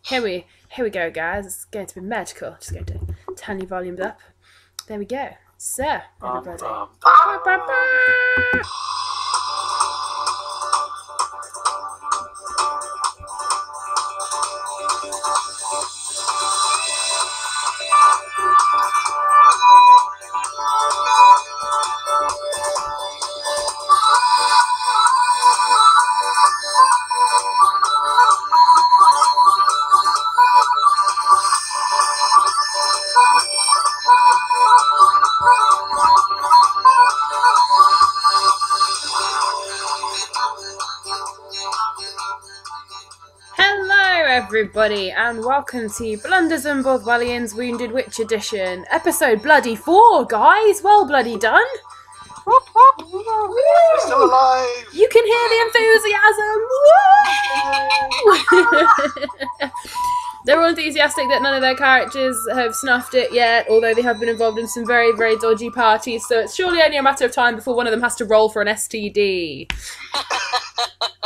Here we go, guys. It's going to be magical. Just going to turn your volumes up. There we go. So, everybody. Everybody, and welcome to Blunders Bothwellians Wounded Witch Edition, episode bloody 4, guys. Well bloody done. We're still alive. You can hear the enthusiasm. They're all enthusiastic that none of their characters have snuffed it yet, although they have been involved in some very, very dodgy parties, so it's surely only a matter of time before one of them has to roll for an STD.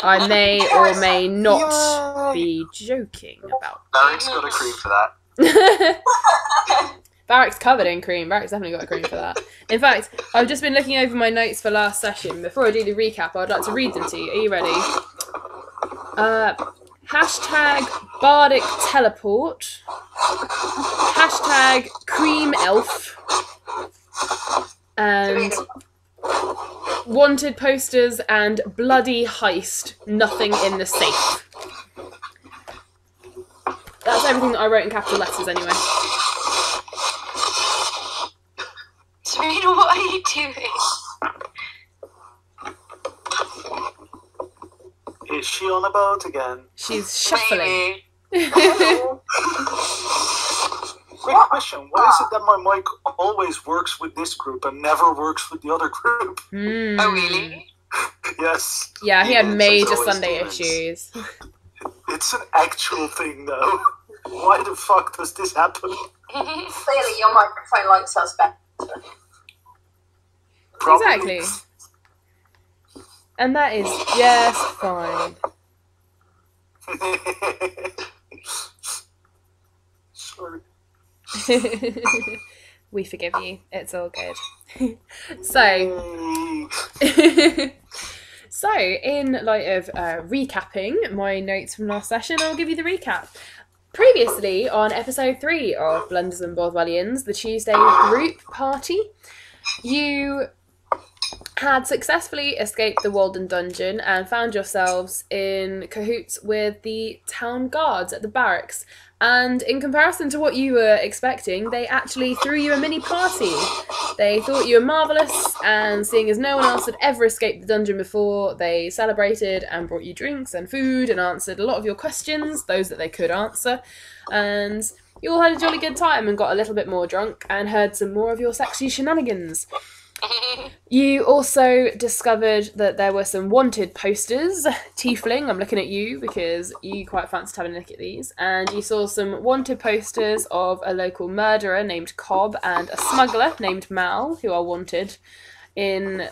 I may or may not be joking about that. Barrick's got a cream for that. Barrick's covered in cream. Barrick's definitely got a cream for that. In fact, I've just been looking over my notes for last session. Before I do the recap, I'd like to read them to you. Are you ready? Hashtag Bardic Teleport. Hashtag Cream Elf. And wanted posters and bloody heist. Nothing in the safe. That's everything that I wrote in capital letters anyway. Serena, what are you doing? Is she on a boat again? She's shuffling. Quick question, why is it that my mic always works with this group and never works with the other group? Oh, really? Yes. Yeah, he had Yes, major it's always Sunday demons. issues. It's an actual thing, though. Why the fuck does this happen? Clearly, your microphone likes us better. Probably. Exactly. And that is just fine. Sorry. We forgive you. It's all good. So, in light of recapping my notes from last session, I'll give you the recap. Previously, on episode 3 of Blunders Bothwellians, the Tuesday group party, you had successfully escaped the Walden dungeon and found yourselves in cahoots with the town guards at the barracks. And in comparison to what you were expecting, they actually threw you a mini party. They thought you were marvellous, and seeing as no one else had ever escaped the dungeon before, they celebrated and brought you drinks and food and answered a lot of your questions, those that they could answer. And you all had a jolly good time and got a little bit more drunk and heard some more of your sexy shenanigans. You also discovered that there were some wanted posters. Tiefling, I'm looking at you because you quite fancied having a look at these. And you saw some wanted posters of a local murderer named Cobb and a smuggler named Mal, who are wanted in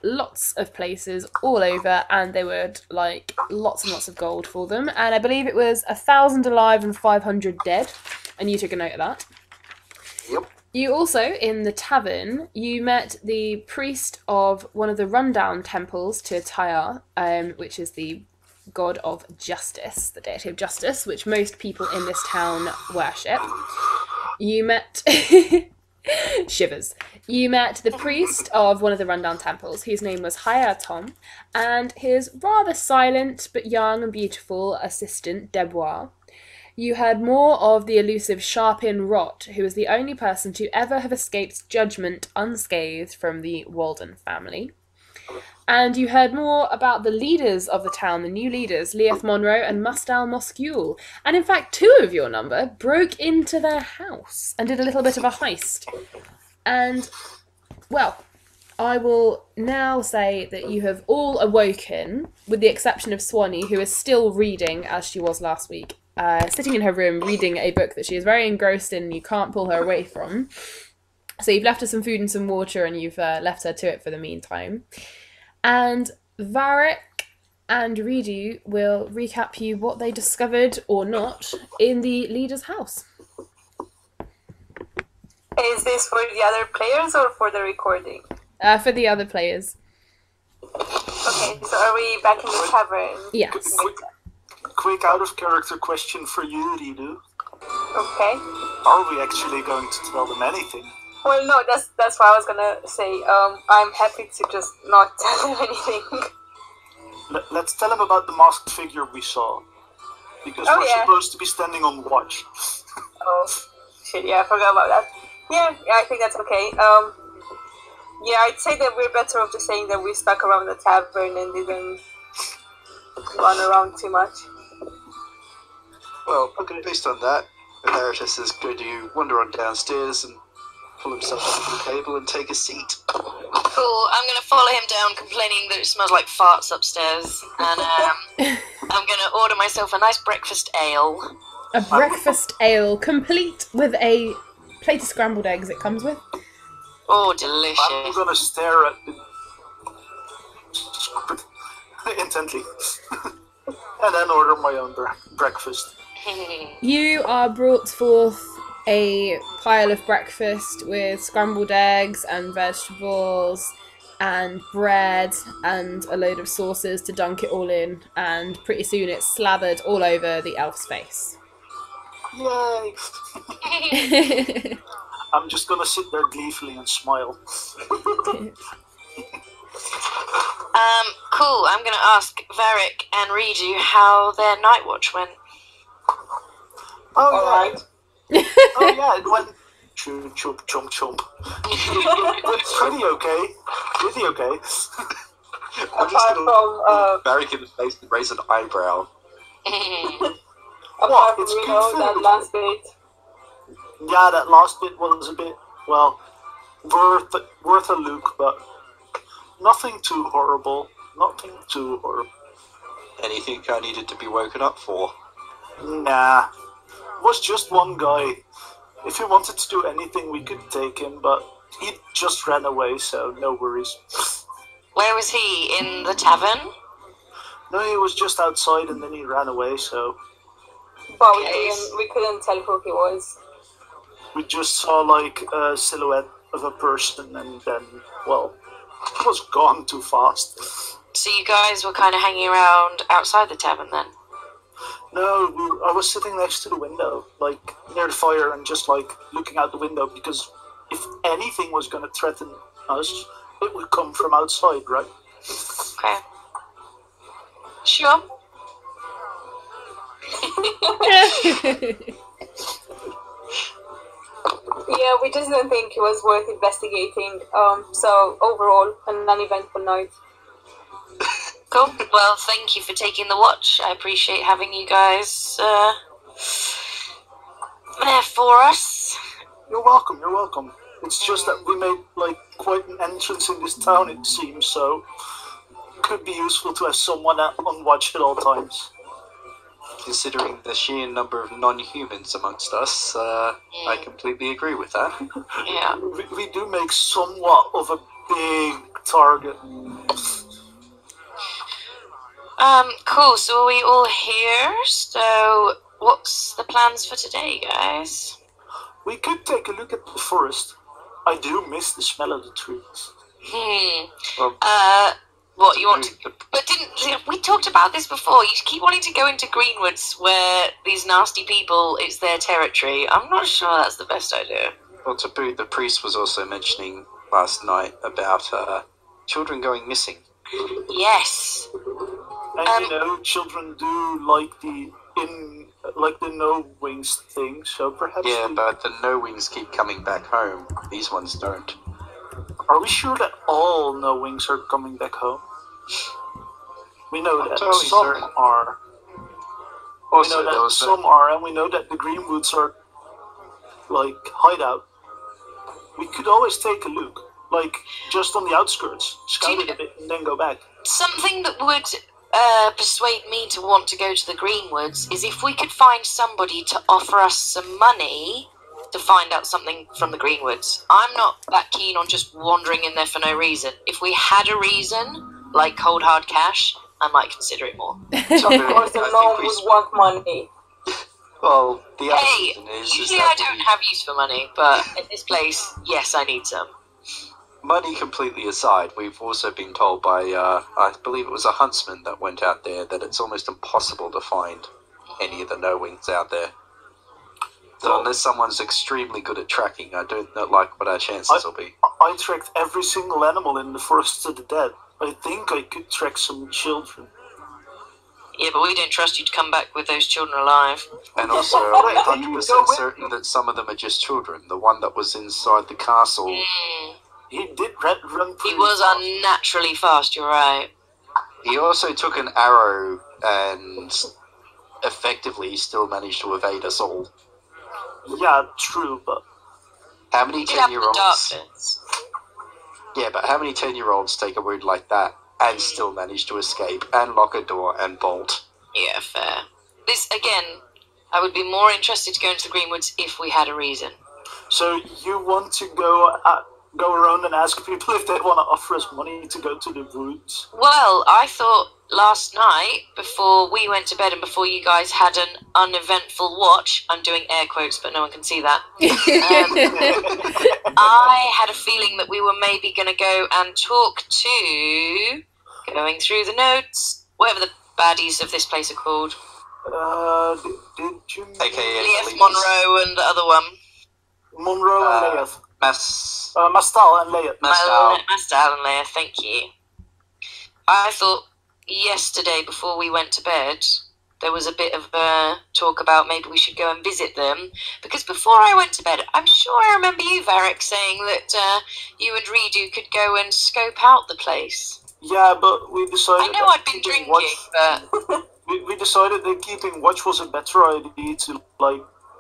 lots of places all over, and they would like lots and lots of gold for them. And I believe it was 1,000 alive and 500 dead. And you took a note of that. Yep. You also, in the tavern, you met the priest of one of the rundown temples to Tyr, which is the god of justice, the deity of justice, which most people in this town worship. You met... Shivers. You met the priest of one of the rundown temples, whose name was Tom, and his rather silent but young and beautiful assistant, Debois. You heard more of the elusive Sharpin Rot, who was the only person to ever have escaped judgment unscathed from the Walden family. And you heard more about the leaders of the town, the new leaders, Leith Monroe and Mustal Moscule. And in fact, 2 of your number broke into their house and did a little bit of a heist. And, well, I will now say that you have all awoken, with the exception of Swanee, who is still reading, as she was last week. Sitting in her room reading a book that she is very engrossed in and you can't pull her away from. So you've left her some food and some water and you've left her to it for the meantime. And Varric and Redu will recap you what they discovered or not in the leader's house. Is this for the other players or for the recording? For the other players. Okay, so are we back in the tavern? Yes. Quick out of character question for you, Ridu. Okay. Are we actually going to tell them anything? Well, no, that's what I was gonna say. I'm happy to just not tell them anything. Let's tell them about the masked figure we saw. Because we're supposed to be standing on watch. Oh, shit, yeah, I forgot about that. Yeah, I think that's okay. Yeah, I'd say that we're better off just saying that we stuck around the tavern and didn't run around too much. Well, based on that, Emeritus is going to wander on downstairs and pull himself up to the table and take a seat. Cool. I'm going to follow him down, complaining that it smells like farts upstairs, and I'm going to order myself a nice breakfast ale. A breakfast ale, complete with a plate of scrambled eggs it comes with. Oh, delicious. I'm going to stare at it intently. And then order my own breakfast. You are brought forth a pile of breakfast with scrambled eggs and vegetables and bread and a load of sauces to dunk it all in, and pretty soon it's slathered all over the elf's face. Yay! I'm just gonna sit there gleefully and smile. Cool. I'm going to ask Varric and Redu how their night watch went. Oh, Alright. yeah. Oh, yeah, it went... Chomp, chomp, chomp, chomp. Pretty okay. Pretty okay. I'm just Apart going from, to Barrick in the face and raise an eyebrow. apart from, It's you good know, food. that last bit. Yeah, that last bit was a bit, well, worth a look, but nothing too horrible. Nothing too horrible. Anything I needed to be woken up for? Nah. It was just one guy. If he wanted to do anything, we could take him, but he just ran away, so no worries. Where was he? In the tavern? No, he was just outside and then he ran away, so But Okay. we couldn't tell who he was. we just saw like a silhouette of a person and then, well, he was gone too fast. So you guys were kind of hanging around outside the tavern then? No, I was sitting next to the window, like near the fire and just like looking out the window because if anything was going to threaten us, it would come from outside, right? Okay. Sure. Yeah, we just didn't think it was worth investigating. So overall, an uneventful night. Cool. Well, thank you for taking the watch. I appreciate having you guys there for us. You're welcome, you're welcome. It's just that we made like quite an entrance in this town, it seems, so it could be useful to have someone on watch at all times. Considering the sheer number of non-humans amongst us, I completely agree with that. Yeah. We do make somewhat of a big target. Cool. So are we all here? So what's the plans for today, guys? We could take a look at the forest. I do miss the smell of the trees. Well, What you want to? But didn't we talked about this before? You keep wanting to go into Greenwoods, where these nasty people, it's their territory. I'm not sure that's the best idea. well, to boot, the priest was also mentioning last night about children going missing. Yes. And you know, children do like the no wings thing, so perhaps. Yeah, but the no-wings keep coming back home. These ones don't. Are we sure that all no wings are coming back home? We know I'm that totally some certain. are. Also, We know there that was some are, and we know that the Greenwoods are like hideout. We could always take a look, like just on the outskirts, scout it a bit, and then go back. Something that would persuade me to want to go to the Greenwoods is if we could find somebody to offer us some money to find out something from the Greenwoods. I'm not that keen on just wandering in there for no reason. If we had a reason, like cold hard cash, I might consider it more. Of course, the gnome would want money. Well, the other Hey, reason is usually that I don't have use for money, but in this place, yes, I need some. money completely aside, we've also been told by, I believe it was a huntsman that went out there, that it's almost impossible to find any of the no-wings out there. So unless someone's extremely good at tracking, I don't know, like what our chances will be. I tracked every single animal in the Forest of the Dead. I think I could track some children. Yeah, but we don't trust you to come back with those children alive. And also, I'm 100% certain that some of them are just children. The one that was inside the castle, He did run He pretty was fast. unnaturally fast, you're right. he also took an arrow and effectively still managed to evade us all. Yeah, true, but How many He did have the 10-year-olds? darkness. Yeah, but how many 10-year-olds take a wound like that and still manage to escape and lock a door and bolt? Yeah, fair. This, again, I would be more interested to go into the Greenwoods if we had a reason. so you want to go around and ask people if they want to offer us money to go to the woods? Well, I thought last night, before we went to bed and before you guys had an uneventful watch, I'm doing air quotes, but no one can see that, I had a feeling that we were maybe going to go and talk to, going through the notes, whatever the baddies of this place are called. Did you AKA Leif Leaf. Monroe and the other one. Monroe and Leith? Mastal and Leith. Mastal and Leia, thank you. I thought yesterday before we went to bed there was a bit of talk about maybe we should go and visit them, because before I went to bed I'm sure I remember you, Varric, saying that you and Redo could go and scope out the place. Yeah, but we decided. I know I'd been drinking, but we decided that keeping watch was a better idea to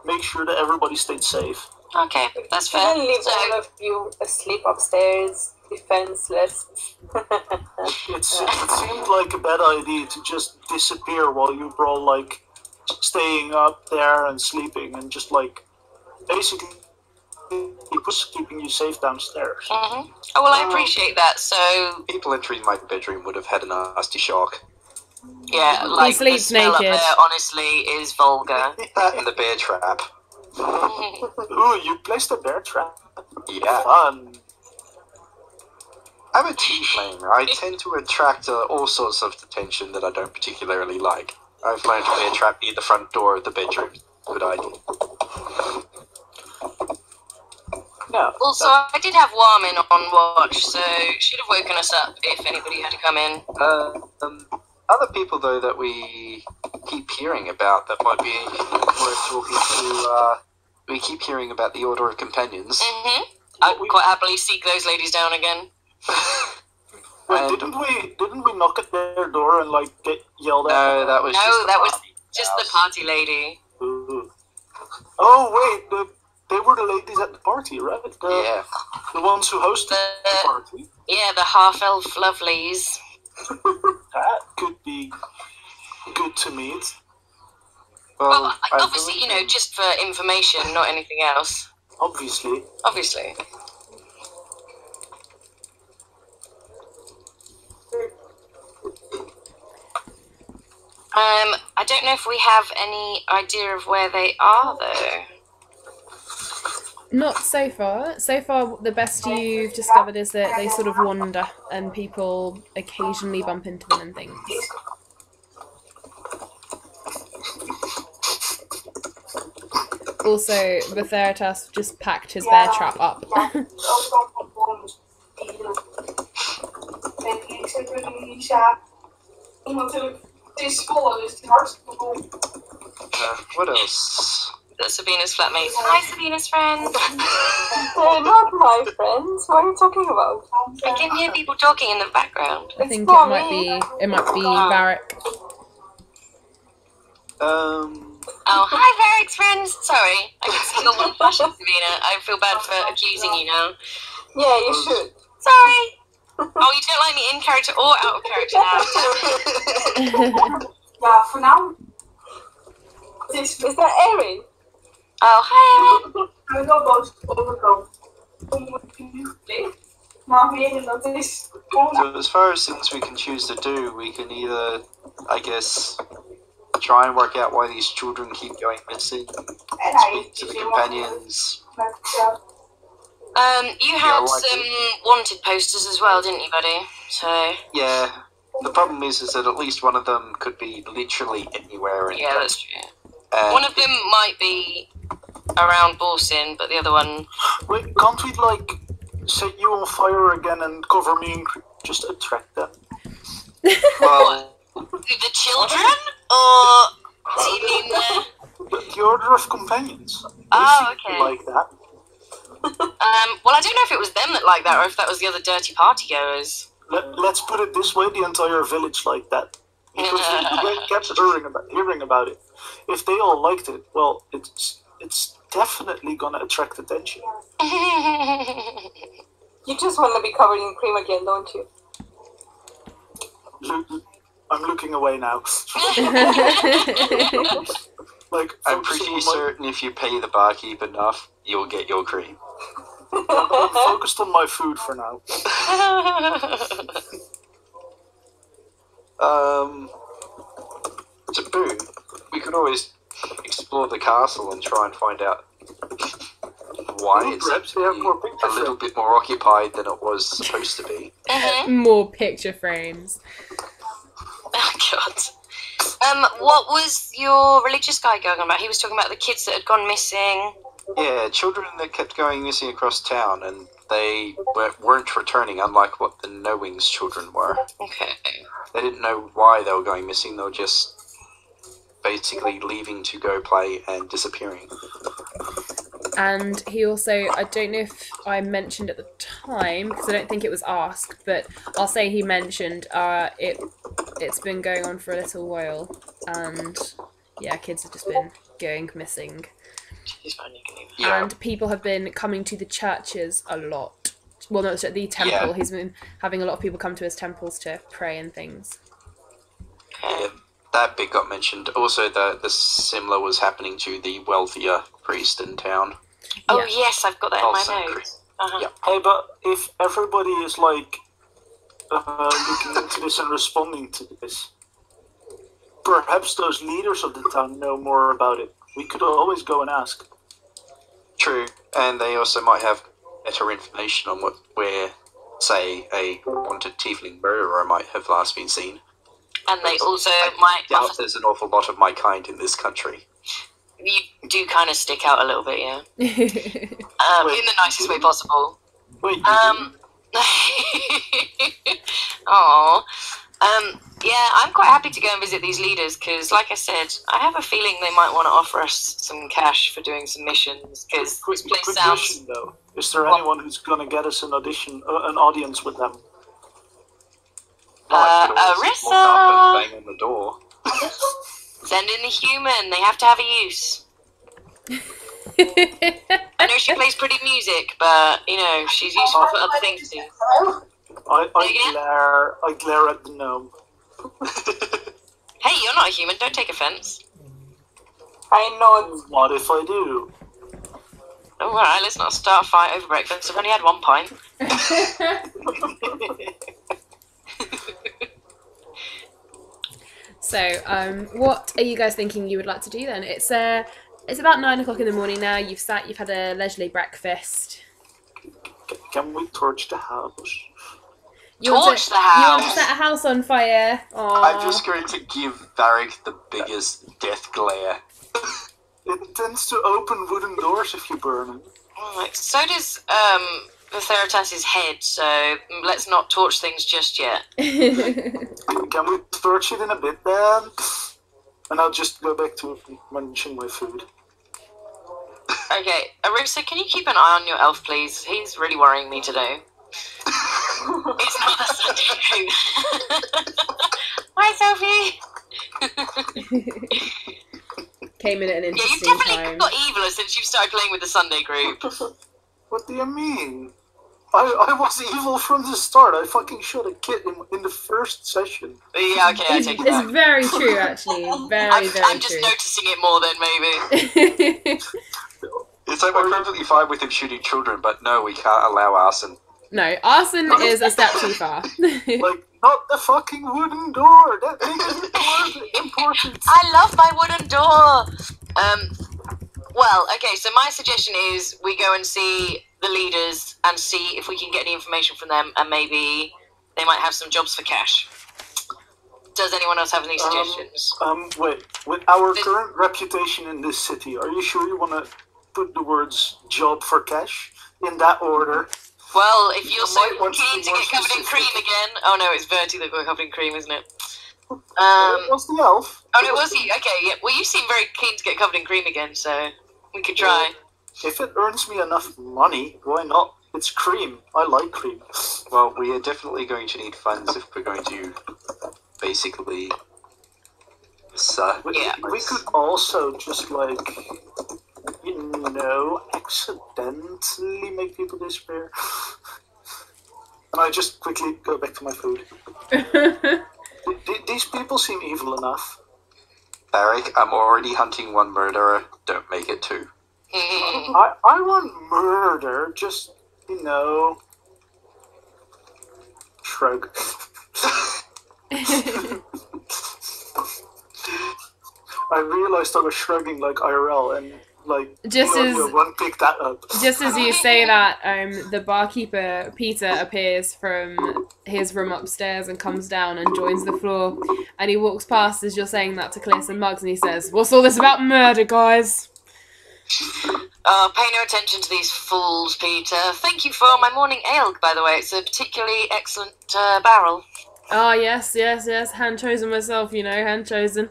make sure that everybody stayed safe. okay, that's fair. And leave So, all of you asleep upstairs, defenseless. It seemed like a bad idea to just disappear while you were all staying up there and sleeping and just basically keeping you safe downstairs. oh well, I appreciate that. So People entering my bedroom would have had a nasty shock. yeah, He sleeps the smell naked. up there, honestly, is vulgar. That and the bear trap. Ooh, you placed a bear trap. Yeah. Fun. I'm a team player. I tend to attract all sorts of attention that I don't particularly like. I've learned to bear trap near the front door of the bedroom. Good idea. Yeah. Also, I did have Warmin on watch, so should have woken us up if anybody had to come in. Other people, though, that we keep hearing about that might be worth talking to, we keep hearing about the Order of Companions. I'd quite happily seek those ladies down again. Wait, And- didn't we knock at their door and get yelled at? No, that was just No, the that was party just house. the party lady. Ooh. Oh wait, they were the ladies at the party, right? Yeah. The ones who hosted the The, party. yeah, the half-elf lovelies. That could be good to meet. Well, I obviously, believe- just for information, not anything else. Obviously. Obviously. I don't know if we have any idea of where they are, though. Not so far. So far, the best you've discovered is that they sort of wander and people occasionally bump into them and things. Also, Vetheritas just packed his bear trap up. What else? That's Sabina's flatmate. Hi, Sabina's friend. They're not my friends. What are you talking about? I can hear people talking in the background. I think It's not me. it might be Varric. Oh, hi, Varric's friends. Sorry, I can see your one flashing, Sabina. I feel bad for accusing you now. Yeah, you should. Sorry. Oh, you don't like me in character or out of character now. Ja, voor nou. Is that Erin? Oh, hi, Erin. Ik ben wel boos overkomen. Hoe moet ik nu verplicht? Mommy, I didn't know this. So as far as things we can choose to do, we can either, I guess, try and work out why these children keep going missing, speak to the companions. You had like some wanted posters as well, didn't you, buddy? So Yeah, the problem is that at least one of them could be literally anywhere. yeah, that's true. And One of them might be around Borsin, but the other one. Wait, can't we, like, set you on fire again and cover me in just attract them? well, The children? Or do you mean The Order of Companions. They Oh, seem to okay. like that. well, I don't know if it was them that liked that or if that was the other dirty partygoers. Let's put it this way, the entire village liked that. Because we kept hearing about it. If they all liked it, well, it's definitely gonna attract attention. You just want to be covered in cream again, don't you? I'm looking away now. Like, I'm pretty certain if you pay the barkeep enough, you'll get your cream. I'm focused on my food for now. To boot, we could always explore the castle and try and find out why it's Perhaps they have more picture a little bit more occupied than it was supposed to be. More picture frames. Oh, God. What was your religious guy going on about? He was talking about the kids that had gone missing. Yeah, children that kept going missing across town, and they weren't returning, unlike what the No Wings children were. Okay. They didn't know why they were going missing, they were just basically leaving to go play and disappearing. And he also, I don't know if I mentioned at the time, because I don't think it was asked, but I'll say he mentioned it's been going on for a little while, and yeah, kids have just been going missing. Yeah. And people have been coming to the churches a lot. Well, not the temple. Yeah. He's been having a lot of people come to his temples to pray and things. Yeah, that bit got mentioned. Also, the similar was happening to the wealthier priest in town. Oh, Yeah. yes, I've got that in Also, my notes. Uh-huh. yeah. Hey, but if everybody is, like, looking into this and responding to this, perhaps those leaders of the town know more about it. We could always go and ask. True, and they also might have better information on where, say, a wanted tiefling murderer might have last been seen. And they also might Doubt offer. there's an awful lot of my kind in this country. You do kind of stick out a little bit, yeah. Wait, In the nicest way possible. Wait, Aww. Yeah, I'm quite happy to go and visit these leaders because, like I said, I have a feeling they might want to offer us some cash for doing some missions because this place quick sounds. question, though. Is there anyone who's gonna get us an audience with them? I could always walk up and bang on the door. Send in the human. They have to have a use. I know she plays pretty music, but you know she's useful for other things too. I glare at the gnome. Hey, you're not a human. Don't take offense. I know What if I do? Oh, all right, let's not start a fight over breakfast. I've only had one pint. So, what are you guys thinking you would like to do then? It's about 9 o'clock in the morning now. You've had a leisurely breakfast. Can we torch the house? You want Torch to, the You want to house. set a house on fire? I'm Aww. just going to give Varric the biggest death glare. It tends to open wooden doors if you burn them. Alright, so does Vitheritas's head, so let's not torch things just yet. Can we torch it in a bit then? And I'll just go back to munching my food. Okay, Arisa, can you keep an eye on your elf, please? He's really worrying me today. It's not a Sunday group. Hi, Sophie! Came in at an Yeah, you've interesting definitely time. got eviler since you've started playing with the Sunday group. What do you mean? I was evil from the start. I fucking shot a kid in the first session. Yeah, okay, I take it It's back. very true, actually. Very, very I'm just true. noticing it more than maybe. It's like we're perfectly fine with him shooting children, but no, we can't allow arson. No, arson is a step too far. Like, not the fucking wooden door. That makes it more important. I love my wooden door. Well, okay. So my suggestion is we go and see the leaders and see if we can get any information from them, and maybe they might have some jobs for cash. Does anyone else have any suggestions? Wait. With our current reputation in this city, are you sure you want to put the words "job for cash" in that order? Well, if you're so might want to keen be to more get covered in cream specific. again... Oh, no, it's Verti that got covered in cream, isn't it? What's the elf? Oh, no, was he? Okay, yeah. Well, you seem very keen to get covered in cream again, so we could try. If it earns me enough money, why not? It's cream. I like cream. Well, we are definitely going to need funds if we're going to basically. Yeah. We could also just accidentally make people despair. And I just quickly go back to my food. These people seem evil enough. Eric, I'm already hunting one murderer. Don't make it two. I want murder, just, shrug. I realized I was shrugging like IRL, and Just as- one picked that up. Just as you say that, the barkeeper, Peter, appears from his room upstairs and comes down and joins the floor. And he walks past as you're saying that to Cliss and Muggs, and he says, "What's all this about murder, guys?" Pay no attention to these fools, Peter. Thank you for my morning ale, by the way. It's a particularly excellent barrel. Ah, yes. Hand chosen myself, hand chosen.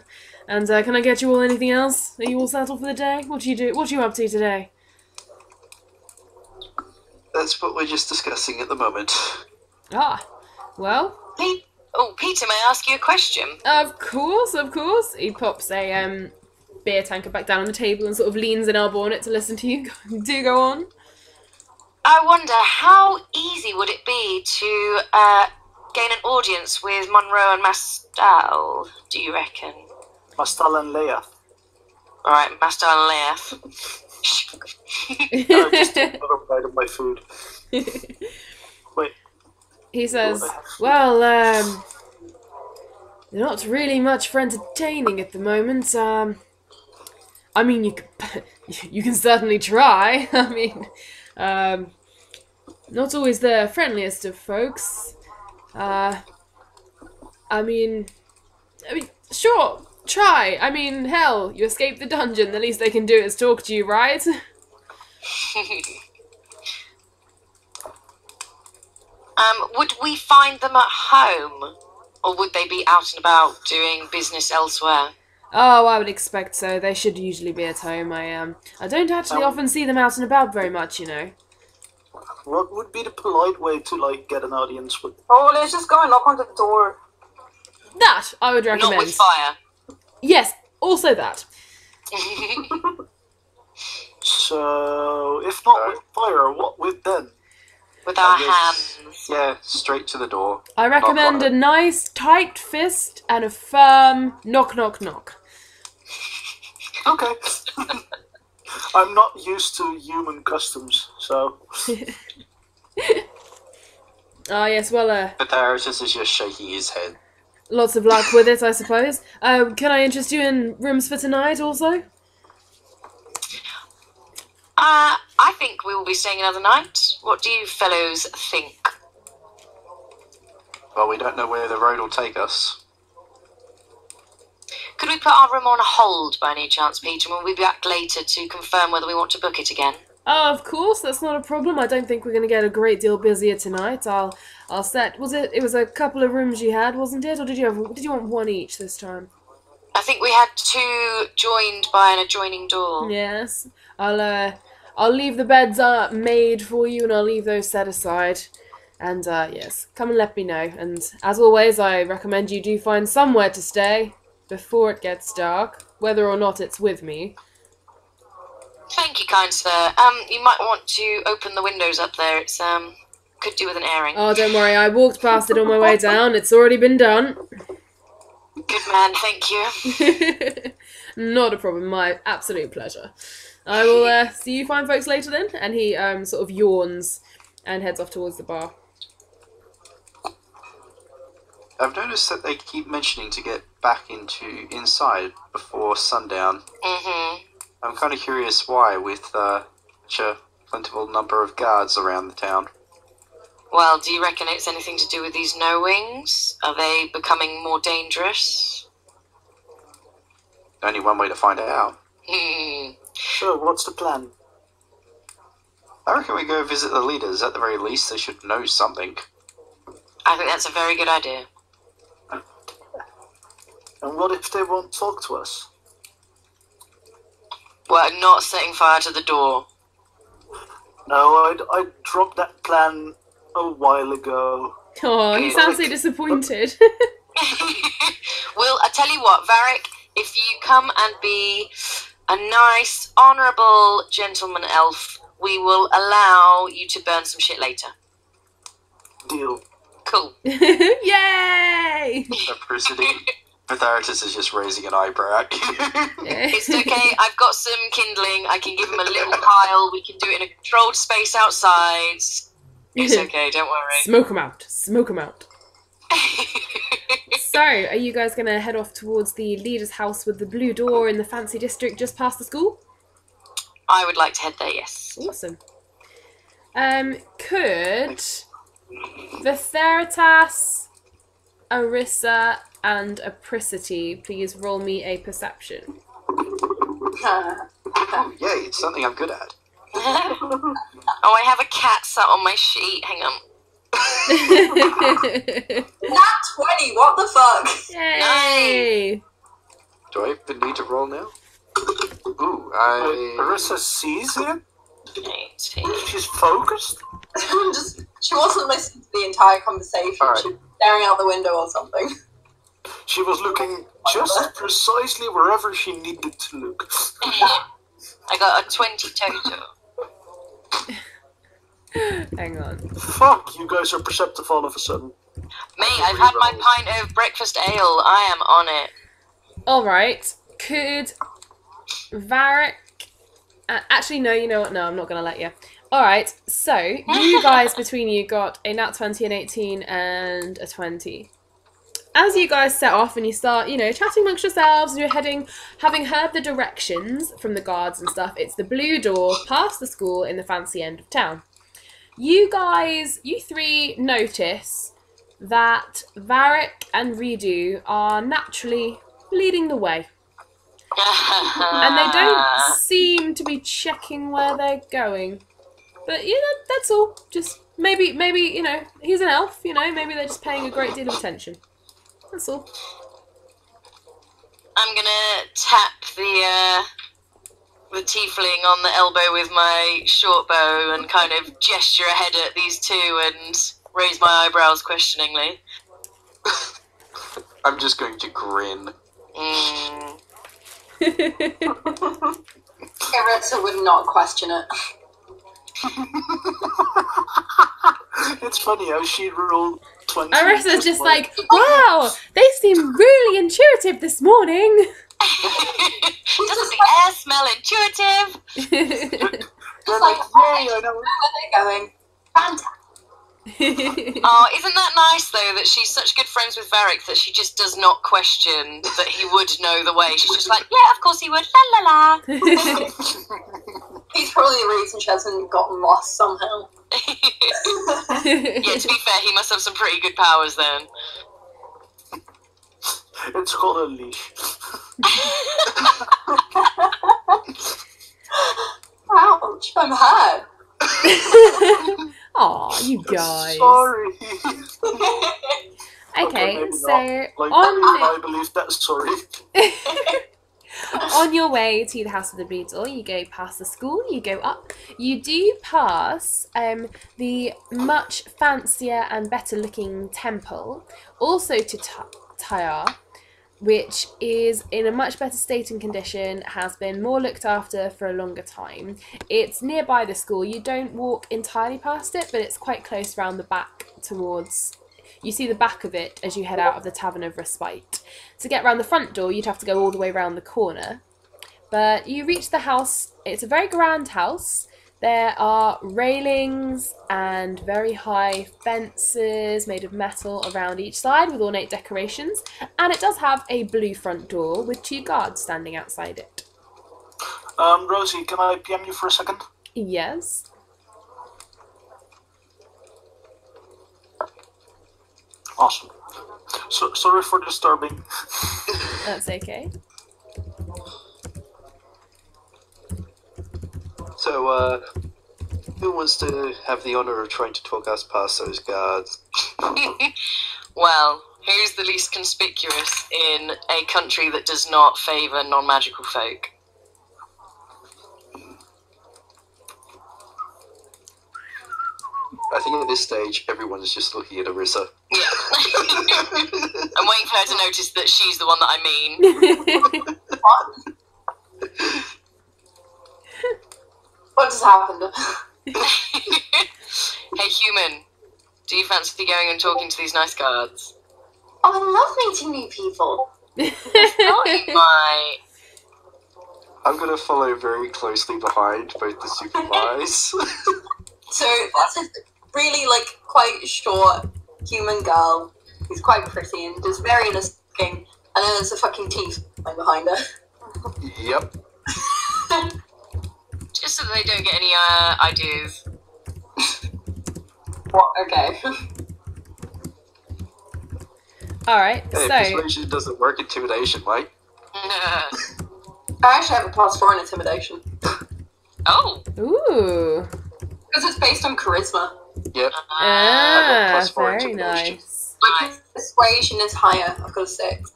And can I get you all anything else? Are you all settled for the day? What do you do? What are you up to today? That's what we're just discussing at the moment. Ah, well. Peter, may I ask you a question? Of course. He pops a beer tanker back down on the table and sort of leans an elbow on it to listen to you. Do go on. I wonder, how easy would it be to gain an audience with Monroe and Mastal, do you reckon? Mastal and Leia. Alright, Mastal and Leah. Just another bite of my food. Wait. He says, "Well, they're not really much for entertaining at the moment. I mean, you can certainly try. I mean, not always the friendliest of folks. I mean, sure, try. I mean, hell, you escaped the dungeon. The least they can do is talk to you, right?" Would we find them at home? Or would they be out and about doing business elsewhere? Oh, I would expect so. They should usually be at home. I don't actually often see them out and about very much, What would be the polite way to, get an audience with? Oh, let's just go and knock on the door. That I would recommend. Not with fire. Yes, also that. So, if not with fire, what with then? With our guess- hands. Yeah, straight to the door. I recommend a nice tight fist and a firm knock, knock, knock. Okay. I'm not used to human customs, so... Ah, yes, well, But Darius is just shaking his head. lots of luck with it, I suppose. Can I interest you in rooms for tonight also? I think we will be staying another night. What do you fellows think? Well, we don't know where the road will take us. Could we put our room on hold by any chance, Peter, and we'll be back later to confirm whether we want to book it again? Oh, of course, that's not a problem. I don't think we're going to get a great deal busier tonight. I'll set... It was a couple of rooms you had, wasn't it? Or did you want one each this time? I think we had two joined by an adjoining door. Yes. I'll leave the beds made for you, and I'll leave those set aside. And, yes, come and let me know. And, as always, I recommend you do find somewhere to stay before it gets dark, whether or not it's with me. Thank you, kind sir. You might want to open the windows up there. It's, could do with an airing. Oh, don't worry, I walked past it on my way down. It's already been done. Good man, thank you. Not a problem, my absolute pleasure. I will see you fine folks later then. And he sort of yawns and heads off towards the bar. I've noticed that they keep mentioning to get back inside before sundown. Mm-hmm. I'm kind of curious why, with such a plentiful number of guards around the town. Well, do you reckon it's anything to do with these no-wings? Are they becoming more dangerous? Only one way to find out. So, what's the plan? I reckon we go visit the leaders. At the very least, they should know something. I think that's a very good idea. And what if they won't talk to us? We're not setting fire to the door. No, I dropped that plan a while ago. Oh, he sounds so disappointed. Well, I tell you what, Varric, if you come and be a nice, honourable gentleman elf, we will allow you to burn some shit later. Deal. Cool. Yay! Apricity. Pytharetus is just raising an eyebrow at you. It's okay, I've got some kindling, I can give him a little pile, we can do it in a controlled space outside. It's okay, don't worry. Smoke 'em out. Smoke 'em out. So, are you guys going to head off towards the leader's house with the blue door in the fancy district just past the school? I would like to head there, yes. Awesome. Could Vitheritas, Arissa, and Apricity please roll me a perception? Oh, yay, it's something I'm good at. Oh, I have a cat sat on my sheet. Hang on. Nat 20, what the fuck? Yay! Do I even need to roll now? Ooh, Marissa sees it? 18. She's focused? She wasn't listening to the entire conversation. All right. She was staring out the window or something. She was looking just precisely wherever she needed to look. I got a 20 total. Hang on. Fuck, you guys are perceptive all of a sudden. Mate, I've had my pint of breakfast ale. I am on it. Alright. Could Varric... actually, no, you know what? No, I'm not going to let you. Alright, so you guys between you got a nat 20, an 18, and a 20. As you guys set off and you start, chatting amongst yourselves and you're heading, having heard the directions from the guards and stuff, it's the blue door past the school in the fancy end of town. You three notice that Varric and Redo are naturally leading the way. And they don't seem to be checking where they're going. But, that's all. Just maybe, he's an elf, maybe they're just paying a great deal of attention. That's all. I'm gonna tap the tiefling on the elbow with my short bow and kind of gesture ahead at these two and raise my eyebrows questioningly. I'm just going to grin. Irissa would not question it. It's funny how she rolled 20. Arissa's just like, wow, they seem really intuitive this morning. Doesn't the air smell intuitive? They're like, yay, I know. Where are they going? Fantastic. Oh, isn't that nice though that she's such good friends with Varric that she just does not question that he would know the way. She's just like, yeah, of course he would. La la la. He's probably the reason she hasn't gotten lost somehow. Yeah, to be fair, he must have some pretty good powers then. It's called a leash. Ouch, I'm hurt. Aw, you guys. Sorry. Okay, maybe so not. Like, I believe that's sorry. on your way to the House of the Blue Door, you go past the school, you go up. You do pass the much fancier and better looking temple, also to Tyar, which is in a much better state and condition, has been more looked after for a longer time. It's nearby the school. You don't walk entirely past it, but it's quite close round the back towards... You see the back of it as you head out of the Tavern of Respite. To get round the front door, you'd have to go all the way round the corner. But you reach the house. It's a very grand house. There are railings and very high fences made of metal around each side with ornate decorations, and it does have a blue front door with 2 guards standing outside it. Rosie, can I PM you for a second? Yes. Awesome. So, sorry for disturbing. That's okay. So, who wants to have the honour of trying to talk us past those guards? Well, who's the least conspicuous in a country that does not favour non-magical folk? I think at this stage, everyone's just looking at Arissa. Yeah. I'm waiting for her to notice that she's the one that I mean. What just happened? Hey, human, do you fancy going and talking to these nice guards? Oh, I love meeting new people. Oh, you might. I'm going to follow very closely behind both the supervise. So that's a really quite short human girl who's quite pretty and just very innocent looking, and then there's a fucking teeth right behind her. Yep. Just so that they don't get any ideas. What? Okay. Alright, Hey, so... persuasion doesn't work, intimidation, mate. I actually have a +4 in intimidation Oh. Ooh. because it's based on charisma. Yep. Ah, +4 very intimidation. nice. Nice. Persuasion is higher. I've got a 6.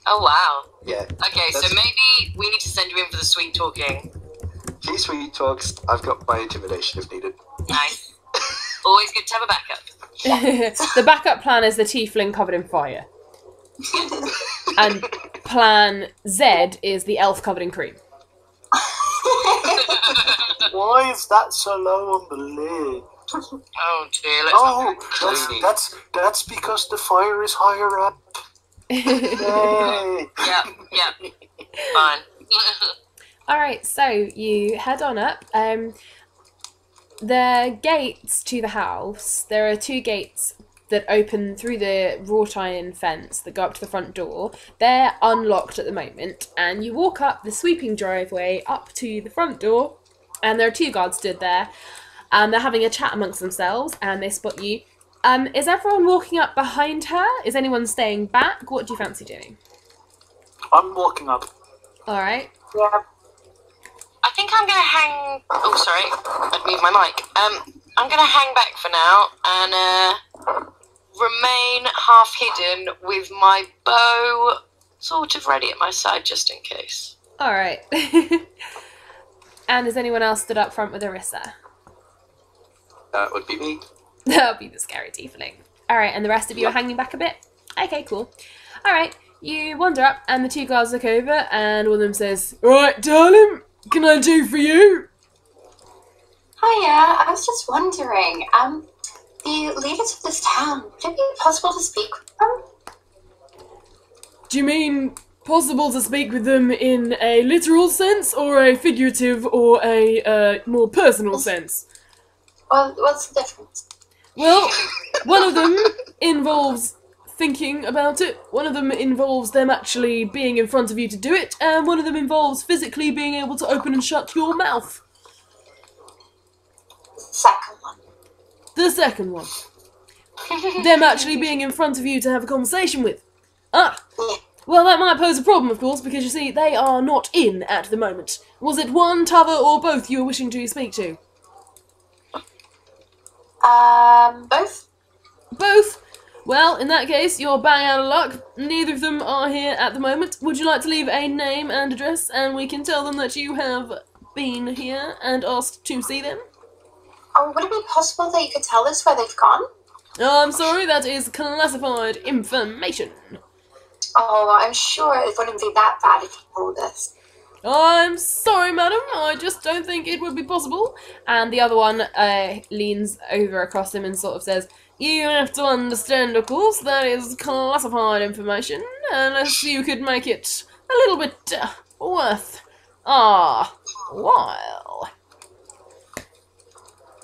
Oh, wow. Yeah. Okay, so That's- maybe we need to send you in for the sweet talking. Key sweet talks, I've got my intimidation if needed. Nice. Always good to have a backup. The backup plan is the tiefling covered in fire. And plan Z is the elf covered in cream. Why is that so low on the lid? Oh dear, let's not Oh, that's because the fire is higher up. Yay! Yep. Fine. Alright, so you head on up. The gates to the house, there are 2 gates that open through the wrought iron fence that go up to the front door. They're unlocked at the moment, and you walk up the sweeping driveway up to the front door, and there are 2 guards stood there, and they're having a chat amongst themselves, and they spot you. Is everyone walking up behind her? Is anyone staying back? What do you fancy doing? I'm walking up. Alright. Yeah. I think I'm gonna hang. Oh, sorry, I'd move my mic. I'm gonna hang back for now and remain half hidden with my bow sort of ready at my side just in case. Alright. And is anyone else stood up front with Arissa? That would be me. That'll be the scary tiefling. Alright, and the rest of you are hanging back a bit? Okay, cool. Alright, you wander up and the 2 guards look over and one of them says, "Alright, darling, can I do for you?" Hiya, I was just wondering, the leaders of this town, would it be possible to speak with them? Do you mean possible to speak with them in a literal sense or a figurative or a more personal sense? Well, what's the difference? Well, one of them involves thinking about it, one of them involves them actually being in front of you to do it, and one of them involves physically being able to open and shut your mouth. Second one. The second one. Them actually being in front of you to have a conversation with. Ah! Well, that might pose a problem, of course, because you see, they are not in at the moment. Was it one, t'other, or both you were wishing to speak to? Both? Both? Well, in that case, you're bang out of luck. Neither of them are here at the moment. Would you like to leave a name and address, and we can tell them that you have been here and asked to see them? Oh, would it be possible that you could tell us where they've gone? I'm sorry, that is classified information. Oh, I'm sure it wouldn't be that bad if you told us. I'm sorry, madam, I just don't think it would be possible. And the other one leans over across him and sort of says, "You have to understand, of course, that is classified information, unless you could make it a little bit worth our while."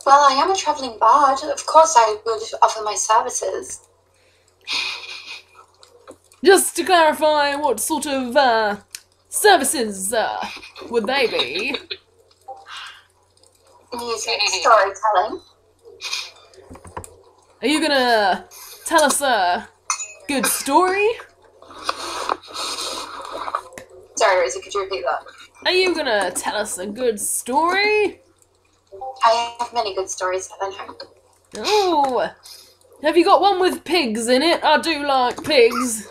Well, I am a travelling bard. Of course I would offer my services. Just to clarify, what sort of services would they be? Music, storytelling. Are you gonna tell us a good story? Sorry, Rosie, could you repeat that? Are you gonna tell us a good story? I have many good stories, haven't I? Oh, have you got one with pigs in it? I do like pigs.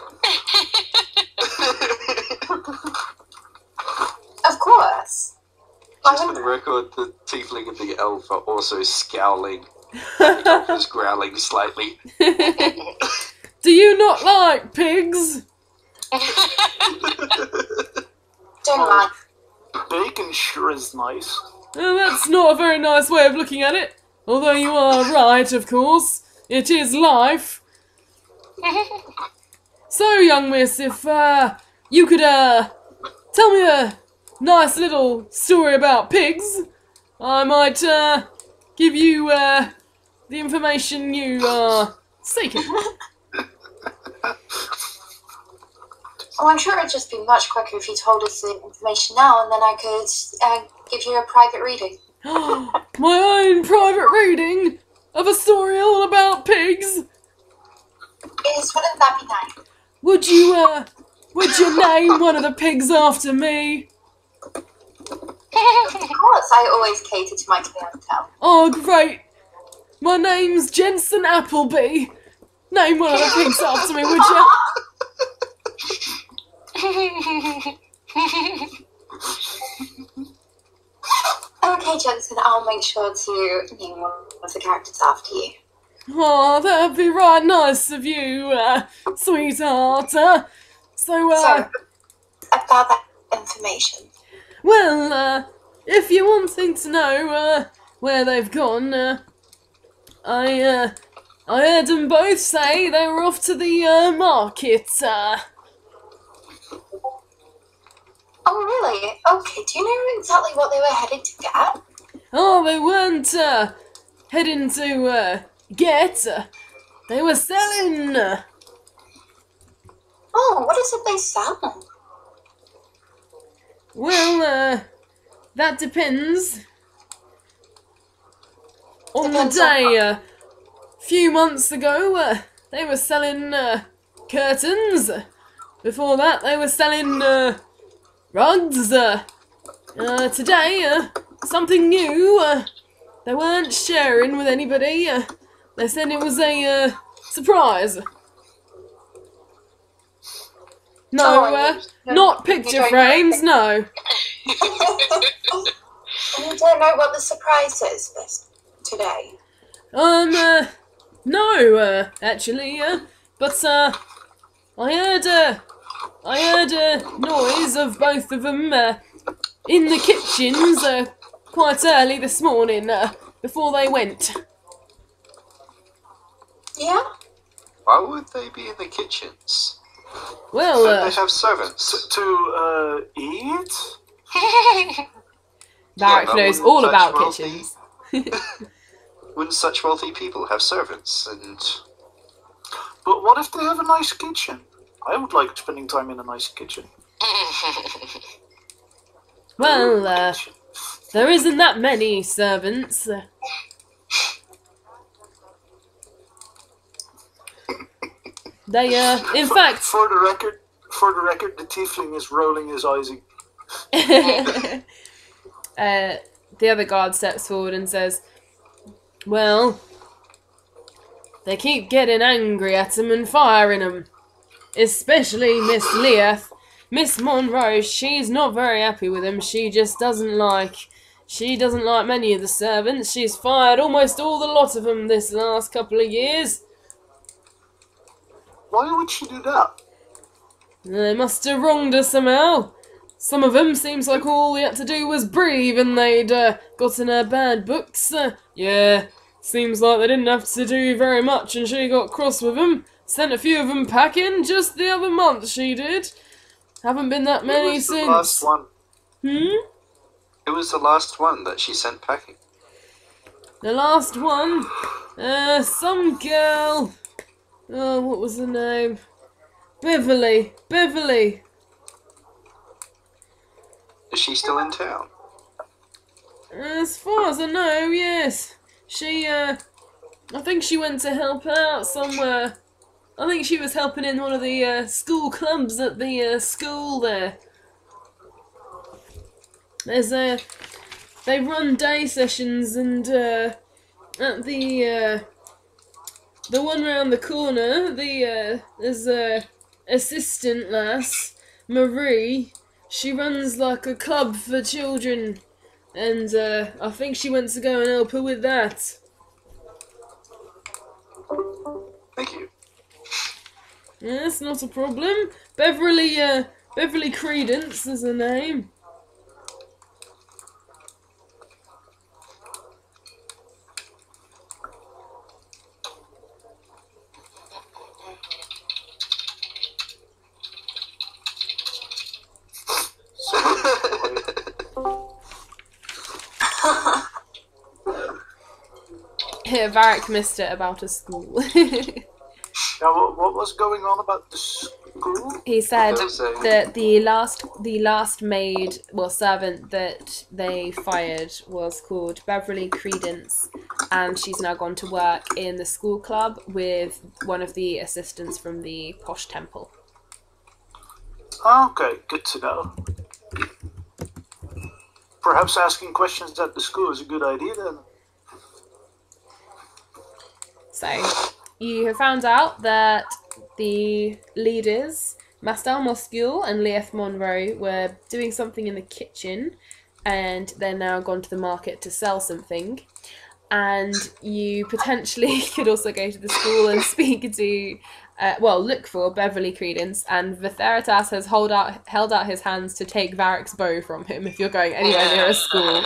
Of course. Just for the record, the tiefling and the elf are also scowling. The elf is growling slightly. Do you not like pigs? Don't mind. Bacon sure is nice. That's not a very nice way of looking at it. Although you are right, of course. It is life. So, young miss, if you could tell me a nice little story about pigs, I might give you the information you are seeking. Oh, I'm sure it'd just be much quicker if you told us the information now, and then I could give you a private reading. My own private reading of a story all about pigs. Wouldn't that be nice? Would you name one of the pigs after me? Of course, I always cater to my clientele. Oh, great. My name's Jensen Appleby. Name one of the pigs after me, would you? Okay, Jensen, I'll make sure to name one of the characters after you. Oh, that'd be right nice of you, sweetheart. So, So, about that information. well, if you're wanting to know, where they've gone, I heard them both say they were off to the, market, Oh, really? Okay, do you know exactly what they were headed to get? Oh, they weren't, heading to, get, they were selling, Oh, what is it they sell? Well, that depends on the Depends on day. A few months ago, they were selling curtains. Before that, they were selling rugs. Today, something new. They weren't sharing with anybody. They said it was a surprise. No, not picture frames, no. You don't know what the surprise is this today? No, actually, but, I heard a noise of both of them, in the kitchens, quite early this morning, before they went. Yeah? Why would they be in the kitchens? Well, Don't they have servants? To eat? Barrack Yeah, knows wouldn't all such about wealthy- kitchens. Wouldn't such wealthy people have servants? And But what if they have a nice kitchen? I would like spending time in a nice kitchen. Well, there isn't that many servants. They, in fact... For the record, the tiefling is rolling his eyes. The other guard steps forward and says, well, they keep getting angry at him and firing him. Especially Miss Leah. Miss Monroe, she's not very happy with him. She doesn't like many of the servants. She's fired almost all the lot of them this last couple of years. Why would she do that? They must have wronged her somehow. Some of them seems like all they had to do was breathe and they'd got in her bad books. Yeah, seems like they didn't have to do very much and she got cross with them. Sent a few of them packing just the other month, she did. Haven't been that many It was since. the last one. Hmm? it was the last one that she sent packing. The last one, some girl. Oh, what was her name? Beverly. Is she still in town? As far as I know, yes. She, I think she went to help out somewhere. I think she was helping in one of the school clubs at the school there. They run day sessions, and at the one round the corner, there's a assistant lass, Marie. She runs like a club for children, and I think she went to go and help her with that. Thank you. Yes, not a problem. Beverly Credence is her name. Yeah, Varric missed it about a school. Now, what was going on about the school? He said There was a- that the last maid, well, servant that they fired was called Beverly Credence, and she's now gone to work in the school club with one of the assistants from the posh temple. Okay, good to know. Perhaps asking questions at the school is a good idea then. So, you have found out that the leaders, Mastel Moscule and Leith Monroe, were doing something in the kitchen, and they're now gone to the market to sell something. And you potentially could also go to the school and speak to, look for Beverly Credence, and Vitheritas has held out his hands to take Varric's bow from him if you're going anywhere near a school.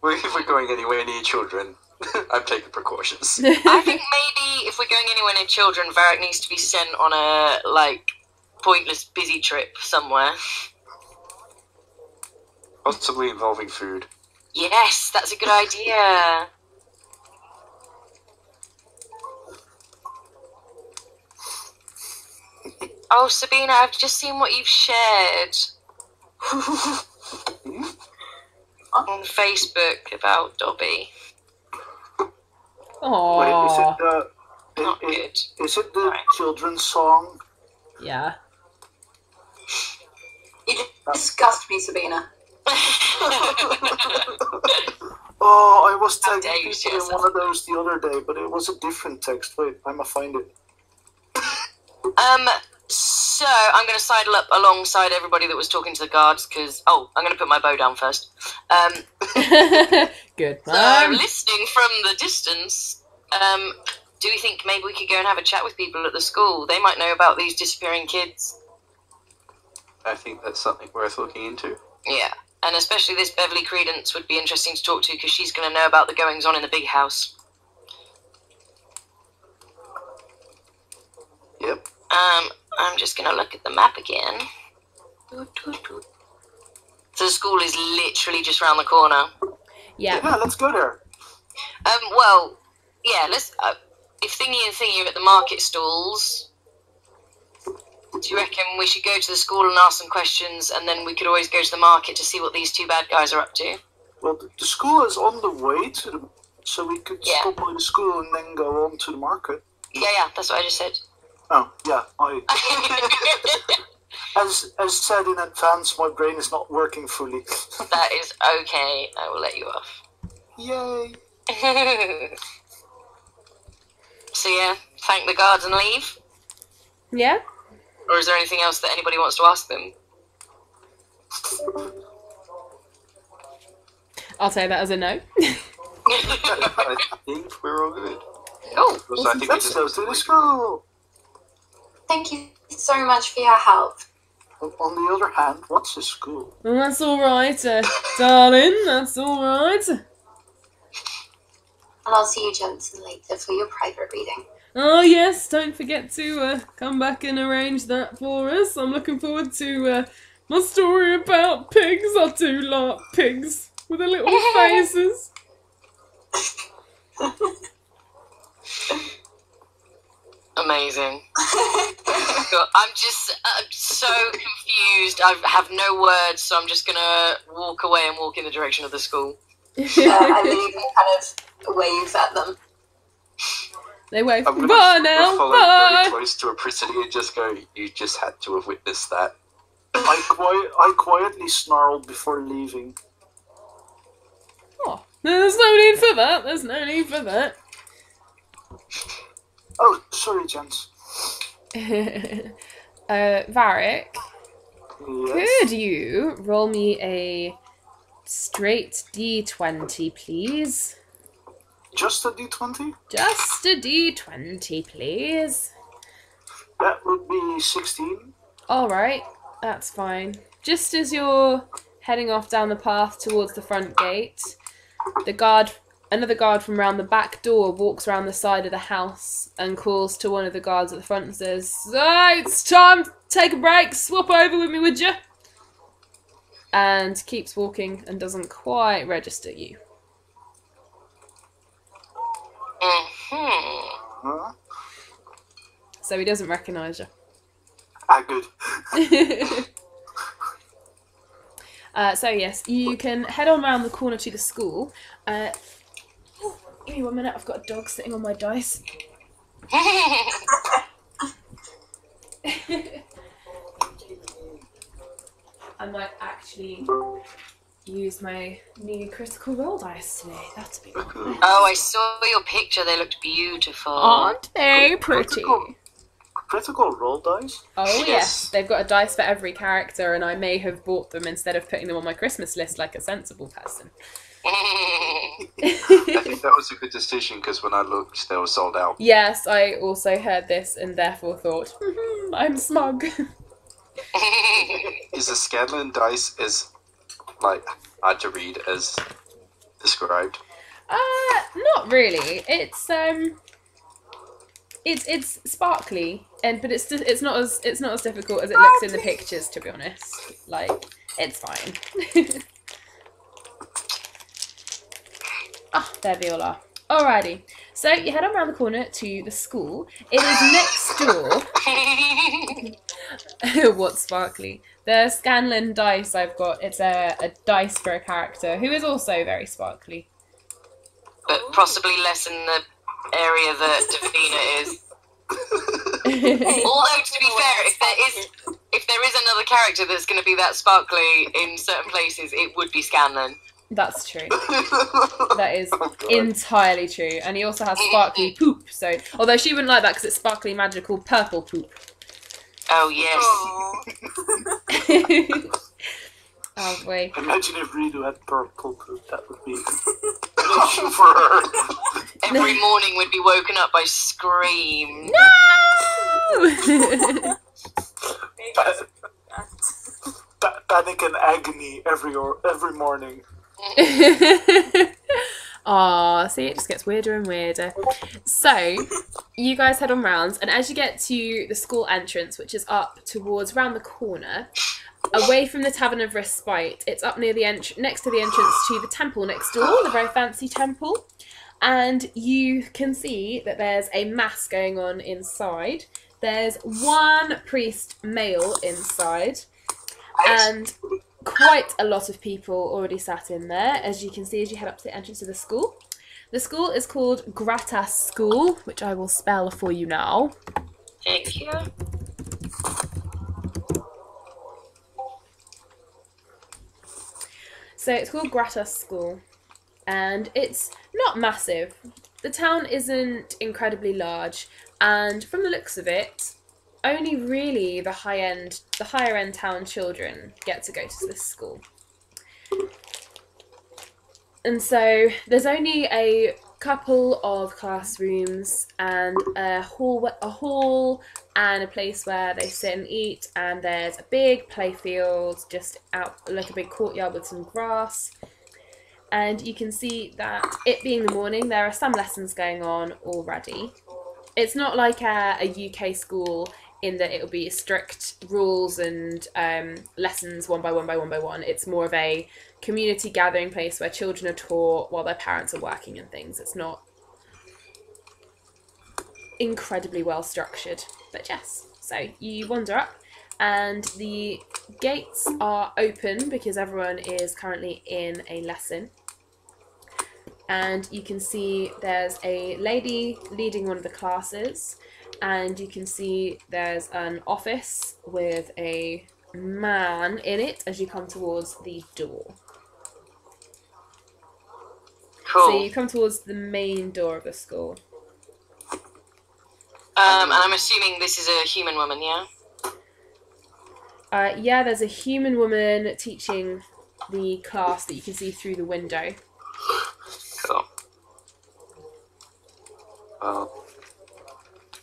Well, if we're going anywhere near children, I'm taking precautions. I think maybe if we're going anywhere near children, Varric needs to be sent on a, pointless busy trip somewhere. Possibly involving food. Yes, that's a good idea. Oh, Sabina, I've just seen what you've shared on Facebook about Dobby. Aww. Wait, Not good. is it the Right. children's song? Yeah. You disgust me, Sabina. Oh, I was How tagging dare you people say in yourself. one of those the other day, but it was a different text. Wait, I'm gonna find it. So I'm going to sidle up alongside everybody that was talking to the guards because, I'm going to put my bow down first. Good. So listening from the distance, do we think maybe we could go and have a chat with people at the school? They might know about these disappearing kids. I think that's something worth looking into. Yeah, and especially this Beverly Credence would be interesting to talk to because she's going to know about the goings on in the big house. Yep. I'm just going to look at the map again. So the school is literally just round the corner. Yeah. Yeah, let's go there. Let's. If Thingy and Thingy are at the market stalls, do you reckon we should go to the school and ask some questions, and then we could always go to the market to see what these two bad guys are up to? Well, the school is on the way to the, so we could Yeah. stop by the school and then go on to the market. Yeah, that's what I just said. Oh, yeah, as said in advance, my brain is not working fully. That is okay. I will let you off. Yay! So yeah, thank the guards and leave? Yeah? Or is there anything else that anybody wants to ask them? I'll say that as a no. I think we're all good. Cool. So I think we Let's just go to the school! Thank you so much for your help. On the other hand, what's a school? Well, that's alright, darling. That's alright. And I'll see you gents later for your private reading. Oh, yes. Don't forget to come back and arrange that for us. I'm looking forward to my story about pigs. I do like pigs. with the little faces. Amazing. I'm so confused. I have no words, so I'm just gonna walk away and walk in the direction of the school. I leave and kind of wave at them. They wave. I'm gonna Bye now. follow Bye. very close to a Pritity and just go, you just had to have witnessed that. I quietly snarled before leaving. Oh, there's no need for that. There's no need for that. Oh, sorry, gents. Varric, Yes. could you roll me a straight D20, please? Just a D20? Just a D20, please. That would be 16. Alright, that's fine. Just as you're heading off down the path towards the front gate, another guard from around the back door walks around the side of the house and calls to one of the guards at the front and says, it's time to take a break, swap over with me, would you? And keeps walking and doesn't quite register you. Huh? So he doesn't recognise you. Ah, good. So yes, you can head on around the corner to the school. Give me 1 minute, I've got a dog sitting on my dice. I might actually use my new critical roll dice today. That'd be cool. Oh, I saw your picture. They looked beautiful. Aren't they pretty? Critical roll dice? Oh yes, Yes. they've got a dice for every character, and I may have bought them instead of putting them on my Christmas list like a sensible person. I think that was a good decision because when I looked, they were sold out. Yes, I also heard this and therefore thought, I'm smug. Is the Scanlan dice as hard to read as described? Not really. It's sparkly, but it's not as difficult as it looks in the pictures, to be honest. Like, it's fine. There they all are. Alrighty. So you head on around the corner to the school. It is next door. What's sparkly? The Scanlan dice I've got, it's a dice for a character who is also very sparkly. But possibly less in the area that Davina is. Although, to be fair, if there is another character that's going to be that sparkly in certain places, it would be Scanlan. That's true. That is entirely true. And he also has sparkly poop, so... Although she wouldn't like that because it's sparkly, magical, purple poop. Oh, yes. Oh, boy. Imagine if Ridu had purple poop. That would be an issue for her. Every morning we'd be woken up by screams. No! Panic and agony every morning. Aw, see, it just gets weirder and weirder. So, you guys head on rounds, and as you get to the school entrance, which is up towards round the corner, away from the Tavern of Respite, it's up near the next to the entrance to the temple next door, the very fancy temple, and you can see that there's a mass going on inside. There's one priest male inside, and quite a lot of people already sat in there, as you can see as you head up to the entrance of the school. The school is called Gratas School, which I will spell for you now. Thank you. So it's called Gratas School, and it's not massive. The town isn't incredibly large, and from the looks of it, only really the higher end town children get to go to this school. And so there's only a couple of classrooms and a hall and a place where they sit and eat, and there's a big playfield just out, like a big courtyard with some grass. And you can see that it being the morning, there are some lessons going on already. It's not like a UK school in that it'll be strict rules and lessons one by one by one by one. It's more of a community gathering place where children are taught while their parents are working and things. It's not incredibly well structured, but yes. So you wander up, and the gates are open because everyone is currently in a lesson. And you can see there's a lady leading one of the classes, and you can see there's an office with a man in it as you come towards the door. Cool. So you come towards the main door of the school. And I'm assuming this is a human woman, yeah? Yeah, there's a human woman teaching the class that you can see through the window. Cool. Well,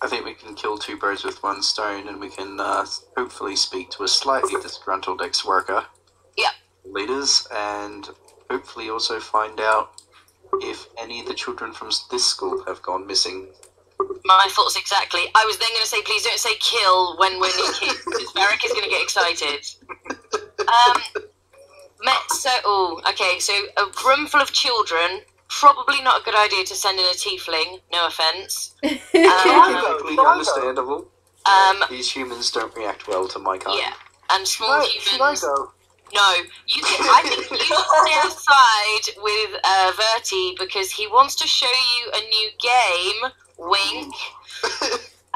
I think we can kill two birds with one stone, and we can hopefully speak to a slightly disgruntled ex-worker. Yeah. Leaders, and hopefully also find out if any of the children from this school have gone missing. My thoughts exactly. I was then going to say, please don't say kill when we're near kids, because Varric is going to get excited. So a room full of children, probably not a good idea to send in a tiefling, no offence. Completely understandable. These humans don't react well to my kind. Yeah, and small Should I humans... go? No, I think you stay outside with Verti because he wants to show you a new game. Wink.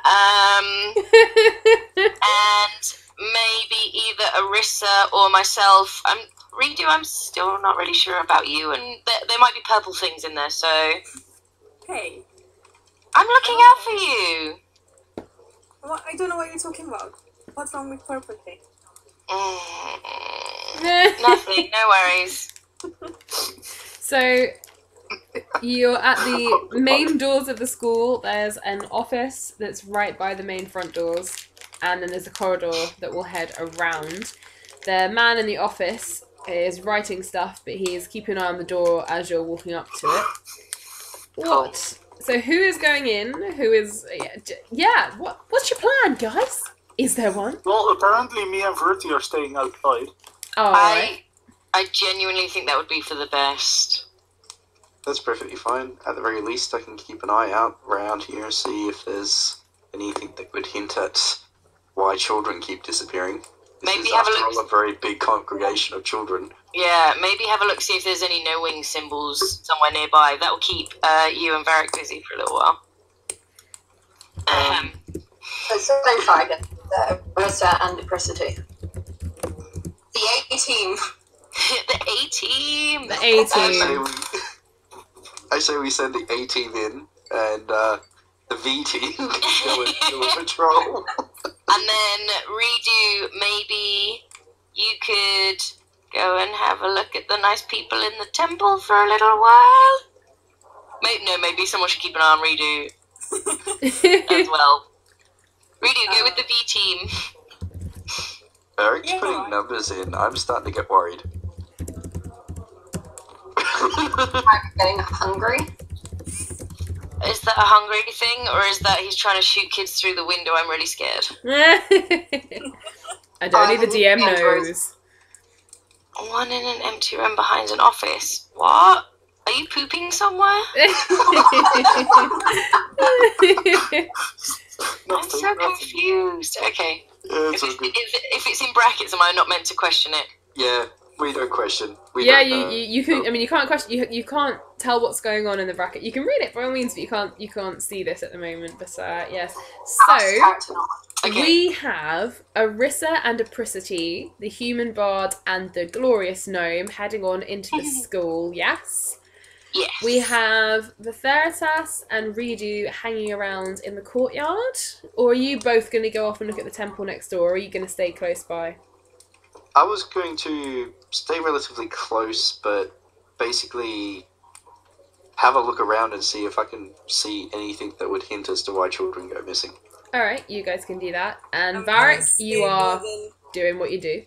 And maybe either Arissa or myself. Redo, I'm still not really sure about you, and there might be purple things in there, so... Hey. I'm looking out for you! What? I don't know what you're talking about. What's wrong with purple thing? Nothing, no worries. So you're at the main doors of the school. There's an office that's right by the main front doors, and then there's a corridor that will head around. The man in the office is writing stuff, but he is keeping an eye on the door as you're walking up to it. What? So who is going in? Who is... Yeah, what's your plan, guys? Is there one? Well, apparently me and Verti are staying outside. Oh, right. I genuinely think that would be for the best. That's perfectly fine. At the very least, I can keep an eye out around here, see if there's anything that would hint at why children keep disappearing. Maybe have a look. After all, a very big congregation of children. Yeah, maybe have a look, see if there's any no-wing symbols somewhere nearby. That will keep you and Varric busy for a little while. So far, I get the Arista and Apricity. The A-team. The A-team! The A-team. I say we send the A-team in, and the V-team go and do a patrol. And then, Redo, maybe you could go and have a look at the nice people in the temple for a little while? Maybe someone should keep an eye on Redo as well. Redo, go with the V-team. Eric's putting numbers in. I'm starting to get worried. I'm getting hungry. Is that a hungry thing, or is that he's trying to shoot kids through the window? I'm really scared. I don't need the DM knows. One in an empty room behind an office. What? Are you pooping somewhere? I'm so confused. Okay. Yeah, If it's in brackets, am I not meant to question it? Yeah, we don't question. You can. I mean, you can't question. You can't tell what's going on in the bracket. You can read it by all means, but you can't see this at the moment. But yes. So we have Arissa and Apricity, the human bard, and the glorious gnome heading on into the school. Yes. Yes. We have the Theritas and Redo hanging around in the courtyard. Or are you both going to go off and look at the temple next door, or are you going to stay close by? I was going to stay relatively close, but basically have a look around and see if I can see anything that would hint as to why children go missing. Alright, you guys can do that. And Varric, you are doing what you do.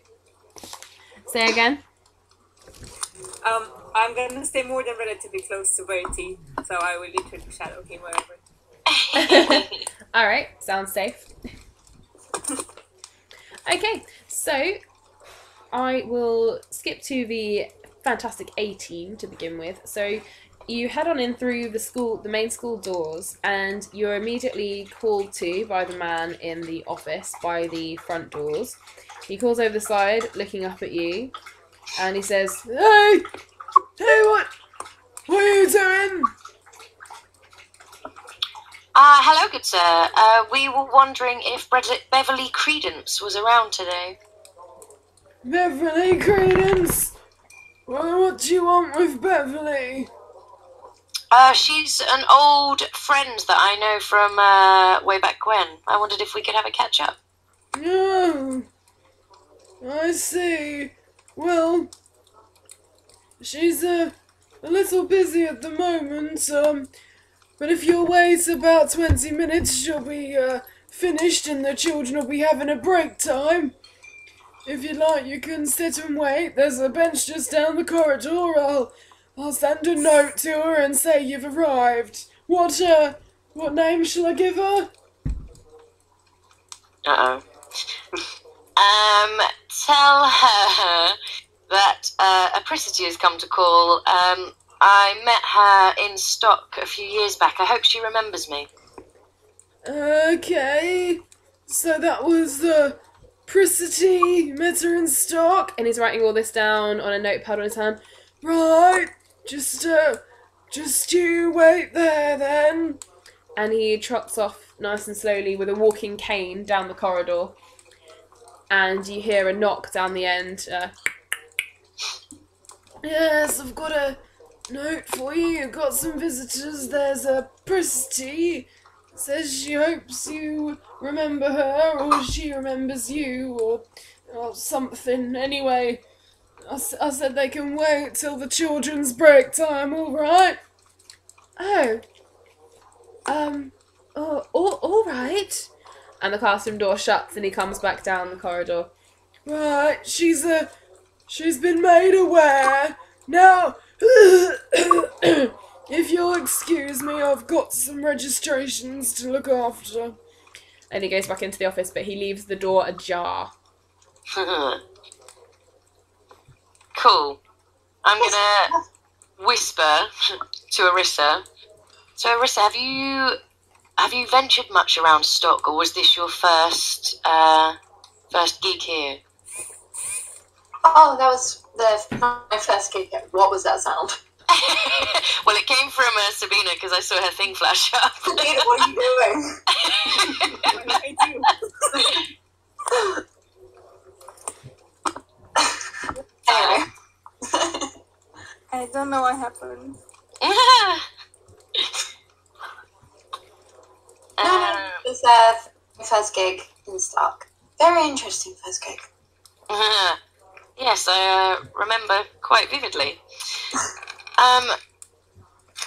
Say again? I'm gonna stay more than relatively close to Verti, so I will literally shadow him wherever. Alright, sounds safe. Okay, so I will skip to the fantastic A team to begin with. So you head on in through the main school doors, and you're immediately called to by the man in the office by the front doors. He calls over the side, looking up at you, and he says, "Hey, what are you doing?" Hello, good sir. We were wondering if Beverly Credence was around today. Beverly Credence? Well, what do you want with Beverly? She's an old friend that I know from way back when. I wondered if we could have a catch up. Oh, I see. Well, she's a little busy at the moment, but if you'll wait about 20 minutes, she'll be finished and the children will be having a break time. If you'd like, you can sit and wait. There's a bench just down the corridor. I'll send a note to her and say you've arrived. What name shall I give her? Uh-oh. Tell her that Apricity has come to call. I met her in stock a few years back. I hope she remembers me. Okay. So that was Pricity, met her in stock. And he's writing all this down on a notepad on his hand. Right. Just you wait there then. And he trots off nice and slowly with a walking cane down the corridor. And you hear a knock down the end. Yes, I've got a note for you. You've got some visitors. There's a Pricity. Says she hopes you remember her, or she remembers you, or something. Anyway, I said they can wait till the children's break time, alright? Oh. All right. And the classroom door shuts and he comes back down the corridor. Right, she's been made aware. Now, if you'll excuse me, I've got some registrations to look after. And he goes back into the office, but he leaves the door ajar. Cool. I'm gonna whisper to Arissa. So, Arissa, have you ventured much around stock, or was this your first gig here? Oh, that was my first gig. What was that sound? Well, it came from Sabina because I saw her thing flash up. Sabina, what are you doing? What did I do? Anyway. I don't know what happened. It was my first gig in stock. Very interesting first gig. Yes, I remember quite vividly.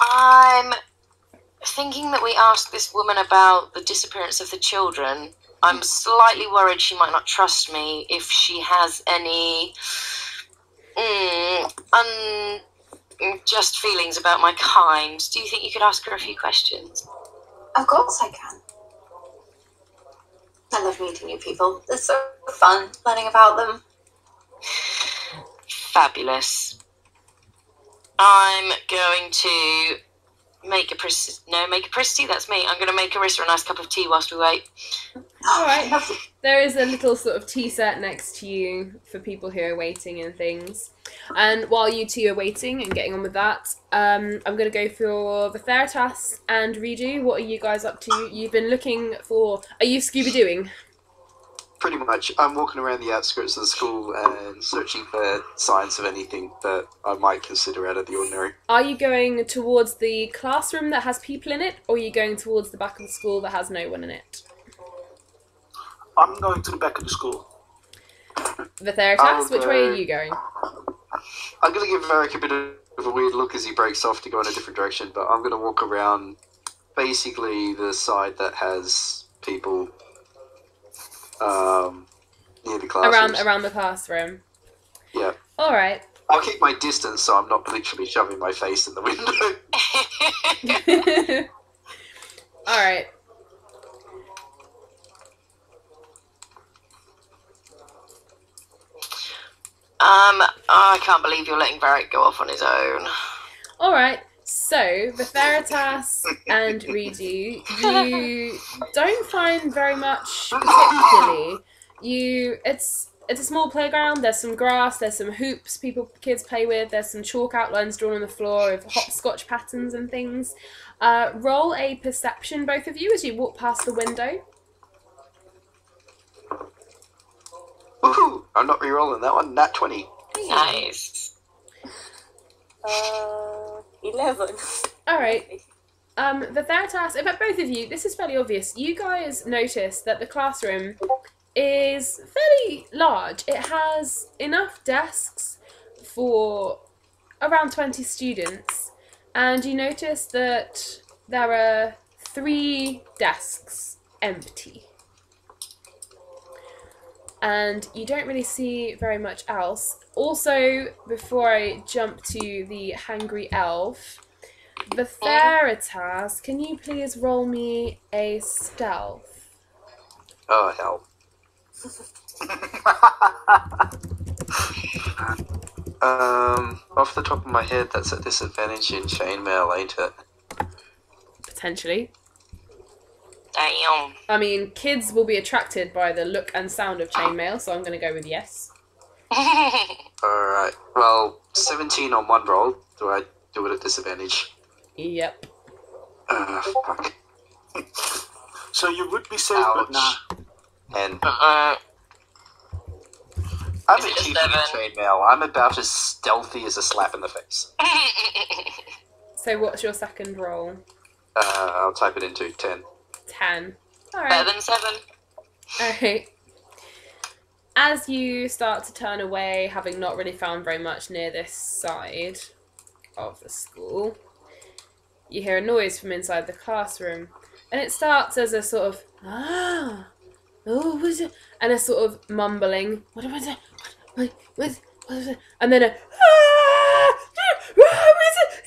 I'm thinking that we asked this woman about the disappearance of the children. I'm slightly worried she might not trust me if she has any unjust feelings about my kind. Do you think you could ask her a few questions? Of course I can. I love meeting new people. It's so fun learning about them. Fabulous. I'm going to make a Prissy, that's me. I'm going to make Arissa a nice cup of tea whilst we wait. Alright. There is a little sort of tea set next to you for people who are waiting and things. And while you two are waiting and getting on with that, I'm going to go for the Theritas and Redo. What are you guys up to? You've been looking for... Are you Scooby-Dooing? Pretty much. I'm walking around the outskirts of the school and searching for signs of anything that I might consider out of the ordinary. Are you going towards the classroom that has people in it, or are you going towards the back of the school that has no one in it? I'm going to the back of the school. The Theritas, which way are you going? I'm going to give Varric a bit of a weird look as he breaks off to go in a different direction, but I'm going to walk around basically the side that has people near the classroom. Around the classroom. Yeah. All right. I'll keep my distance so I'm not literally shoving my face in the window. All right. I can't believe you're letting Varric go off on his own. Alright, so the Veritas and Redo, you don't find very much particularly. It's a small playground, there's some grass, there's some hoops kids play with, there's some chalk outlines drawn on the floor of hopscotch patterns and things. Roll a perception, both of you, as you walk past the window. Woohoo! I'm not re-rolling that one. Nat 20. Nice. 11. Alright. The Theratas, in fact, both of you, this is fairly obvious. You guys notice that the classroom is fairly large. It has enough desks for around 20 students, and you notice that there are 3 desks empty. And you don't really see very much else. Also, before I jump to the hangry elf, the Theritas, can you please roll me a stealth? Oh, hell. Off the top of my head, that's a disadvantage in chainmail, ain't it? Potentially. Damn. I mean, kids will be attracted by the look and sound of chainmail, so I'm going to go with yes. Alright, well, 17 on one roll. Do I do it at disadvantage? Yep. Fuck. So you would be safe, but nah. And Uh-uh. I'm Is a it chief in 11? chainmail. I'm about as stealthy as a slap in the face. So what's your second roll? I'll type it into 10. 10. Better Alright. than 7. Alright. As you start to turn away, having not really found very much near this side of the school, you hear a noise from inside the classroom. And it starts as a sort of, oh, what's it? And a sort of mumbling, what was it? What was it? And then a, what is it?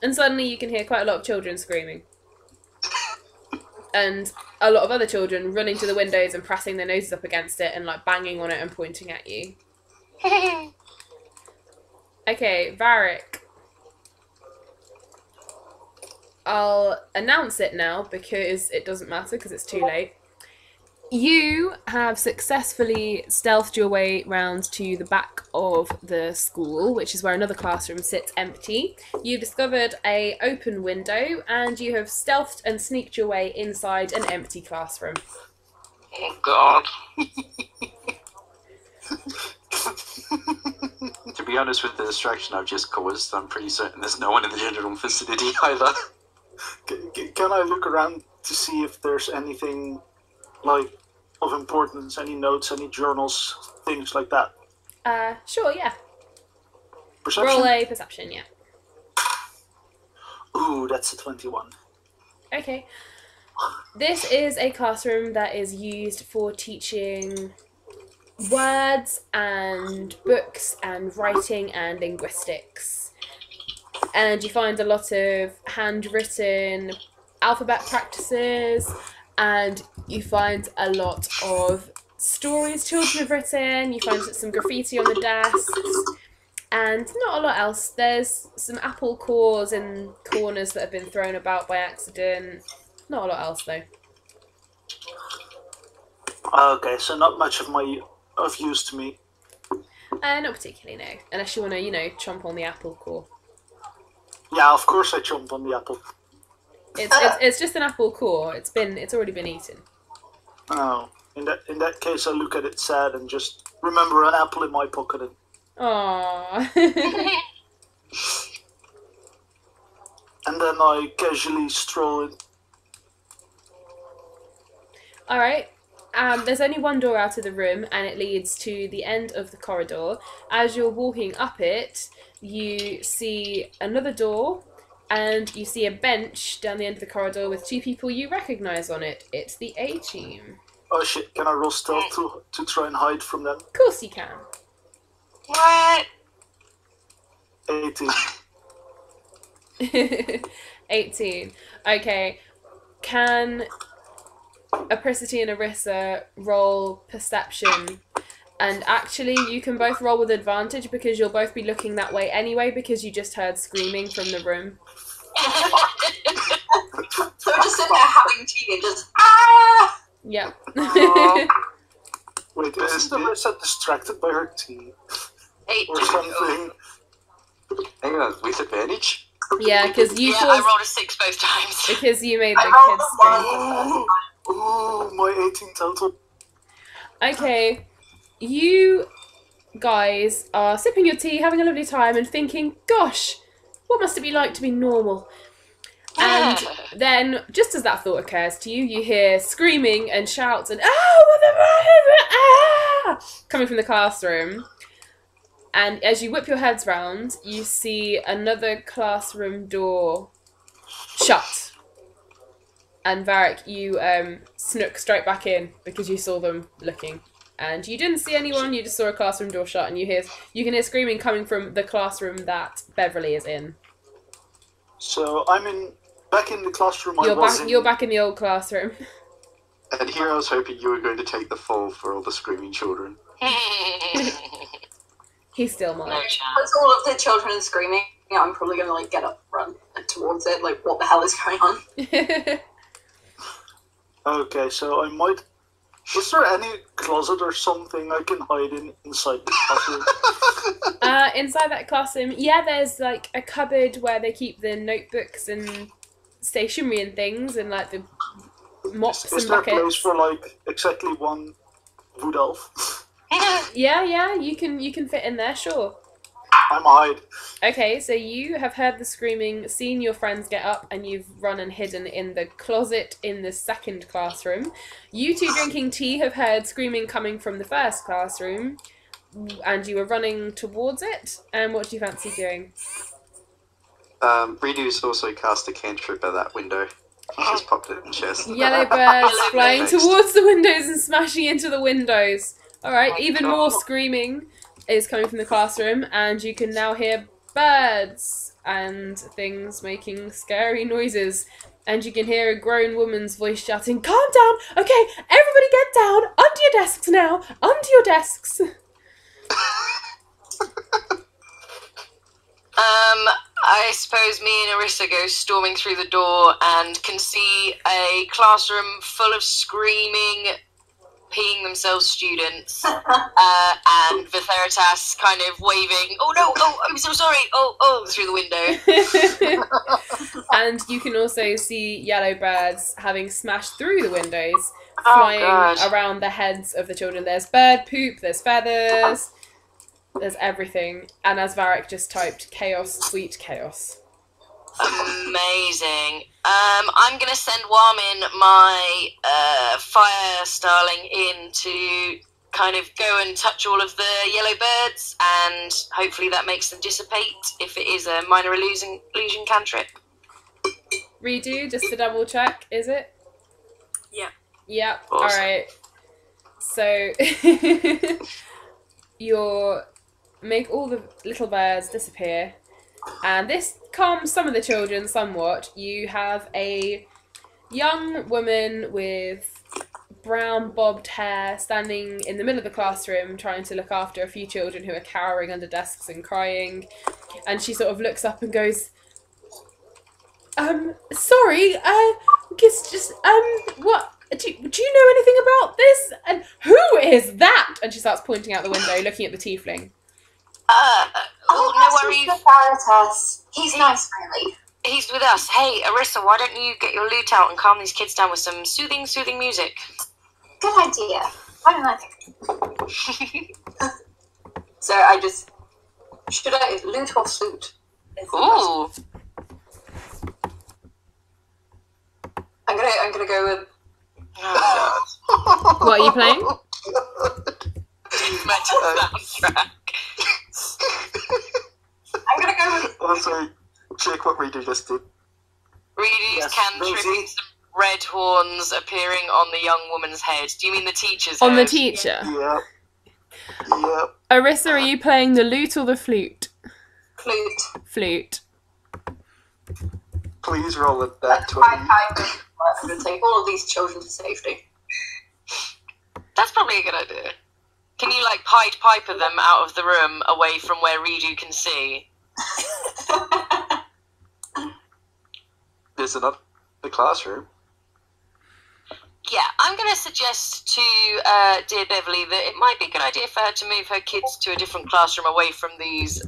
And suddenly you can hear quite a lot of children screaming. And a lot of other children running to the windows and pressing their noses up against it and like banging on it and pointing at you. Okay, Varric. I'll announce it now because it doesn't matter because it's too late. You have successfully stealthed your way round to the back of the school, which is where another classroom sits empty. You've discovered an open window and you have stealthed and sneaked your way inside an empty classroom. Oh, God. To be honest, with the distraction I've just caused, I'm pretty certain there's no one in the general vicinity either. Can I look around to see if there's anything like of importance, any notes, any journals, things like that? Sure, yeah. Perception? Roll a perception, yeah. Ooh, that's a 21. Okay. This is a classroom that is used for teaching words and books and writing and linguistics. And you find a lot of handwritten alphabet practices, and you find a lot of stories children have written. You find some graffiti on the desks, and not a lot else. There's some apple cores in corners that have been thrown about by accident. Not a lot else, though. Okay, so not much of use to me. Not particularly, no. Unless you want to, chomp on the apple core. Yeah, of course I jumped on the apple. It's just an apple core. It's already been eaten. Oh, in that case, I look at it sad and just remember an apple in my pocket. Aww. And then I casually stroll in. Alright. There's only one door out of the room, and it leads to the end of the corridor. As you're walking up it, you see another door, and you see a bench down the end of the corridor with 2 people you recognise on it. It's the A-team. Oh shit, can I roll stealth to try and hide from them? Of course you can. What? 18. 18. Okay. Can Apricity and Arissa roll perception. And actually, you can both roll with advantage because you'll both be looking that way anyway because you just heard screaming from the room. So we're just sitting there having tea and just, ah! Yep. Wait, isn't Arissa distracted by her tea? Or something? Hang on, with advantage? Yeah, because you I rolled a 6 both times. because you made the I rolled kids a scream. Oh, my 18 total. Okay, you guys are sipping your tea, having a lovely time, and thinking, gosh, what must it be like to be normal? And then, just as that thought occurs to you, you hear screaming and shouts and, coming from the classroom. And as you whip your heads round, you see another classroom door shut. And Varric, you snook straight back in because you saw them looking. And you didn't see anyone, you just saw a classroom door shut, and you can hear screaming coming from the classroom that Beverly is in. So I'm back in the classroom You're back in the old classroom. And here I was hoping you were going to take the fall for all the screaming children. He's still mine. No chance. As all of the children are screaming, I'm probably going to like get up, run towards it. Like, what the hell is going on? Okay, so I might... Is there any closet or something I can hide inside the classroom? Inside that classroom, yeah, there's like a cupboard where they keep the notebooks and stationery and things, and like the mops Is and there a place buckets. for like exactly one wood elf? Yeah, you can fit in there, sure. I'm hide. Okay, so you have heard the screaming, seen your friends get up, and you've run and hidden in the closet in the second classroom. You two drinking tea have heard screaming coming from the first classroom, and you were running towards it. And what do you fancy doing? Redo's also cast a cantrip at that window. He just popped it in the chest. Yellow birds flying towards the windows and smashing into the windows. Alright, even more screaming is coming from the classroom, and you can now hear birds and things making scary noises. And you can hear a grown woman's voice shouting, "Calm down! Okay, everybody get down! Onto your desks now! Onto your desks!" I suppose me and Arissa go storming through the door and can see a classroom full of screaming, peeing themselves students, and Vitheritas kind of waving, "Oh no, oh, I'm so sorry, oh," through the window. And you can also see yellow birds having smashed through the windows, flying around the heads of the children. There's bird poop, there's feathers, there's everything. And as Varric just typed, chaos, sweet chaos. Amazing. I'm gonna send Warmin, my fire starling, in to kind of go and touch all of the yellow birds, and hopefully that makes them dissipate if it is a minor illusion cantrip. Redo, just to double check, is it? Yeah. Yep. Awesome. Alright. So you'll make all the little birds disappear, and this calms some of the children somewhat. You have a young woman with brown bobbed hair standing in the middle of the classroom trying to look after a few children who are cowering under desks and crying, and she sort of looks up and goes, sorry, what, do you know anything about this? And who is that? And she starts pointing out the window, looking at the tiefling. No worries. Veritas. He's nice, really. He's with us. Hey, Arissa, why don't you get your lute out and calm these kids down with some soothing music? Good idea. Why don't I think? So I just... Should I lute or flute? Ooh. I'm gonna go with... What are you playing? Metal soundtrack. I'm gonna go with... Also, check what Redo just did. Reedy's cantripping some red horns appearing on the young woman's head. Do you mean the teacher's On the head? teacher? Yeah. Yeah. Arissa, are you playing the lute or the flute? Flute. Flute. Please roll it that That's my 20. kind of I'm going to take all of these children to safety. That's probably a good idea. Can you, like, Pied Piper them out of the room away from where Redo can see? There's another classroom. Yeah, I'm going to suggest to dear Beverly that it might be a good idea for her to move her kids to a different classroom away from these.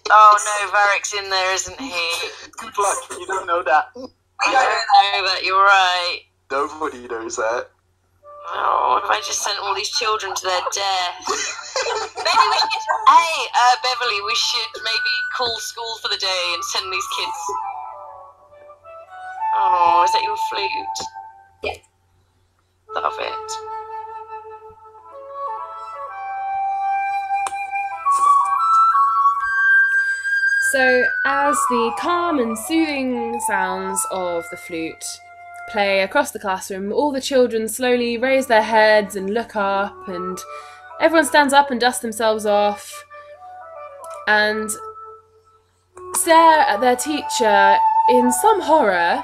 Oh no, Varric's in there, isn't he? Good luck. You don't know that. I don't know that. You're right. Nobody knows that. Oh, what if I just sent all these children to their death? Maybe we should. Hey, Beverly, we should maybe call school for the day and send these kids. Oh, is that your flute? Yeah. Love it. So, as the calm and soothing sounds of the flute play across the classroom, all the children slowly raise their heads and look up, and everyone stands up and dusts themselves off and stare at their teacher in some horror,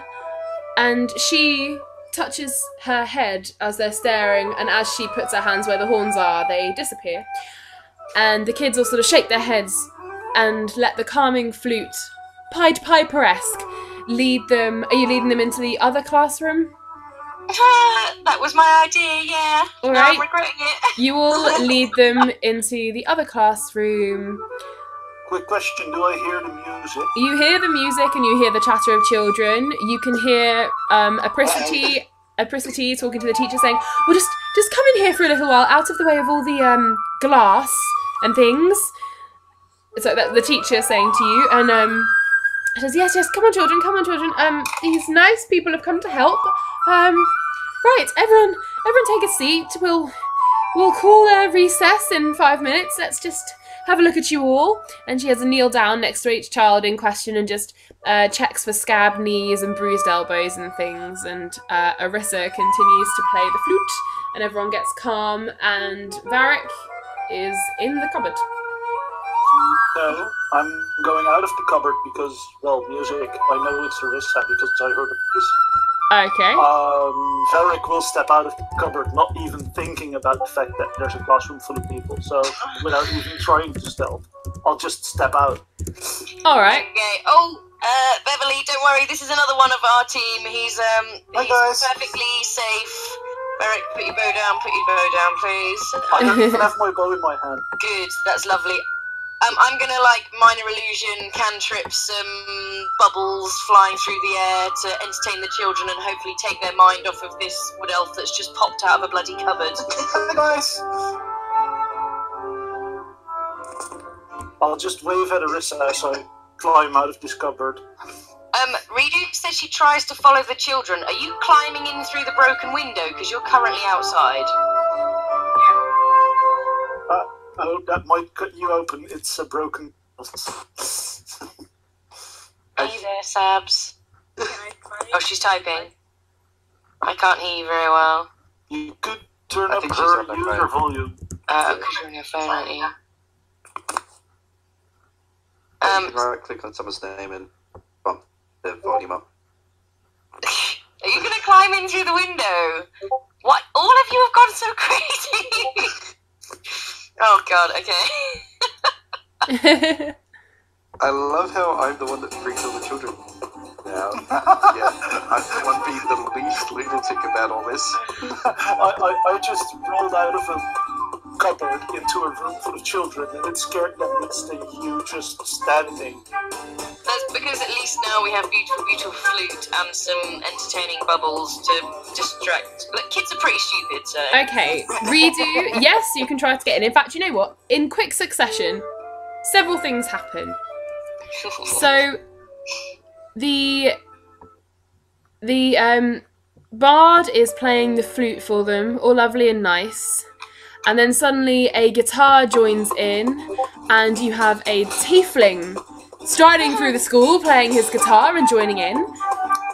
and she touches her head as they're staring, and as she puts her hands where the horns are, they disappear. And the kids all sort of shake their heads and let the calming flute, Pied Piper-esque, lead them. Are you leading them into the other classroom? That was my idea, yeah. All Now right. I'm regretting it. You all lead them into the other classroom. Quick question, do I hear the music? You hear the music and you hear the chatter of children. You can hear Apricity talking to the teacher saying, well, just come in here for a little while, out of the way of all the glass and things. So that the teacher saying to you, and says, yes, come on children, these nice people have come to help. Right, everyone take a seat. We'll call a recess in 5 minutes. Let's just have a look at you all. And she has a kneel down next to each child in question and just checks for scabbed knees and bruised elbows and things. And Arissa continues to play the flute, and everyone gets calm, and Varric is in the cupboard. No, I'm going out of the cupboard because, well, music. I know it's Arissa because I heard it. Okay. Varric will step out of the cupboard, not even thinking about the fact that there's a classroom full of people. So, without even trying to stealth, I'll just step out. Alright. Okay. Oh, Beverly, don't worry. This is another one of our team. He's guys. perfectly safe. Varric, put your bow down, please. I don't even have my bow in my hand. Good, that's lovely. I'm gonna, like, minor illusion, cantrip some bubbles flying through the air to entertain the children and hopefully take their mind off of this wood elf that's just popped out of a bloody cupboard. Hey guys! I'll just wave at Arissa as I climb out of this cupboard. Redo said she tries to follow the children. Are you climbing in through the broken window? Because you're currently outside. Oh, that might cut you open. It's a broken... Are you there, Sabs? Oh, she's typing. I can't hear you very well. You could turn I up think she's her on her user phone. volume. Because you're on your phone, aren't you? You can right-click on someone's name and bump the volume up. Are you going to climb in through the window? What? All of you have gone so crazy! Oh god, okay. I love how I'm the one that brings all the children. Now, yeah, I'm the one being the least lunatic about all this. I just rolled out of a cupboard into a room full of children and it scared them instead of you just standing. That's because at least now we have beautiful flute and some entertaining bubbles to distract. But kids are pretty stupid, so... Okay, redo. Yes, you can try to get in. In fact, you know what? In quick succession, several things happen. So, the bard is playing the flute for them, all lovely and nice. And then suddenly a guitar joins in, and you have a tiefling striding through the school, playing his guitar and joining in.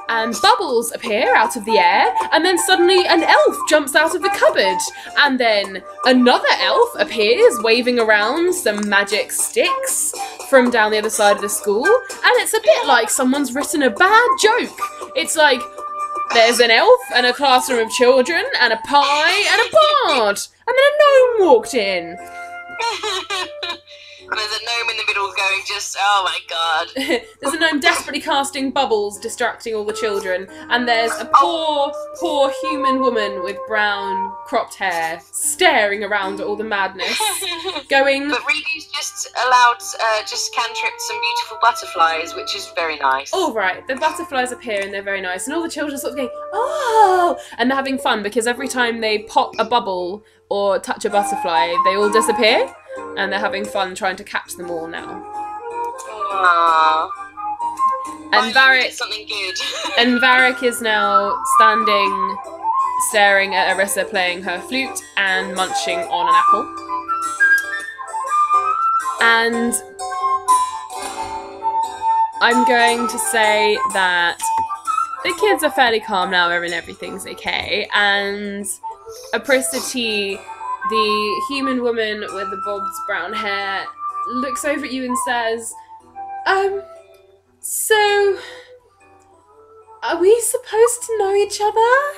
and bubbles appear out of the air, and then suddenly an elf jumps out of the cupboard, and then another elf appears waving around some magic sticks from down the other side of the school, and it's a bit like someone's written a bad joke. It's like, there's an elf and a classroom of children and a pie and a bard, and then a gnome walked in. And there's a gnome in the middle going just, oh my god. There's a gnome desperately casting bubbles, distracting all the children, and there's a poor human woman with brown cropped hair staring around at all the madness, going... But Reedu's just allowed, just cantripped some beautiful butterflies, which is very nice. Oh, right, the butterflies appear and they're very nice, and all the children are sort of going, oh! And they're having fun, because every time they pop a bubble or touch a butterfly, they all disappear. And they're having fun trying to catch them all now. Aww. And Varric, something good. And Varric is now standing, staring at Arissa playing her flute and munching on an apple. And I'm going to say that the kids are fairly calm now and everything's okay. And Apricity, the human woman with the bobbed brown hair, looks over at you and says, so, are we supposed to know each other?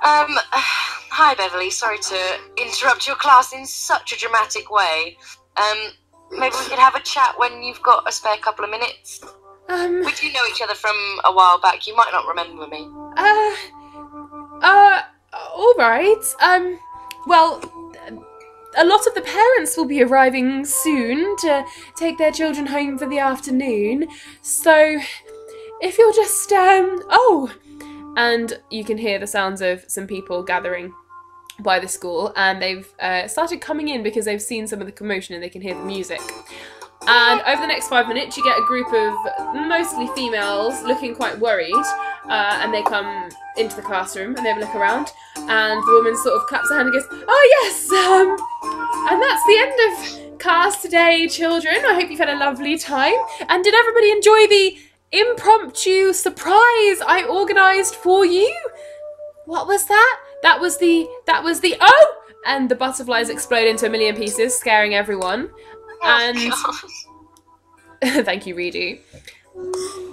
Hi Beverly, sorry to interrupt your class in such a dramatic way. Maybe we could have a chat when you've got a spare couple of minutes. We do know each other from a while back, you might not remember me. Alright, well, a lot of the parents will be arriving soon to take their children home for the afternoon, so if you'll just, and you can hear the sounds of some people gathering by the school, and they've started coming in because they've seen some of the commotion and they can hear the music. And over the next 5 minutes, you get a group of mostly females looking quite worried, and they come into the classroom and they have a look around, and the woman sort of claps her hand and goes, oh yes, and that's the end of class today, children. I hope you've had a lovely time. And did everybody enjoy the impromptu surprise I organised for you? What was that? That was the, oh! And the butterflies explode into a million pieces, scaring everyone. And thank you, Reedu.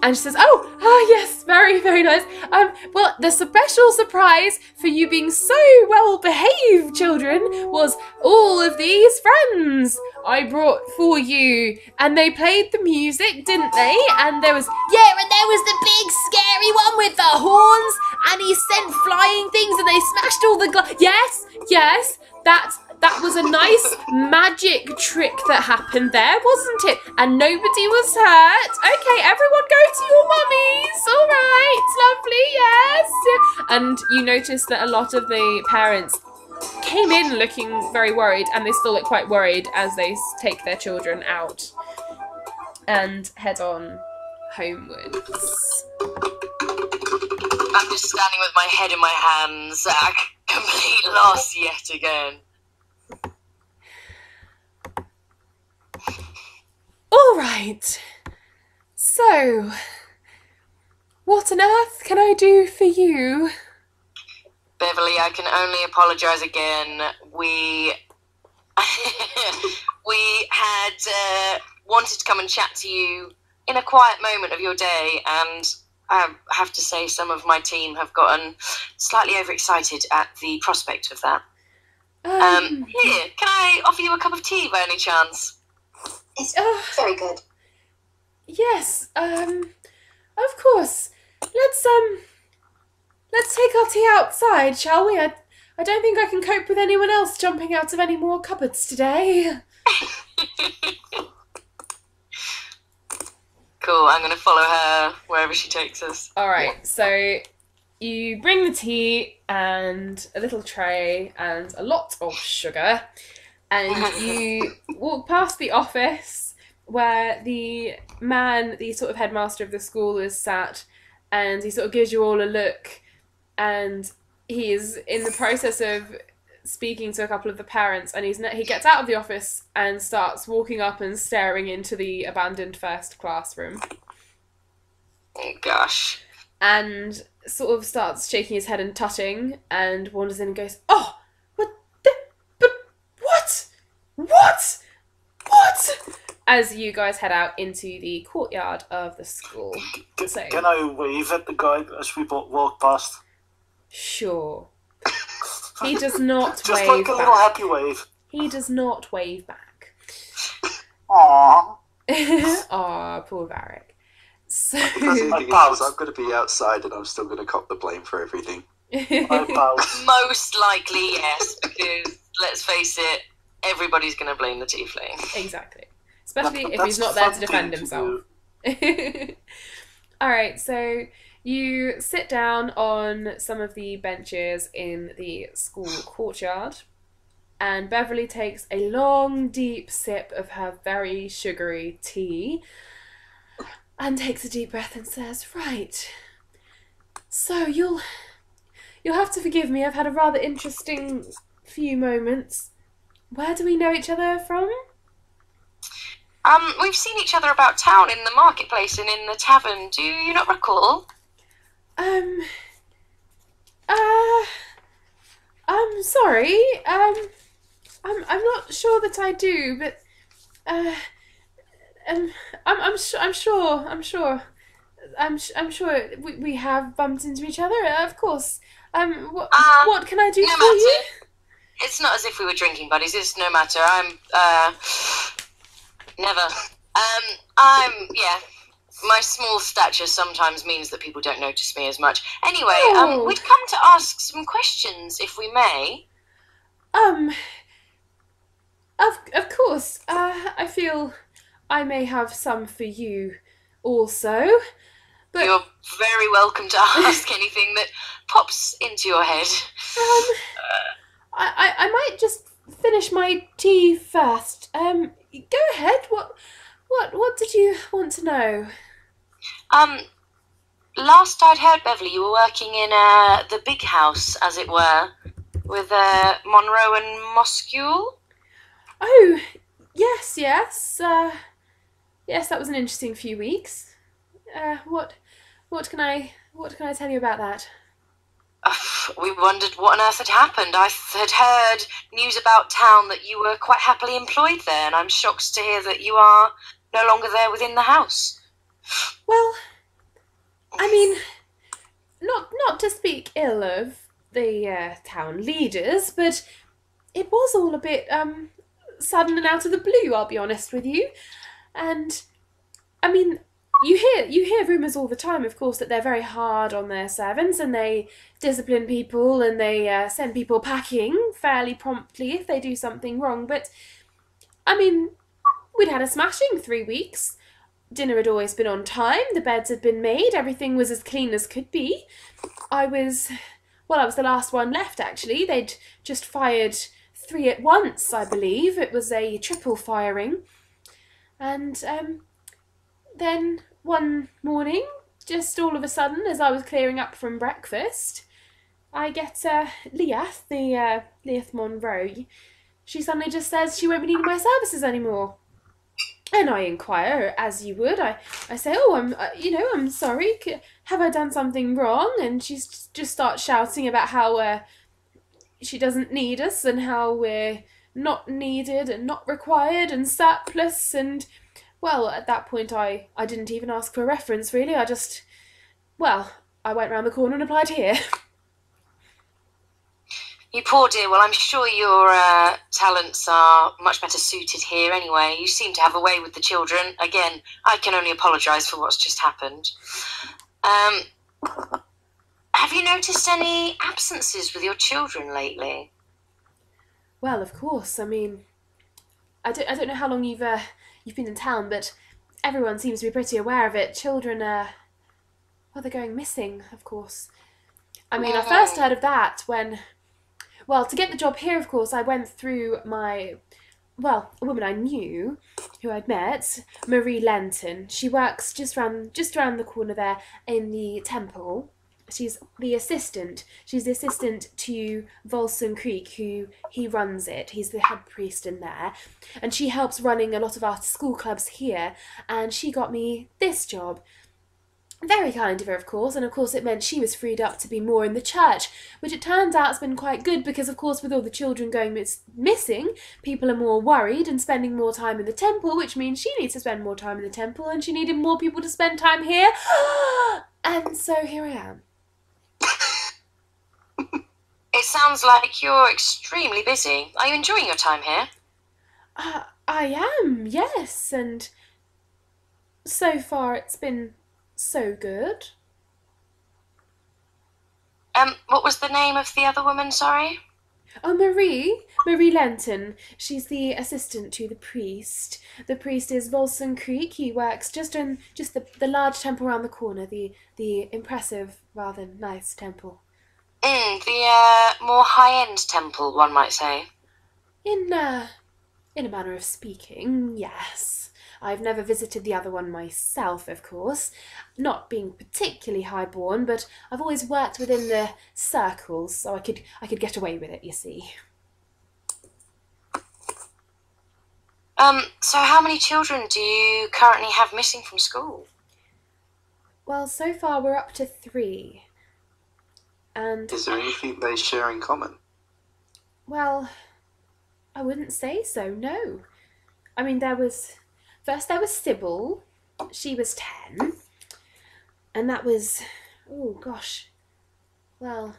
And she says, oh yes, very, very nice. Well, the special surprise for you being so well behaved, children, was all of these friends I brought for you. And they played the music, didn't they? And there was the big scary one with the horns, and he sent flying things and they smashed all the glass. Yes, that was a nice magic trick that happened there, wasn't it? And nobody was hurt. Okay, everyone go to your mummies. All right, lovely, yes. And you notice that a lot of the parents came in looking very worried, and they still look quite worried as they take their children out and head on homewards. I'm just standing with my head in my hands, Zach. Complete loss yet again. All right. So, what on earth can I do for you? Beverly, I can only apologise again. We had wanted to come and chat to you in a quiet moment of your day, and I have to say some of my team have gotten slightly overexcited at the prospect of that. Here, can I offer you a cup of tea by any chance? It's very good. Yes, of course. Let's take our tea outside, shall we? I don't think I can cope with anyone else jumping out of any more cupboards today. Cool, I'm going to follow her wherever she takes us. Alright, so you bring the tea and a little tray and a lot of sugar, and you walk past the office where the man, the sort of headmaster of the school, is sat, and he sort of gives you all a look, and he is in the process of speaking to a couple of the parents, and he gets out of the office and starts walking up and staring into the abandoned first classroom. Oh, gosh. And sort of starts shaking his head and tutting, and wanders in and goes, "Oh, but what? What? As you guys head out into the courtyard of the school. So, Can I wave at the guy as we walk past? sure. He does not Just wave like a little back. happy wave. He does not wave back. Aww. Aw, poor Varric. So, The funny thing is, I'm going to be outside and I'm still going to cop the blame for everything. I pout. Most likely, yes, because let's face it, everybody's going to blame the tiefling. exactly. Especially if That's he's not a there fun to defend thing himself. do. Alright, so you sit down on some of the benches in the school courtyard, and Beverly takes a long, deep sip of her very sugary tea and takes a deep breath and says, "Right, so you'll have to forgive me, I've had a rather interesting few moments. Where do we know each other from?" We've seen each other about town in the marketplace and in the tavern. Do you not recall? I'm sorry. I'm not sure that I do, but I'm sure we have bumped into each other. Of course. What can I do No for you? matter. It's not as if we were drinking buddies. It's no matter. Never. Yeah. My small stature sometimes means that people don't notice me as much. Anyway, Oh. we'd come to ask some questions, if we may. Of course. I feel I may have some for you also. But You're very welcome to ask anything that pops into your head. I might just finish my tea first. Go ahead. What did you want to know? Last I'd heard, Beverly, you were working in the big house, as it were, with Monroe and Moscule. Oh, yes. Yes, that was an interesting few weeks. What can I tell you about that? We wondered what on earth had happened. I had heard news about town that you were quite happily employed there, and I'm shocked to hear that you are no longer there within the house. Well, I mean, not to speak ill of the town leaders, but it was all a bit sudden and out of the blue, I'll be honest with you. And I mean, you hear rumours all the time, of course, that they're very hard on their servants and they discipline people and they send people packing fairly promptly if they do something wrong. But I mean, we'd had a smashing 3 weeks. Dinner had always been on time, the beds had been made, everything was as clean as could be. I was the last one left, actually. They'd just fired 3 at once, I believe. It was a triple firing. And then one morning, just all of a sudden, as I was clearing up from breakfast, I get Leath, Leath Monroe. She suddenly just says she won't be needing my services anymore. And I inquire, as you would. I say, "Oh, I'm sorry. Have I done something wrong?" And she just starts shouting about how she doesn't need us and how we're not needed and not required and surplus. And, well, at that point, I didn't even ask for a reference, really. I went round the corner and applied here. You poor dear. Well, I'm sure your talents are much better suited here anyway. You seem to have a way with the children. Again, I can only apologise for what's just happened. Have you noticed any absences with your children lately? Well, of course. I mean, I don't know how long you've been in town, but everyone seems to be pretty aware of it. Children they're going missing, of course. I mean, I first heard of that when... Well, to get the job here, of course, I went through a woman I knew, who I'd met, Marie Lenton. She works just round the corner there in the temple. She's the assistant. She's the assistant to Volson Creek, who he runs it. He's the head priest in there. And she helps running a lot of our school clubs here. And she got me this job. Very kind of her, of course, and of course it meant she was freed up to be more in the church, which it turns out has been quite good because, of course, with all the children going missing, people are more worried and spending more time in the temple, which means she needs to spend more time in the temple, and she needed more people to spend time here. And so here I am. It sounds like you're extremely busy. Are you enjoying your time here? I am, yes, and so far it's been so good. What was the name of the other woman, sorry? Oh, Marie Lenton. She's the assistant to the priest. The priest is Volson Creek. He works just in the large temple around the corner, the impressive, rather nice temple. The more high-end temple, one might say. In a manner of speaking, yes. I've never visited the other one myself, of course, not being particularly highborn, but I've always worked within the circles, so I could get away with it, you see. So how many children do you currently have missing from school? Well, so far we're up to 3. And Is there anything they share in common? well, I wouldn't say so, no. I mean, first there was Sybil. She was 10. And that was, oh gosh, well,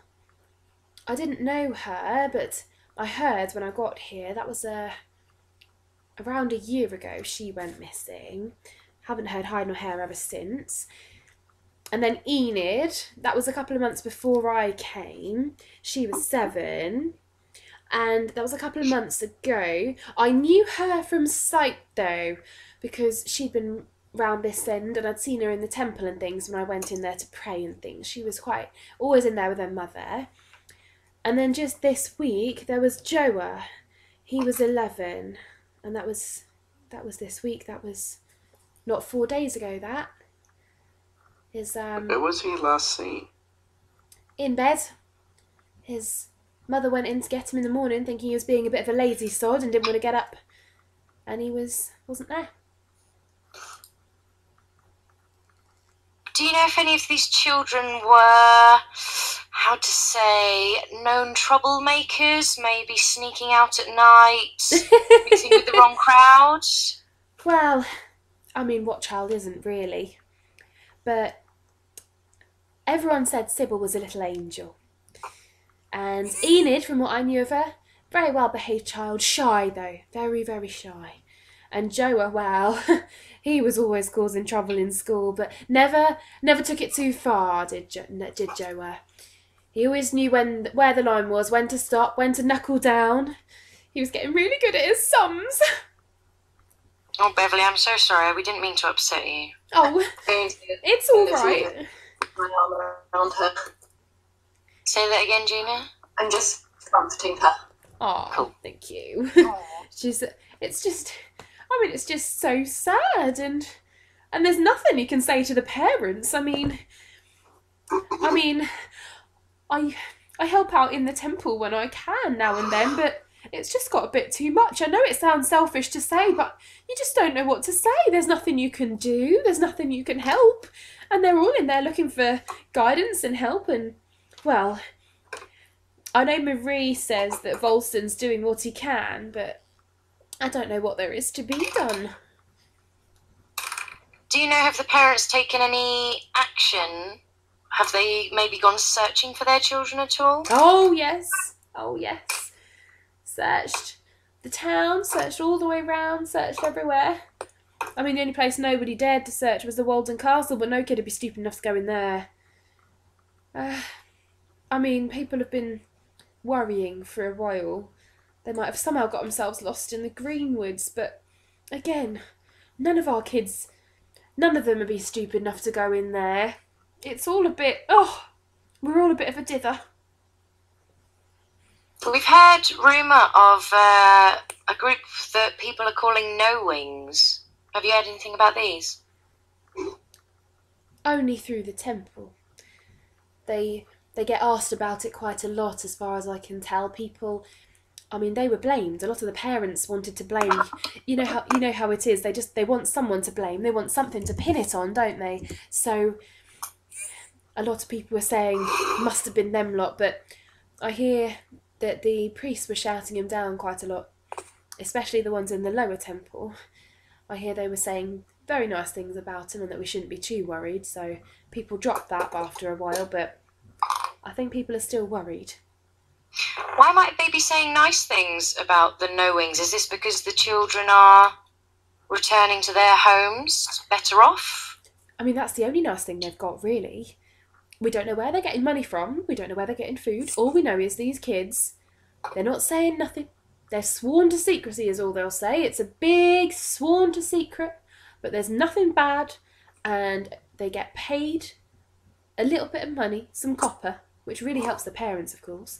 I didn't know her, but I heard when I got here, that was around a year ago she went missing. Haven't heard hide nor hair ever since. And then Enid, that was a couple of months before I came. She was 7. And that was a couple of months ago. I knew her from sight, though, because she'd been round this end and I'd seen her in the temple and things when I went in there to pray and things. She was always in there with her mother. And then just this week, there was Joa. He was 11. And that was this week. That was not 4 days ago, that. Where was he last seen? In bed. His mother went in to get him in the morning thinking he was being a bit of a lazy sod and didn't want to get up. And he wasn't there. Do you know if any of these children were, how to say, known troublemakers, maybe sneaking out at night, mixing with the wrong crowd? Well, I mean, what child isn't really? But everyone said Sybil was a little angel. And Enid, from what I knew of her, very well behaved child, shy though, very, very shy. And Joa, well, he was always causing trouble in school, but never took it too far, did Joa. He always knew where the line was, when to stop, when to knuckle down. He was getting really good at his sums. Oh, Beverly, I'm so sorry. We didn't mean to upset you. Oh, it's all right. My arm around her. Say that again, Gina. I'm just comforting her. Oh, Cool. thank you. It's just so sad, and there's nothing you can say to the parents. I mean, I help out in the temple when I can now and then, but it's just got a bit too much. I know it sounds selfish to say, but you just don't know what to say. There's nothing you can do. There's nothing you can help. And they're all in there looking for guidance and help. And, well, I know Marie says that Volson's doing what he can, but I don't know what there is to be done. Do you know, have the parents taken any action? Have they maybe gone searching for their children at all? Oh, yes. Oh, yes. Searched the town, searched all the way round, searched everywhere. I mean, the only place nobody dared to search was the Walden Castle, but no kid would be stupid enough to go in there. I mean, people have been worrying for a while. They might have somehow got themselves lost in the Greenwoods, but again, none of them would be stupid enough to go in there. It's all a bit, we're all a bit of a dither. We've heard rumour of a group that people are calling No Wings. Have you heard anything about these? Only through the temple. They get asked about it quite a lot, as far as I can tell. People, I mean, they were blamed. A lot of the parents wanted to blame. You know how it is. They want someone to blame. They want something to pin it on, don't they? So a lot of people were saying must have been them lot, but I hear that the priests were shouting him down quite a lot, especially the ones in the lower temple. I hear they were saying very nice things about him and that we shouldn't be too worried, so people dropped that after a while, but I think people are still worried. Why might they be saying nice things about the knowings? Is this because the children are returning to their homes better off? I mean, that's the only nice thing they've got, really. We don't know where they're getting money from. We don't know where they're getting food. All we know is these kids, they're not saying nothing. They're sworn to secrecy is all they'll say. It's a big sworn to secret, but there's nothing bad, and they get paid a little bit of money, some copper, which really helps the parents, of course,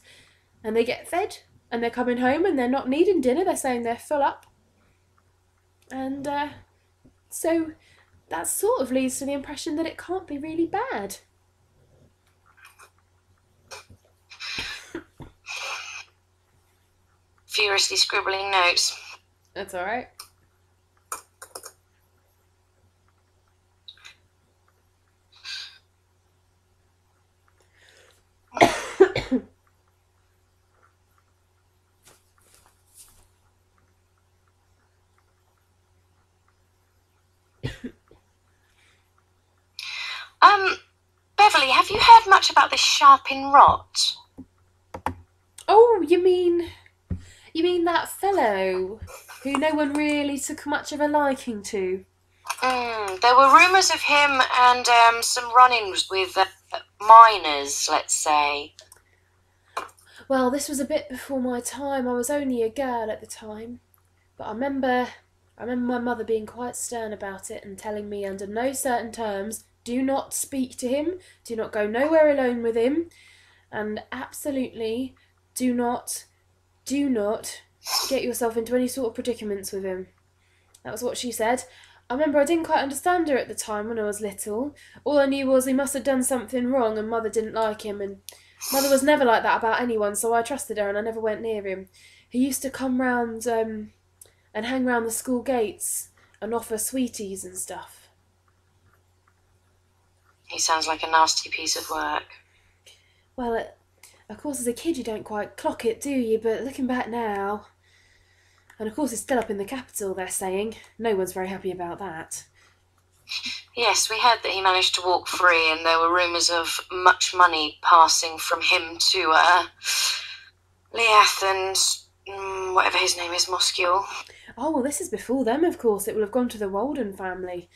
and they get fed, and they're coming home and they're not needing dinner. They're saying they're full up. And so that sort of leads to the impression that it can't be really bad. Furiously scribbling notes. That's all right. Beverly, have you heard much about this sharping rot? Oh, you mean that fellow who no one really took much of a liking to? There were rumours of him and some run-ins with minors, let's say. Well, this was a bit before my time. I was only a girl at the time. But I remember my mother being quite stern about it and telling me under no certain terms, do not speak to him, do not go nowhere alone with him, and absolutely do not get yourself into any sort of predicaments with him. That was what she said. I remember I didn't quite understand her at the time when I was little. All I knew was he must have done something wrong and Mother didn't like him, and Mother was never like that about anyone, so I trusted her and I never went near him. He used to come round and hang round the school gates and offer sweeties and stuff. He sounds like a nasty piece of work. Well, of course as a kid you don't quite clock it, do you? But looking back now... And of course it's still up in the capital, they're saying. No one's very happy about that. Yes, we heard that he managed to walk free, and there were rumours of much money passing from him to Leath and whatever his name is, Moscule. Oh, well, this is before them, of course. It will have gone to the Walden family.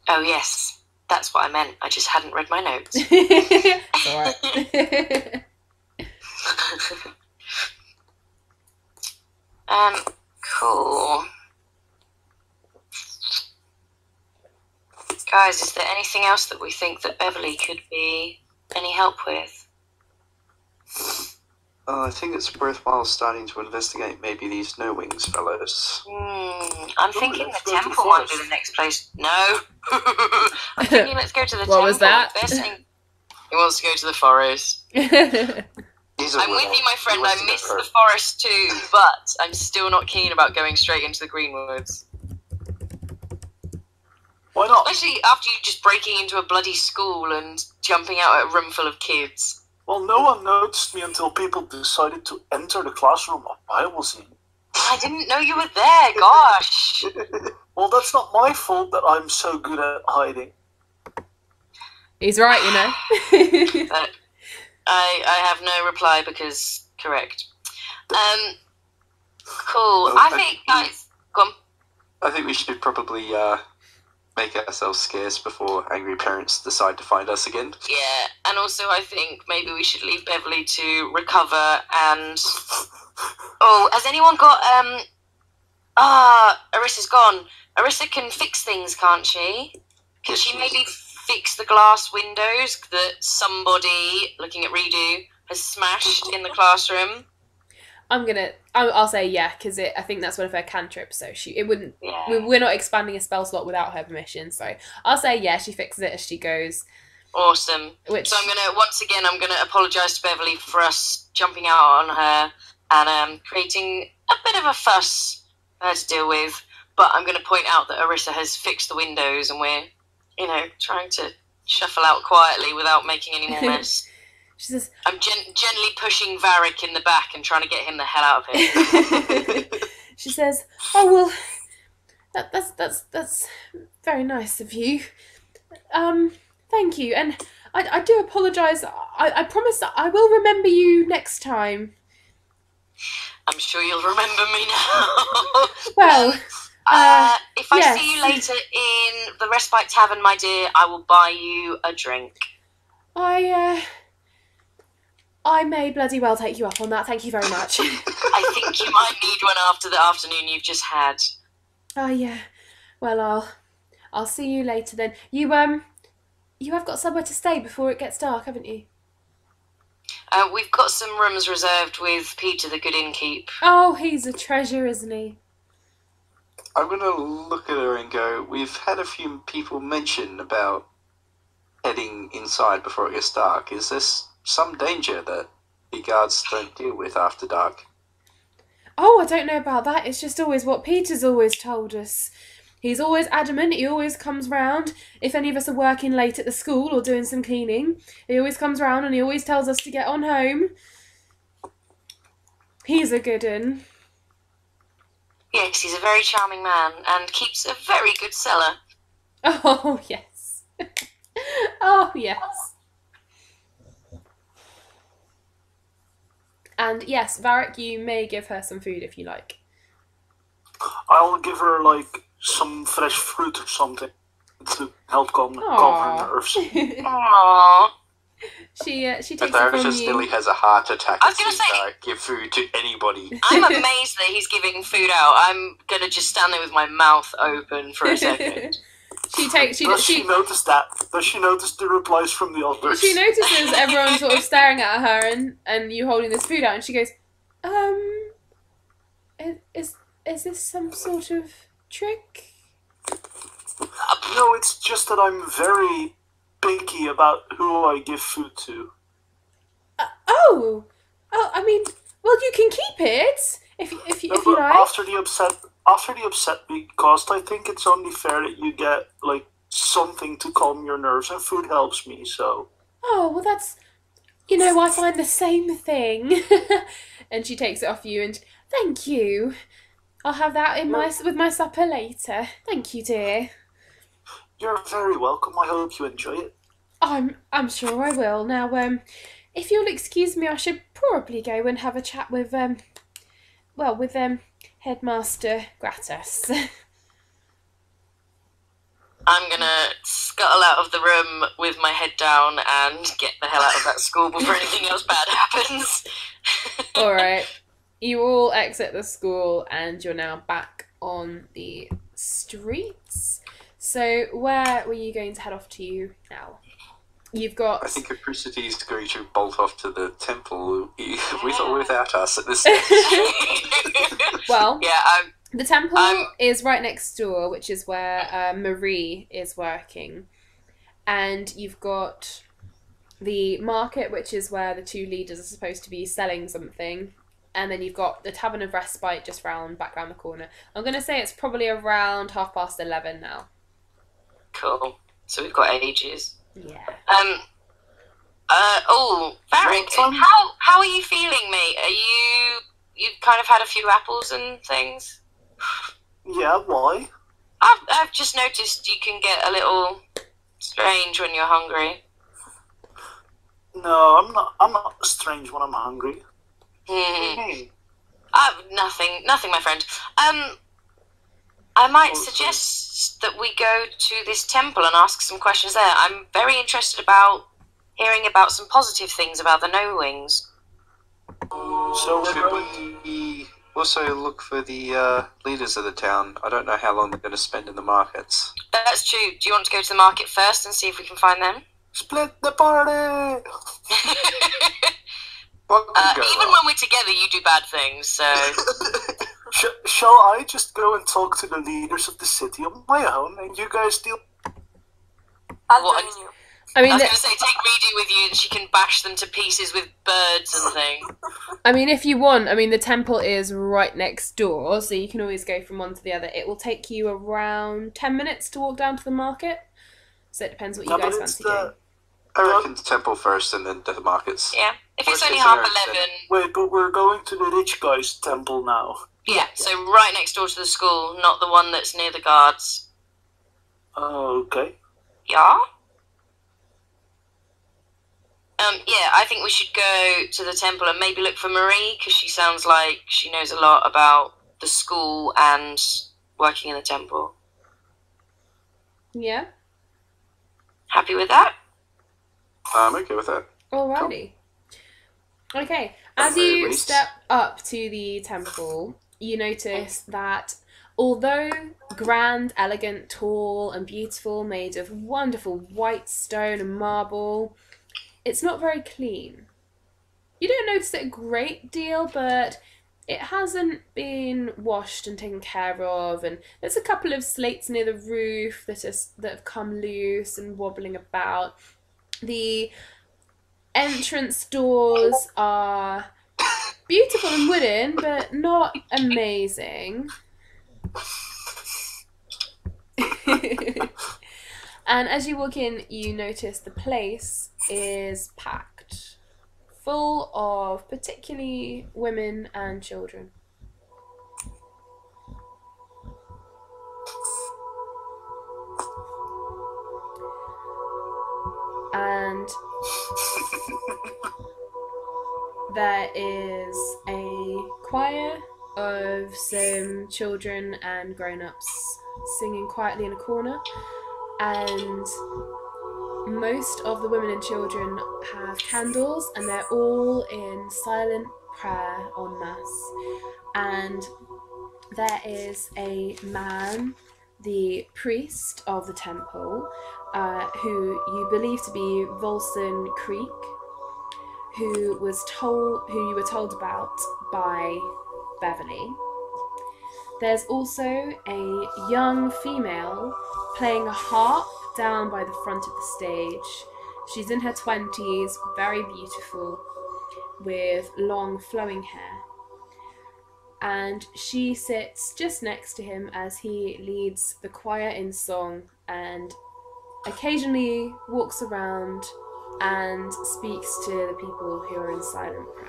Oh, yes. That's what I meant. I just hadn't read my notes. It's all right. Cool. Guys, is there anything else that we think that Beverly could be any help with? I think it's worthwhile starting to investigate maybe these no-wings fellows. I'm thinking the temple might be the next place. No. I'm thinking let's go to the temple. What was that? They're saying he wants to go to the forest. I'm with you, my friend. I miss the forest too, but I'm still not keen about going straight into the Greenwoods. Why not? Especially after you just breaking into a bloody school and jumping out at a room full of kids. Well, no one noticed me until people decided to enter the classroom I was in. I didn't know you were there, gosh. Well, that's not my fault that I'm so good at hiding. He's right, you know. But I have no reply because correct. Cool. Well, I think, guys, go on. I think we should probably make ourselves scarce before angry parents decide to find us again. Yeah, and also I think maybe we should leave Beverly to recover and... Oh, has anyone got... Arissa's gone. Arissa can fix things, can't she? Can she maybe fix the glass windows that somebody, looking at Redo, has smashed in the classroom? I'll say yeah, because I think that's one of her cantrips, so it wouldn't... Yeah. We're not expanding a spell slot without her permission, so I'll say yeah, she fixes it as she goes. Awesome. So I'm gonna apologise to Beverly for us jumping out on her and creating a bit of a fuss for her to deal with, but I'm gonna point out that Arissa has fixed the windows and we're, trying to shuffle out quietly without making any more mess. She says, I'm gently pushing Varric in the back and trying to get him the hell out of here. she says, "Oh well, that's very nice of you. Thank you, and I do apologise. I promise that I will remember you next time." I'm sure you'll remember me now. Well, if I yes. see you later in the Respite Tavern, my dear, I will buy you a drink. I may bloody well take you up on that. Thank you very much. I think you might need one after the afternoon you've just had. Oh yeah. Well, I'll see you later then. You have got somewhere to stay before it gets dark, haven't you? We've got some rooms reserved with Peter, the good innkeep. Oh, he's a treasure, isn't he? I'm going to look at her and go, we've had a few people mention about heading inside before it gets dark. Is this some danger that the guards don't deal with after dark? Oh, I don't know about that. It's just always what Peter's always told us. He's always adamant. He always comes round. If any of us are working late at the school or doing some cleaning, he always comes round and he always tells us to get on home. He's a good un. Yes, he's a very charming man and keeps a very good cellar. Oh, yes. Oh, yes. And yes, Varric, you may give her some food if you like. I'll give her, like, some fresh fruit or something to help calm her nerves. Aww. She takes it But from just you. nearly has a heart attack. I was gonna say- give food to anybody. I'm amazed that he's giving food out. I'm gonna just stand there with my mouth open for a second. Does she notice that? Does she notice the replies from the others? She notices everyone sort of staring at her and you holding this food out, and she goes, is this some sort of trick? No, it's just that I'm very picky about who I give food to. I mean, well, you can keep it if you But like. after the upset being caused, I think it's only fair that you get like something to calm your nerves, and food helps me. So. Oh, well, that's, I find the same thing. And she takes it off you and, thank you. I'll have that with my supper later. Thank you, dear. You're very welcome. I hope you enjoy it. I'm sure I will. Now, if you'll excuse me, I should probably go and have a chat with Headmaster Gratis. I'm gonna scuttle out of the room with my head down and get the hell out of that school before anything else bad happens. Alright. You all exit the school and you're now back on the streets. So where were you going to head off to now? You've got... I think Apricity is going to bolt off to the temple with or without us at this stage. Well, Yeah, the temple is right next door, which is where Marie is working. And you've got the market, which is where the two leaders are supposed to be selling something. And then you've got the Tavern of Respite just back round the corner. I'm going to say it's probably around 11:30 now. cool. So we've got ages. Yeah. Varric, how are you feeling, mate? You've kind of had a few apples and things? Yeah, why? I've just noticed you can get a little strange when you're hungry. No, I'm not strange when I'm hungry. Nothing, my friend. I might suggest that we go to this temple and ask some questions there. I'm very interested about hearing about some positive things about the No-Wings. So we're going Should we also look for the leaders of the town? I don't know how long they're going to spend in the markets. That's true. Do you want to go to the market first and see if we can find them? split the party. What could go Even wrong? when we're together, you do bad things, so... Shall I just go and talk to the leaders of the city on my own, and you guys deal? I'll What? join you. I mean, I was going to say, take Reedy with you and she can bash them to pieces with birds and things. if you want, the temple is right next door, so you can always go from one to the other. It will take you around 10 minutes to walk down to the market. So it depends what No, you but guys it's fancy doing. I reckon temple first and then the markets. Yeah. If it's Worst only case half scenario, 11, Wait, but we're going to the rich guy's temple now. yeah, so right next door to the school, not the one that's near the guards. Okay. Yeah? Yeah, I think we should go to the temple and maybe look for Marie, because she sounds like she knows a lot about the school and working in the temple. Yeah. Happy with that? I'm okay with that. Alrighty. Okay, At as the very you least. step up to the temple, you notice that although grand, elegant, tall, and beautiful, made of wonderful white stone and marble, it's not very clean. You don't notice it a great deal, but it hasn't been washed and taken care of, and there's a couple of slates near the roof that have come loose and wobbling about. The entrance doors are beautiful and wooden, but not amazing. And as you walk in, you notice the place is packed, full of particularly women and children. And there is a choir of some children and grown-ups singing quietly in a corner, and most of the women and children have candles, and they're all in silent prayer en masse. And there is a man, the priest of the temple, who you believe to be Volson Creek, who you were told about by Beverly. There's also a young female playing a harp down by the front of the stage. She's in her 20s, very beautiful, with long flowing hair. And she sits just next to him as he leads the choir in song and occasionally walks around and speaks to the people who are in silent prayer.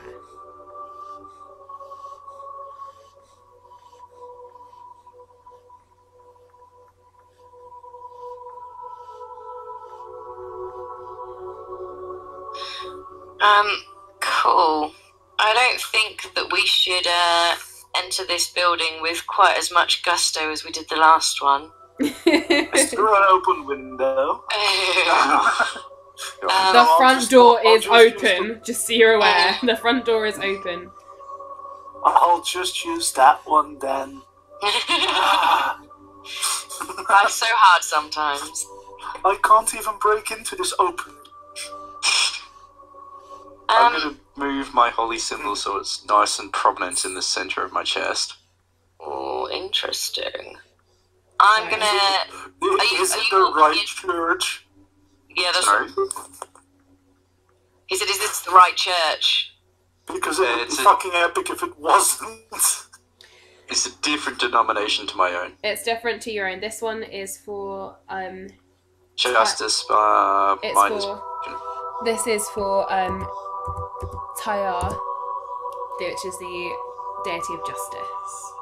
Cool. I don't think that we should enter this building with quite as much gusto as we did the last one. Is there an open window? The front door is open, just so you're aware. The front door is open. I'll just use that one then. Life's so hard sometimes. I can't even break into this open. I'm going to move my holy symbol so it's nice and prominent in the center of my chest. Oh, interesting. I'm gonna... Is it are the you right walking church? Yeah, that's Sorry? He said, is this the right church? Because it would It's be a- fucking epic if it wasn't. It's a different denomination to my own. It's different to your own. This one is for Justice, it's mine is... for this is for Tyar, which is the deity of justice,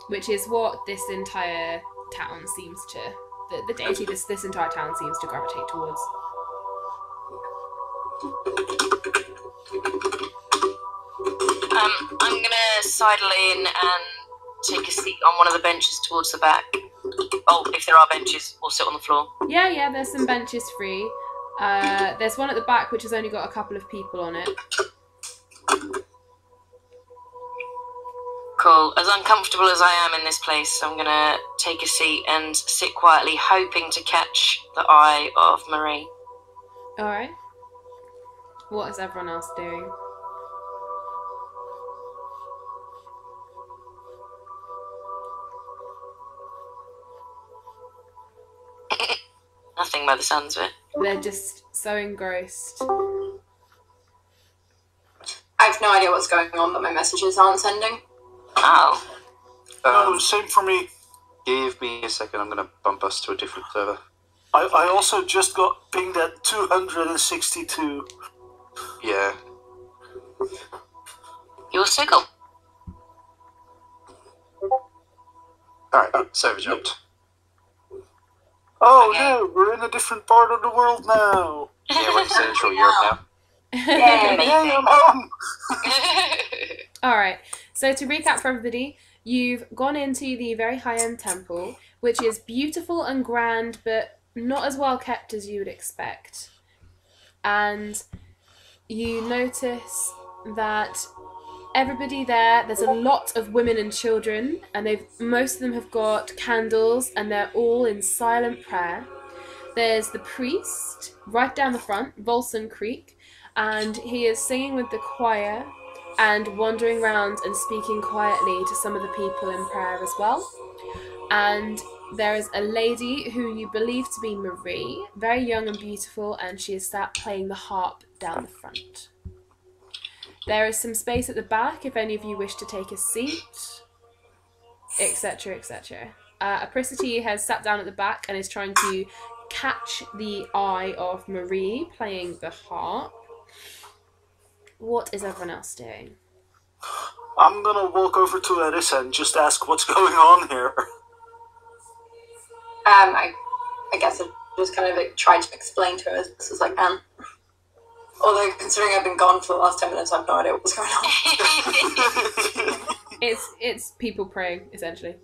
which is what this entire town seems to the deity this entire town seems to gravitate towards. I'm gonna sidle in and take a seat on one of the benches towards the back. Oh, if there are benches, we'll sit on the floor. Yeah, there's some benches free. There's one at the back which has only got a couple of people on it. Cool. As uncomfortable as I am in this place, I'm gonna take a seat and sit quietly, hoping to catch the eye of Marie. Alright. What is everyone else doing? Nothing by the sounds of it. They're just so engrossed. I have no idea what's going on, but my messages aren't sending. Oh. No, same for me. Give me a second, I'm going to bump us to a different server. I also just got pinged at 262. Yeah. You also got. Alright, server jumped. Oh Okay. no, we're in a different part of the world now. Yeah, we're in Central Europe now. Yay. Yay, I'm home! Alright, so to recap for everybody, you've gone into the very high-end temple, which is beautiful and grand, but not as well kept as you would expect. And you notice that everybody there's a lot of women and children, and most of them have got candles, and they're all in silent prayer. There's the priest right down the front, Volson Creek, and he is singing with the choir and wandering around and speaking quietly to some of the people in prayer as well. And there is a lady who you believe to be Marie, very young and beautiful, and she is sat playing the harp down the front. There is some space at the back if any of you wish to take a seat, etc., etc. Apricity has sat down at the back and is trying to catch the eye of Marie playing the harp. What is everyone else doing? I'm gonna walk over to Erissa and just ask what's going on here. I guess I just kind of like, tried to explain to her as best as I can. Although, considering I've been gone for the last 10 minutes, I have no idea what's going on. It's people praying, essentially.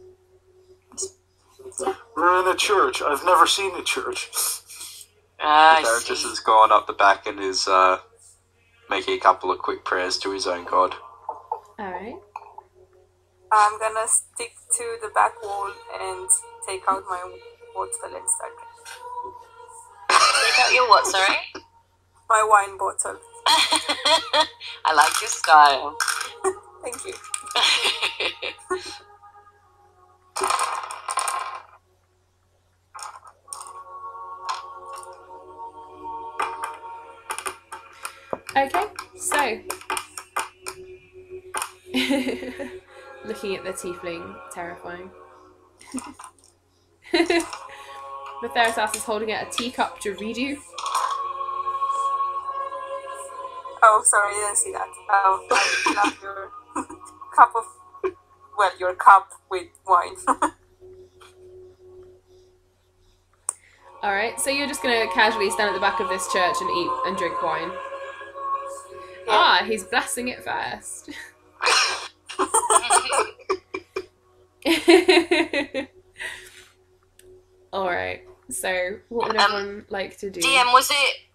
We're in a church. I've never seen a church. I Darius see. has gone up the back and is making a couple of quick prayers to his own god. Alright. I'm gonna stick to the back wall and take out my bottle and start. Take out your what, sorry? My wine bottle. I like your style. Thank you. Okay, so looking at the tiefling, terrifying. The Theratas is holding out a teacup to read you. Oh, sorry, I didn't see that. I love your cup of, well, your cup with wine. Alright, so you're just gonna casually stand at the back of this church and eat and drink wine. Yeah. Ah, he's blessing it first. Alright, so what would everyone like to do? DM,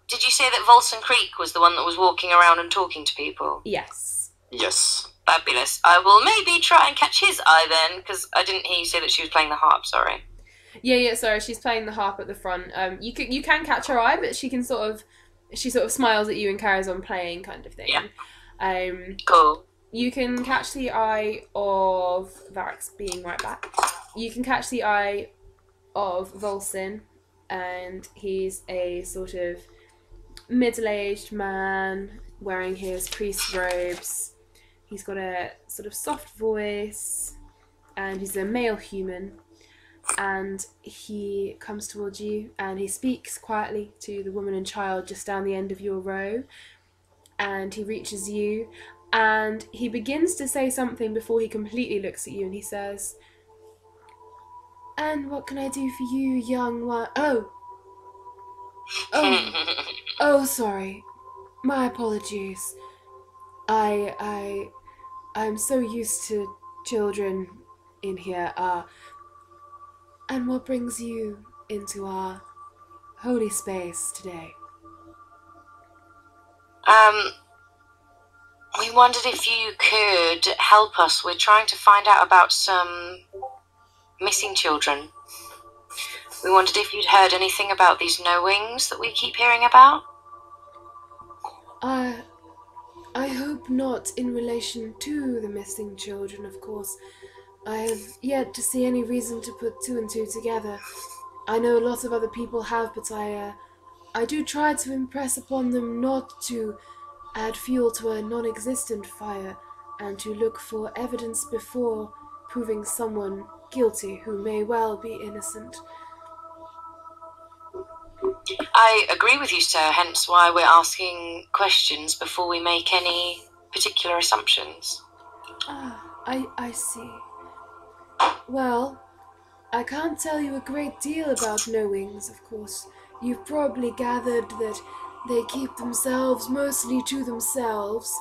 did you say that Volson Creek was the one that was walking around and talking to people? Yes. Yes. Fabulous. I will maybe try and catch his eye then, because I didn't hear you say that she was playing the harp, sorry. Yeah, sorry, she's playing the harp at the front. You can catch her eye, but she sort of smiles at you and carries on playing, kind of thing. Yeah. Cool. You can catch the eye of Varix being right back. You can catch the eye of Volson, and he's a sort of middle-aged man wearing his priest's robes. He's got a sort of soft voice, and he's a male human. And he comes towards you and he speaks quietly to the woman and child just down the end of your row, and he reaches you and he begins to say something before he completely looks at you, and he says, "And what can I do for you, young one? Oh, sorry, my apologies. I'm so used to children in here. And what brings you into our holy space today?" We wondered if you could help us. We're trying to find out about some missing children. We wondered if you'd heard anything about these no-wings that we keep hearing about. I hope not in relation to the missing children, of course. I have yet to see any reason to put two and two together. I know a lot of other people have, but I do try to impress upon them not to add fuel to a non-existent fire, and to look for evidence before proving someone guilty who may well be innocent. I agree with you, sir, hence why we're asking questions before we make any particular assumptions. I see. Well, I can't tell you a great deal about knowings, of course. You've probably gathered that they keep themselves mostly to themselves,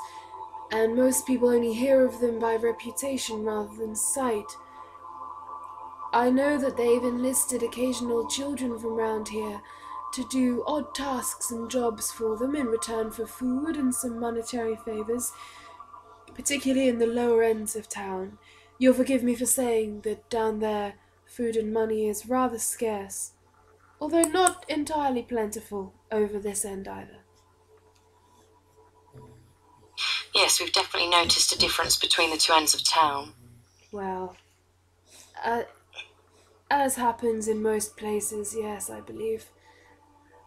and most people only hear of them by reputation rather than sight. I know that they've enlisted occasional children from round here to do odd tasks and jobs for them in return for food and some monetary favours, particularly in the lower ends of town. You'll forgive me for saying that down there food and money is rather scarce, although not entirely plentiful over this end either. Yes, we've definitely noticed a difference between the two ends of town. Well, as happens in most places, yes, I believe.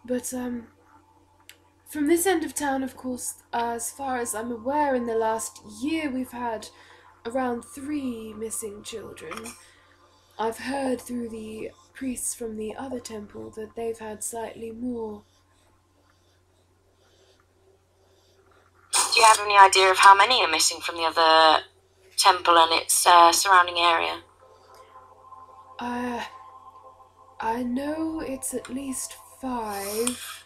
But, from this end of town, of course, as far as I'm aware, in the last year we've had around 3 missing children. I've heard through the priests from the other temple that they've had slightly more. Do you have any idea of how many are missing from the other temple and its surrounding area? I know it's at least 5,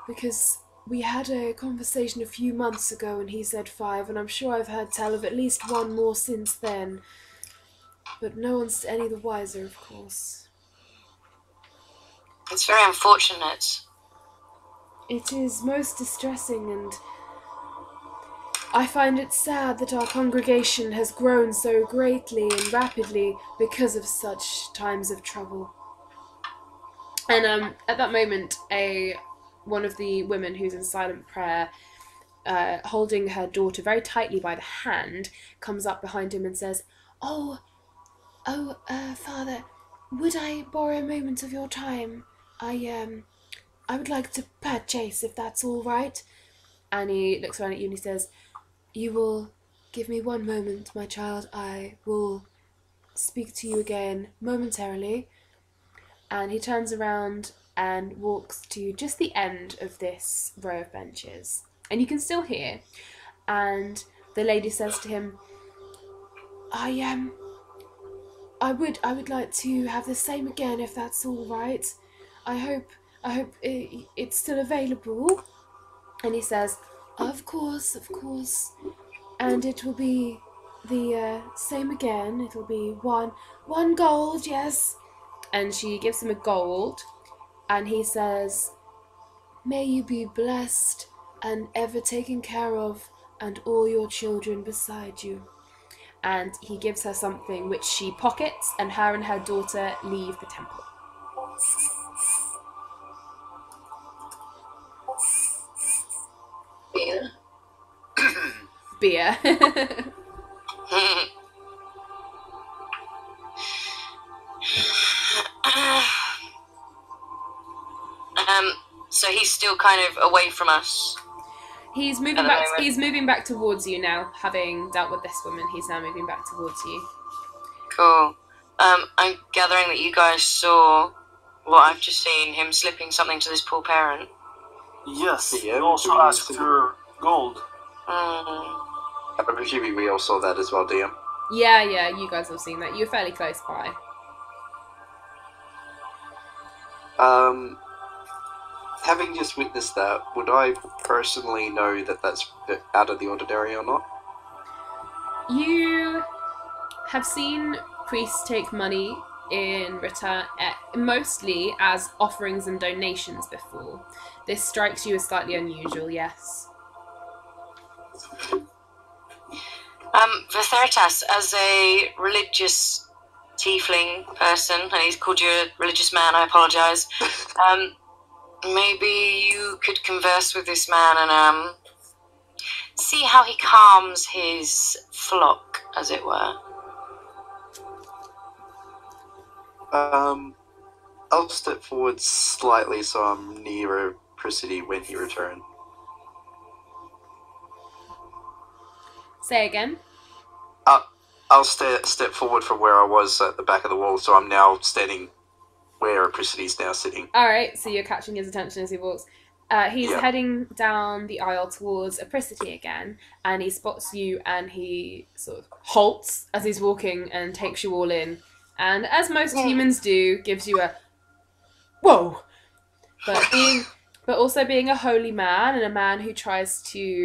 because we had a conversation a few months ago and he said 5, and I'm sure I've heard tell of at least 1 more since then. But no one's any the wiser, of course. It's very unfortunate. It is most distressing, and I find it sad that our congregation has grown so greatly and rapidly because of such times of trouble. And at that moment, one of the women who's in silent prayer, holding her daughter very tightly by the hand, comes up behind him and says, Oh, Father, would I borrow a moment of your time? I would like to purchase, if that's all right. And he looks around at you and he says, You will give me 1 moment, my child. I will speak to you again momentarily. And he turns around and walks to just the end of this row of benches. And you can still hear. And the lady says to him, I would like to have the same again, if that's all right. I hope it's still available. And he says, Of course. And it will be the same again. It will be one gold, yes. And she gives him a gold. And he says, May you be blessed and ever taken care of, and all your children beside you. And he gives her something which she pockets, and her daughter leave the temple. Beer. Beer. So he's still kind of away from us. He's moving At the back. moment. He's moving back towards you now, having dealt with this woman. He's now moving back towards you. Cool. I'm gathering that you guys saw what I've just seen, him slipping something to this poor parent. Yes, Yeah, you also do we asked need to- for gold. I'm assuming we all saw that as well, DM. Yeah, you guys have seen that. You're fairly close by. Having just witnessed that, would I personally know that that's out of the ordinary or not? You have seen priests take money in return, mostly as offerings and donations before. This strikes you as slightly unusual, yes. Vitheritas, as a religious tiefling person, and he's called you a religious man, I apologise. Maybe you could converse with this man and see how he calms his flock, as it were. I'll step forward slightly so I'm nearer Prissity when he returns. Say again. I'll step forward from where I was at the back of the wall, so I'm now standing where Apricity's now sitting. Alright, so you're catching his attention as he walks. He's Yeah. heading down the aisle towards Apricity again, and he spots you, and he sort of halts as he's walking and takes you all in. And as most humans do, gives you a whoa. But also being a holy man and a man who tries to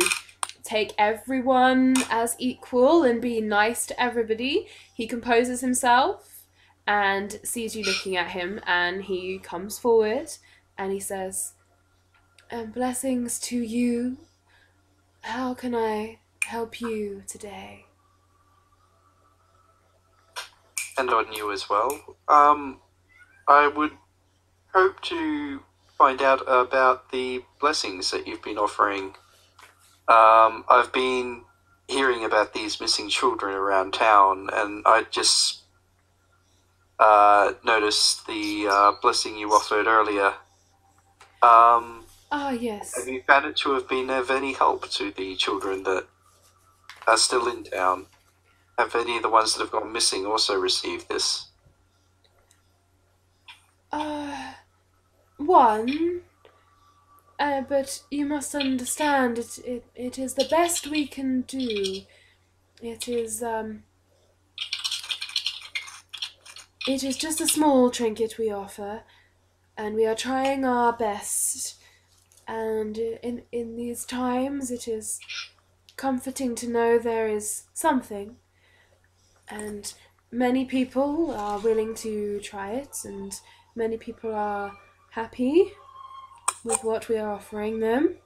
take everyone as equal and be nice to everybody, he composes himself and sees you looking at him, and he comes forward and he says, blessings to you. How can I help you today? And on you as well. I would hope to find out about the blessings that you've been offering. I've been hearing about these missing children around town, and I just noticed the blessing you offered earlier. Yes. Have you found it to have been of any help to the children that are still in town? Have any of the ones that have gone missing also received this? One. But you must understand, it is the best we can do. It is just a small trinket we offer, and we are trying our best. And in these times, it is comforting to know there is something. And many people are willing to try it, and many people are happy with what we are offering them.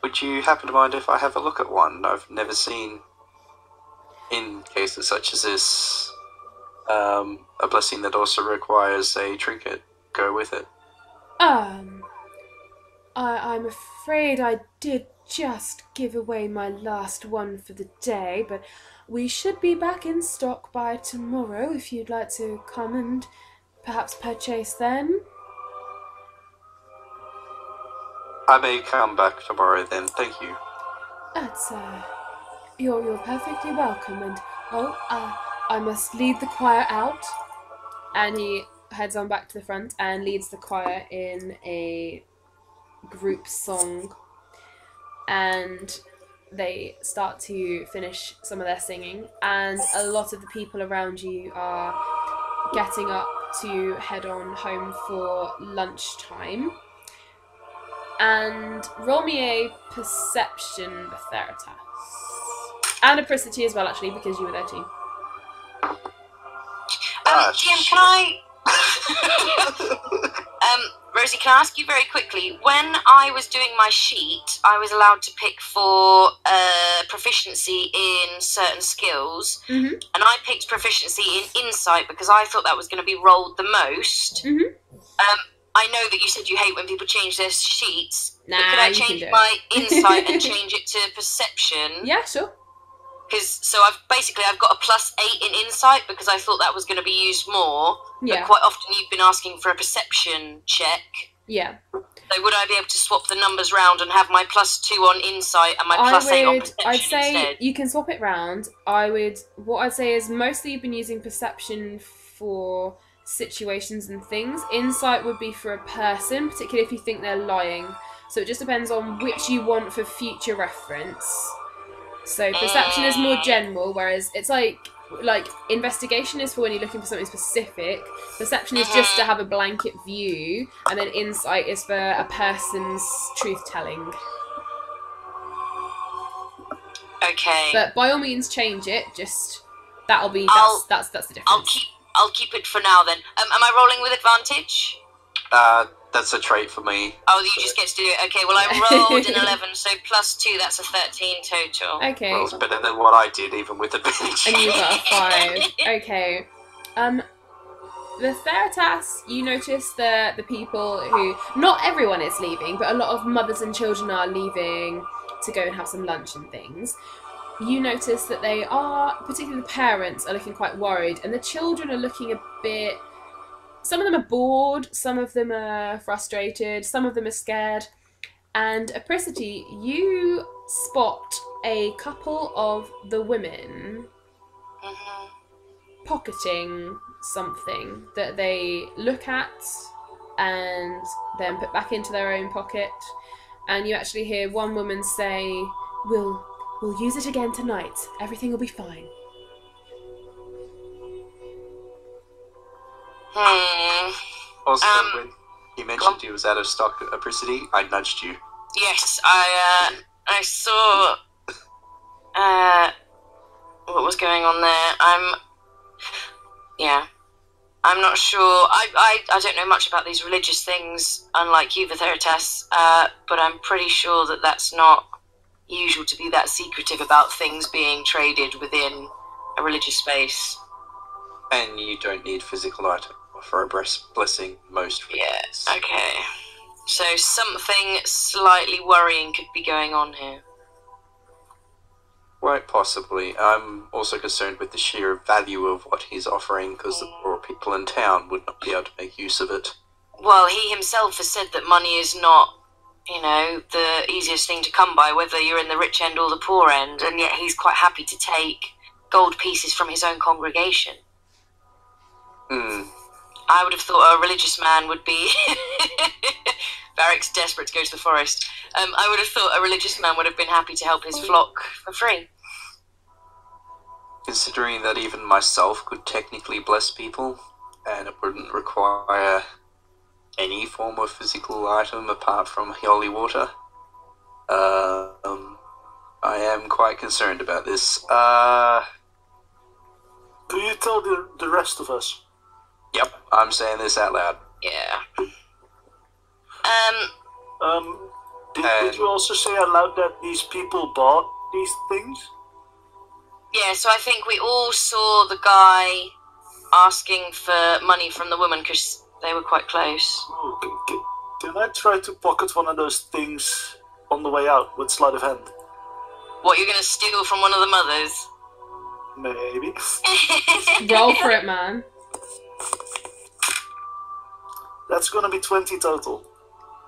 Would you happen to mind if I have a look at one? I've never seen, in cases such as this, a blessing that also requires a trinket go with it. I'm afraid I did just give away my last one for the day, but we should be back in stock by tomorrow if you'd like to come and perhaps purchase then. I may come back tomorrow then, thank you. That's, you're perfectly welcome, and, I must lead the choir out. And he heads on back to the front and leads the choir in a group song. And they start to finish some of their singing, and a lot of the people around you are getting up to head on home for lunchtime. And roll me a perception, Theritas. And Apricity as well, actually, because you were there too. Jim, can I... Rosie, can I ask you very quickly, when I was doing my sheet, I was allowed to pick for proficiency in certain skills, and I picked proficiency in insight because I thought that was going to be rolled the most. I know that you said you hate when people change their sheets, but could I change my insight and change it to perception? Yeah, sure. So I've got a +8 in insight because I thought that was going to be used more. Yeah. But quite often you've been asking for a perception check. Yeah. So would I be able to swap the numbers round and have my +2 on insight and my +8 on perception I'd say instead? You can swap it round. What I'd say is mostly you've been using perception for situations and things. Insight would be for a person, particularly if you think they're lying. So it just depends on which you want for future reference. So perception is more general, whereas it's like investigation is for when you're looking for something specific. Perception is just to have a blanket view, and then insight is for a person's truth telling. Okay. But by all means, change it. Just that's the difference. I'll keep it for now then. Am I rolling with advantage? That's a trait for me. Oh, you just get to do it. Okay, well I rolled an 11, so +2, that's a 13 total. Okay. Well, it's better than what I did, even with advantage. And you got a 5. Okay. The Theritas, you notice the people who... Not everyone is leaving, but a lot of mothers and children are leaving to go and have some lunch and things. You notice that they are, particularly the parents, are looking quite worried, and the children are looking a bit... Some of them are bored, some of them are frustrated, some of them are scared. And Apricity, you spot a couple of the women pocketing something that they look at and then put back into their own pocket. And you actually hear one woman say, We'll use it again tonight. Everything will be fine. Also, when you mentioned he was out of stock at Apricity, I nudged you. Yes, I saw what was going on there. I'm not sure. I don't know much about these religious things, unlike you, Vitheritas, but I'm pretty sure that that's not usual to be that secretive about things being traded within a religious space. And you don't need physical item for a blessing most religions. Yeah, okay. So something slightly worrying could be going on here. Quite possibly. I'm also concerned with the sheer value of what he's offering, because the poor people in town would not be able to make use of it. Well, he himself has said that money is not, the easiest thing to come by, whether you're in the rich end or the poor end, and yet he's quite happy to take gold pieces from his own congregation. I would have thought a religious man would be... Varric's desperate to go to the forest. I would have thought a religious man would have been happy to help his flock for free. Considering that even myself could technically bless people, and it wouldn't require any form of physical item apart from holy water, I am quite concerned about this. Do you tell the rest of us? Yep, I'm saying this out loud. Yeah. Did you also say out loud that these people bought these things? Yeah, so I think we all saw the guy asking for money from the woman because they were quite close. Oh, can I try to pocket one of those things on the way out with sleight of hand? What, you're going to steal from one of the mothers? Maybe. Roll for it, man. That's gonna be 20 total.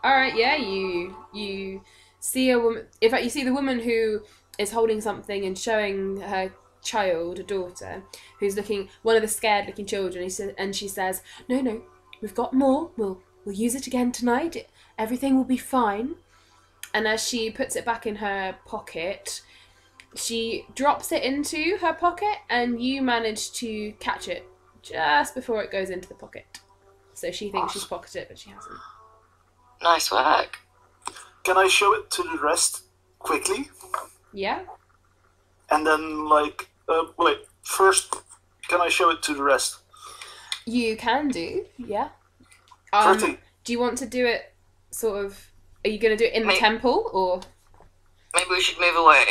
Alright, yeah, you see a woman... In fact, you see the woman who is holding something and showing her child, a daughter, who's looking... One of the scared-looking children, and she says, No, we've got more. We'll use it again tonight. Everything will be fine. And as she puts it back in her pocket, she drops it into her pocket, and you manage to catch it just before it goes into the pocket. So she thinks she's pocketed it, but she hasn't. Nice work. Can I show it to the rest quickly? Yeah? And then, first, can I show it to the rest? You can do, yeah. 30. Do you want to do it sort of... Are you going to do it in the temple, or...? Maybe we should move away.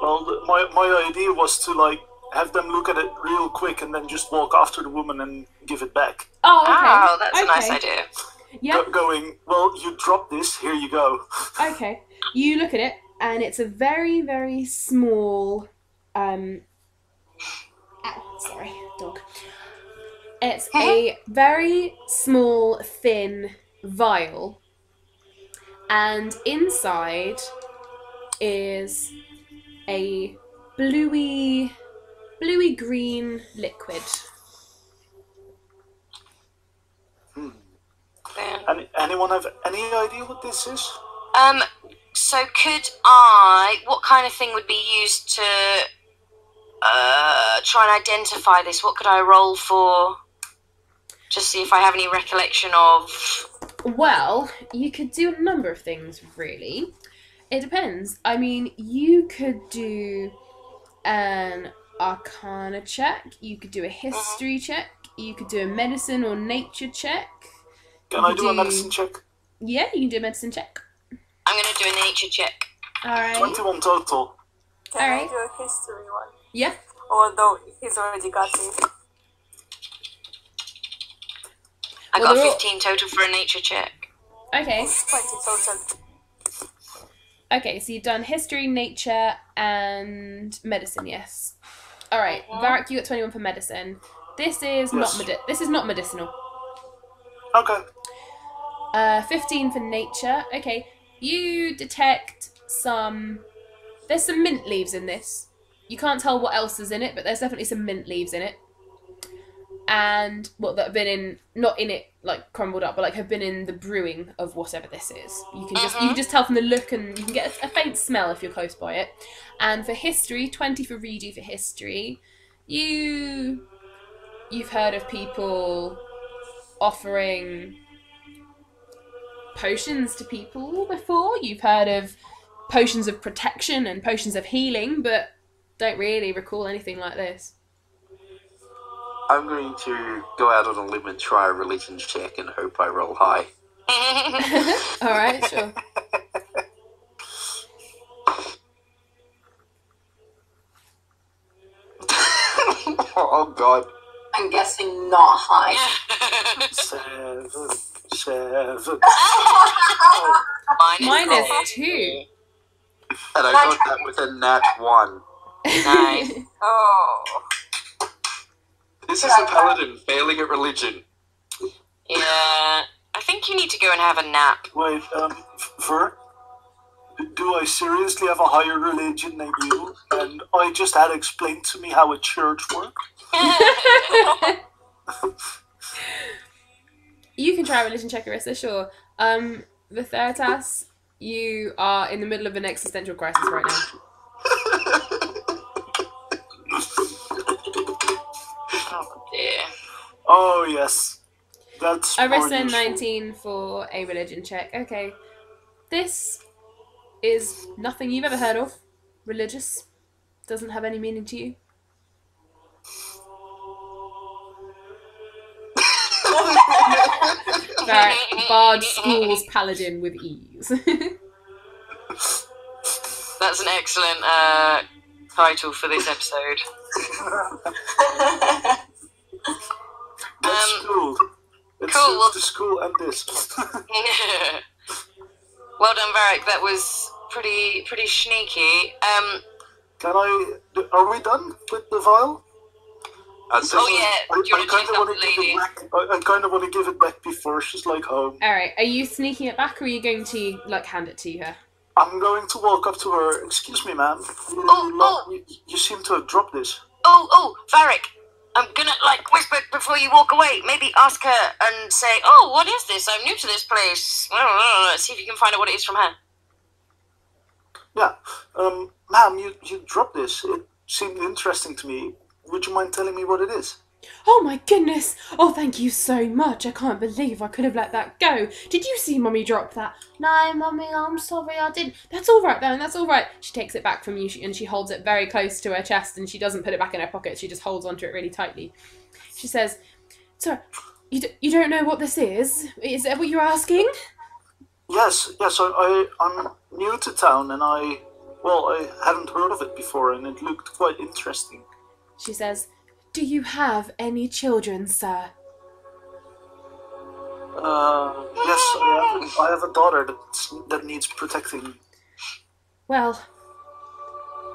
Well, my idea was to, have them look at it real quick and then just walk after the woman and give it back. Oh, okay. Oh, that's a nice idea. Yeah. Going, well, you dropped this, here you go. Okay. You look at it, and it's a very, very small... sorry, dog. It's a very small, thin vial. And inside is a bluey-green liquid. Anyone have any idea what this is? So what kind of thing would be used to try and identify this? What could I roll for? Just see if I have any recollection of... Well, you could do a number of things, really. It depends. I mean, you could do an Arcana check, you could do a history check, you could do a medicine or nature check. Can I do a medicine check? Yeah, you can do a medicine check. I'm going to do a nature check. Alright. 21 total. Can I do a history one? Yeah. Although he's already got it. I got 15 total for a nature check. Okay. 20 total. Okay, so you've done history, nature, and medicine, yes. Alright, Varric, you got 21 for medicine. This is not medicinal. Okay. 15 for nature. Okay, you detect there's some mint leaves in this. You can't tell what else is in it, but there's definitely some mint leaves in it. and that have been in, not in it like crumbled up, but like have been in the brewing of whatever this is. You can just tell from the look, and you can get a faint smell if you're close by it. And for history, 20 for redo for history. You've heard of people offering potions to people before. You've heard of potions of protection and potions of healing, but don't really recall anything like this. I'm going to go out on a limb and try a religion check and hope I roll high. Alright, sure. Oh god. I'm guessing not high. 7. Minus 2. And I got that with a nat 1. Nice. Oh. This is a paladin failing at religion. Yeah. I think you need to go and have a nap. Wait, Ver? Do I seriously have a higher religion than you? And I just had explained to me how a church works? You can try a religion check, Arissa, sure. Vithertas, you are in the middle of an existential crisis right now. Oh dear. Oh, yes. That's more Arissa, useful. 19 for a religion check. Okay. This is nothing you've ever heard of. Religious. Doesn't have any meaning to you. Right. Bard schools paladin with ease. That's an excellent title for this episode. That's cool. It's cool. the school and this. Well done, Varric. That was pretty sneaky. Are we done with the vial? Oh yeah. Do you want to check out the lady? I kind of want to give it back before she's like home. Alright, are you sneaking it back, or are you going to like hand it to her? I'm going to walk up to her. Excuse me, ma'am. You seem to have dropped this. Oh, Varric. I'm gonna whisper before you walk away. Maybe ask her and say, "Oh, what is this? I'm new to this place." See if you can find out what it is from her. Yeah. Ma'am, you dropped this. It seemed interesting to me. Would you mind telling me what it is? Oh my goodness! Oh, thank you so much. I can't believe I could have let that go. Did you see Mummy drop that? No, Mummy, I'm sorry, I didn't. That's all right, then. That's all right. She takes it back from you, and she holds it very close to her chest, and she doesn't put it back in her pocket. She just holds onto it really tightly. She says, "So, you don't know what this is? Is that what you're asking?" Yes. I'm new to town, and I hadn't heard of it before, and it looked quite interesting. She says, "Do you have any children, sir?" Yes, I have a daughter that needs protecting. Well,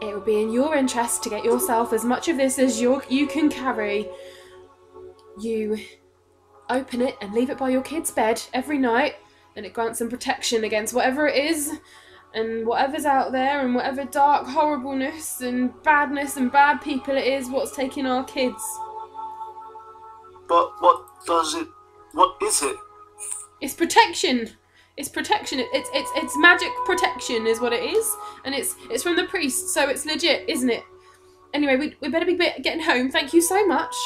it would be in your interest to get yourself as much of this as you can carry. You open it and leave it by your kid's bed every night, and it grants them protection against whatever it is, and whatever's out there, and whatever dark horribleness and badness and bad people it is what's taking our kids. But what is it? It's protection. It's protection. It's magic protection is what it is, and it's from the priest, so it's legit, isn't it? Anyway, we better be getting home. Thank you so much.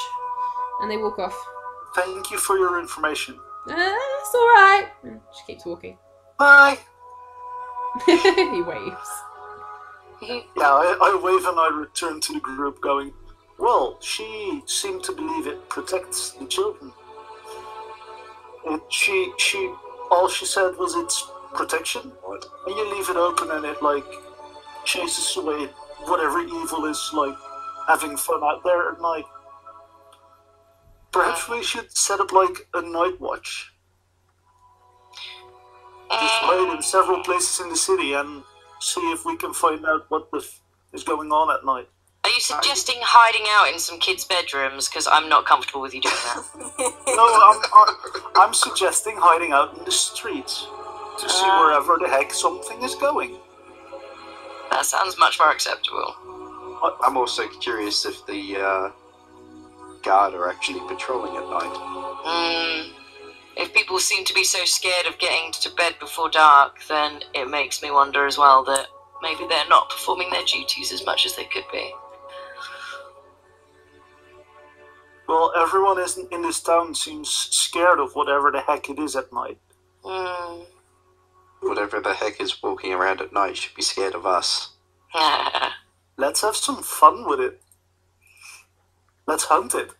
And they walk off. Thank you for your information. It's all right. And she keeps walking. Bye. He waves. Yeah, I wave and I return to the group going, well, she seemed to believe it protects the children. All she said was it's protection. And you leave it open and it, chases away whatever evil is, having fun out there at night. Perhaps we should set up, a night watch. Just hide in several places in the city and see if we can find out what is going on at night. Are you suggesting hiding out in some kids' bedrooms? Because I'm not comfortable with you doing that. No, I'm suggesting hiding out in the streets to see wherever the heck something is going. That sounds much more acceptable. I'm also curious if the guard are actually patrolling at night. If people seem to be so scared of getting to bed before dark, then it makes me wonder as well that maybe they're not performing their duties as much as they could be. Well, everyone in this town seems scared of whatever the heck it is at night. Whatever the heck is walking around at night should be scared of us. Let's have some fun with it. Let's hunt it.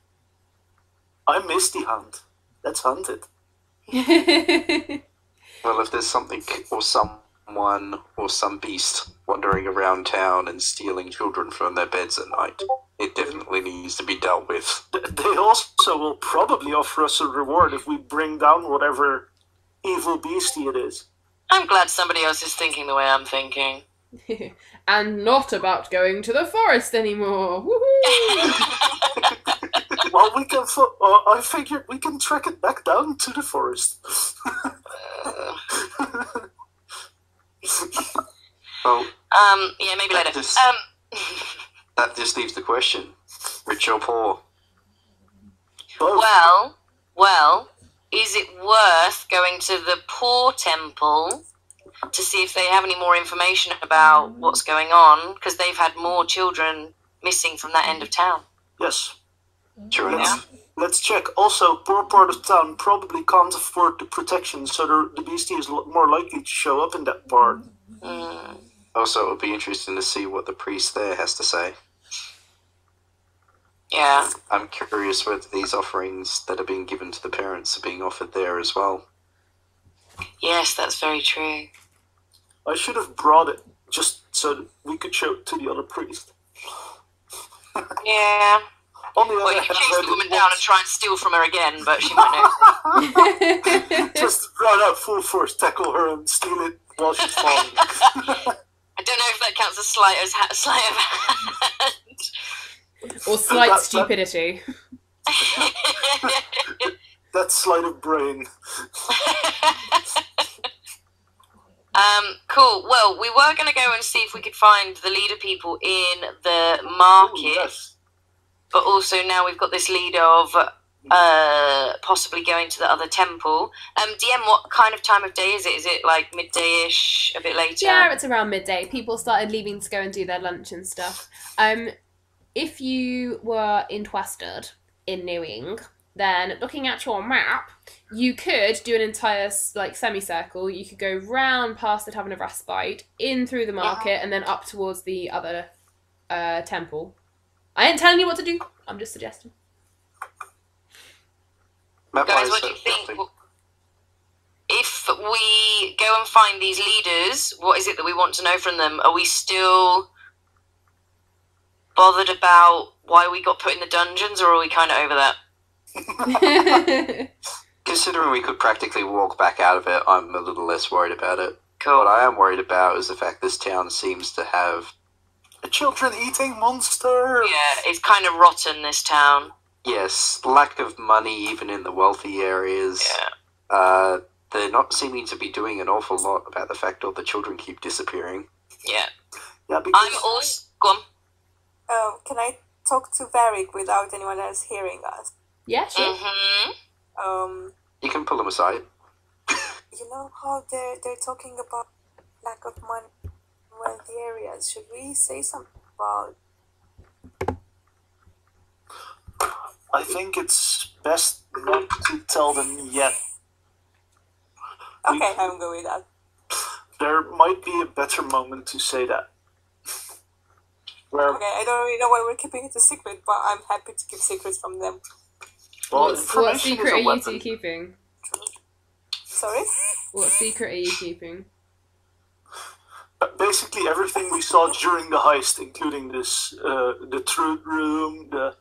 I miss the hunt. Let's hunt it. Well, if there's something or someone or some beast wandering around town and stealing children from their beds at night, it definitely needs to be dealt with. They also will probably offer us a reward if we bring down whatever evil beastie it is. I'm glad somebody else is thinking the way I'm thinking. And not about going to the forest anymore. Woohoo! Well, we can. I figured we can track it back down to the forest. Well, yeah, maybe later. That just leaves the question: rich or poor? Both. Well, is it worth going to the poor temple to see if they have any more information about what's going on? Because they've had more children missing from that end of town. Yes. Sure enough. Let's check. Also, poor part of town probably can't afford the protection, so the beastie is more likely to show up in that part. Also, it would be interesting to see what the priest there has to say. Yeah. I'm curious whether these offerings that are being given to the parents are being offered there as well. Yes, that's very true. I should have brought it just so that we could show it to the other priest. Yeah. On the Well, other you can hand, chase I the woman didn't down and try and steal from her again, but she might know. just run out full force, tackle her, and steal it while she's falling. I don't know if that counts as sleight of hand. Or slight That- stupidity. That sleight of brain. Cool. Well, we were going to go and see if we could find the leader people in the market, Ooh, yes. but also now we've got this leader of possibly going to the other temple. DM, what kind of time of day is it? Is it like midday-ish, a bit later? Yeah, it's around midday. People started leaving to go and do their lunch and stuff. If you were in Twestard, in Newing, then looking at your map, you could do an entire semicircle. You could go round past the Tavern of Respite, in through the market, and then up towards the other temple. I ain't telling you what to do. I'm just suggesting. Guys, what do you think? If we go and find these leaders, what is it that we want to know from them? Are we still bothered about why we got put in the dungeons, or are we kind of over that? Considering we could practically walk back out of it, I'm a little less worried about it. Cool. What I am worried about is the fact this town seems to have... A children-eating monster! Yeah, it's kind of rotten, this town. Yes, lack of money even in the wealthy areas. Yeah. They're not seeming to be doing an awful lot about the fact all the children keep disappearing. Yeah. Yeah, because I'm also... Go on. Can I talk to Varric without anyone else hearing us? Yeah, sure. Mm-hmm. You can pull them aside. You know how they're talking about lack of money in wealthy areas. Should we say something about? I think it's best not to tell them yet. Okay, I'm going with that. There might be a better moment to say that. Where, Okay, I don't really know why we're keeping it a secret, but I'm happy to keep secrets from them. well, What information secret is are a you weapon. two keeping? Sorry? What secret are you keeping? Basically, everything we saw during the heist, including this, the truth room, the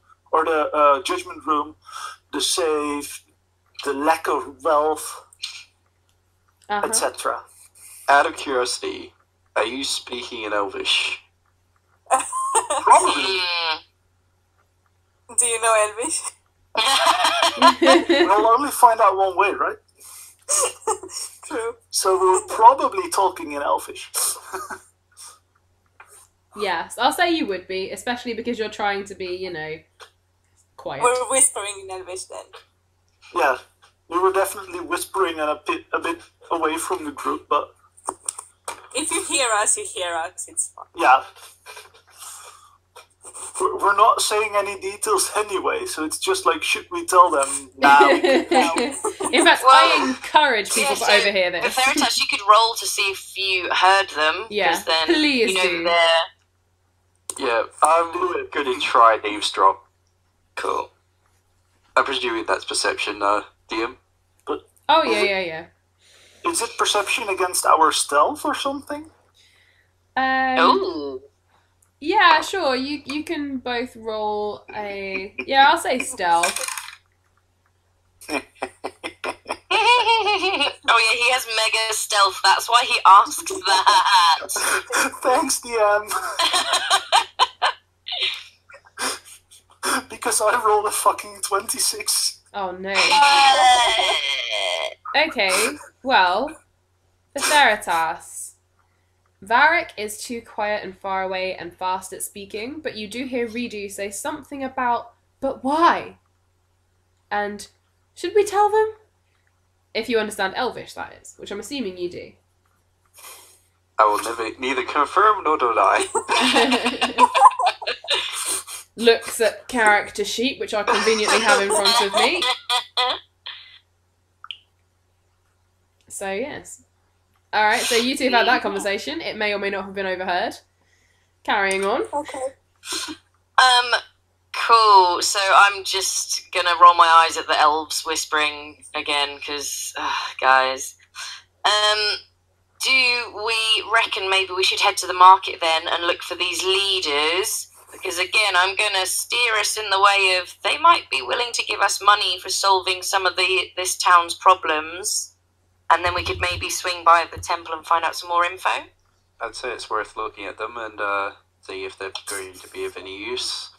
judgment room, the safe, the lack of wealth, etc. Out of curiosity, are you speaking in Elvish? Probably. Do you know Elvish? We'll only find out one way, right? True. So we're probably talking in Elfish. Yes, I'll say you would be, especially because you're trying to be, quiet. We're whispering in Elvish then. Yeah, we were definitely whispering and a bit away from the group, but If you hear us, you hear us. It's fine. yeah. We're not saying any details anyway, so it's just like, should we tell them now? In fact, I encourage people to overhear this. Veritas, you could roll to see if you heard them. Yeah, then please you know do. they're... Yeah, I'm going to try and eavesdrop. Cool. I'm presuming that's perception, DM? Oh, yeah. Is it perception against our stealth or something? Ooh. Yeah, sure. You can both roll a... Yeah, I'll say stealth. Oh yeah, he has mega stealth. That's why he asked that. Thanks, DM. Because I rolled a fucking 26. Oh, no. Okay, well, for Theritas, Varric is too quiet and far away and fast at speaking, but you do hear Redo say something about, but why? And should we tell them? If you understand Elvish, that is, which I'm assuming you do. I will neither confirm nor deny. Looks at character sheet, which I conveniently have in front of me. So, yes. Alright, so you two have had that conversation. It may or may not have been overheard. Carrying on. Okay. Cool. So I'm just gonna roll my eyes at the elves whispering again, because, guys. Do we reckon maybe we should head to the market then and look for these leaders? Because again, I'm gonna steer us in the way of they might be willing to give us money for solving some of this town's problems, and then we could maybe swing by the temple and find out some more info. I'd say it's worth looking at them and see if they're going to be of any use.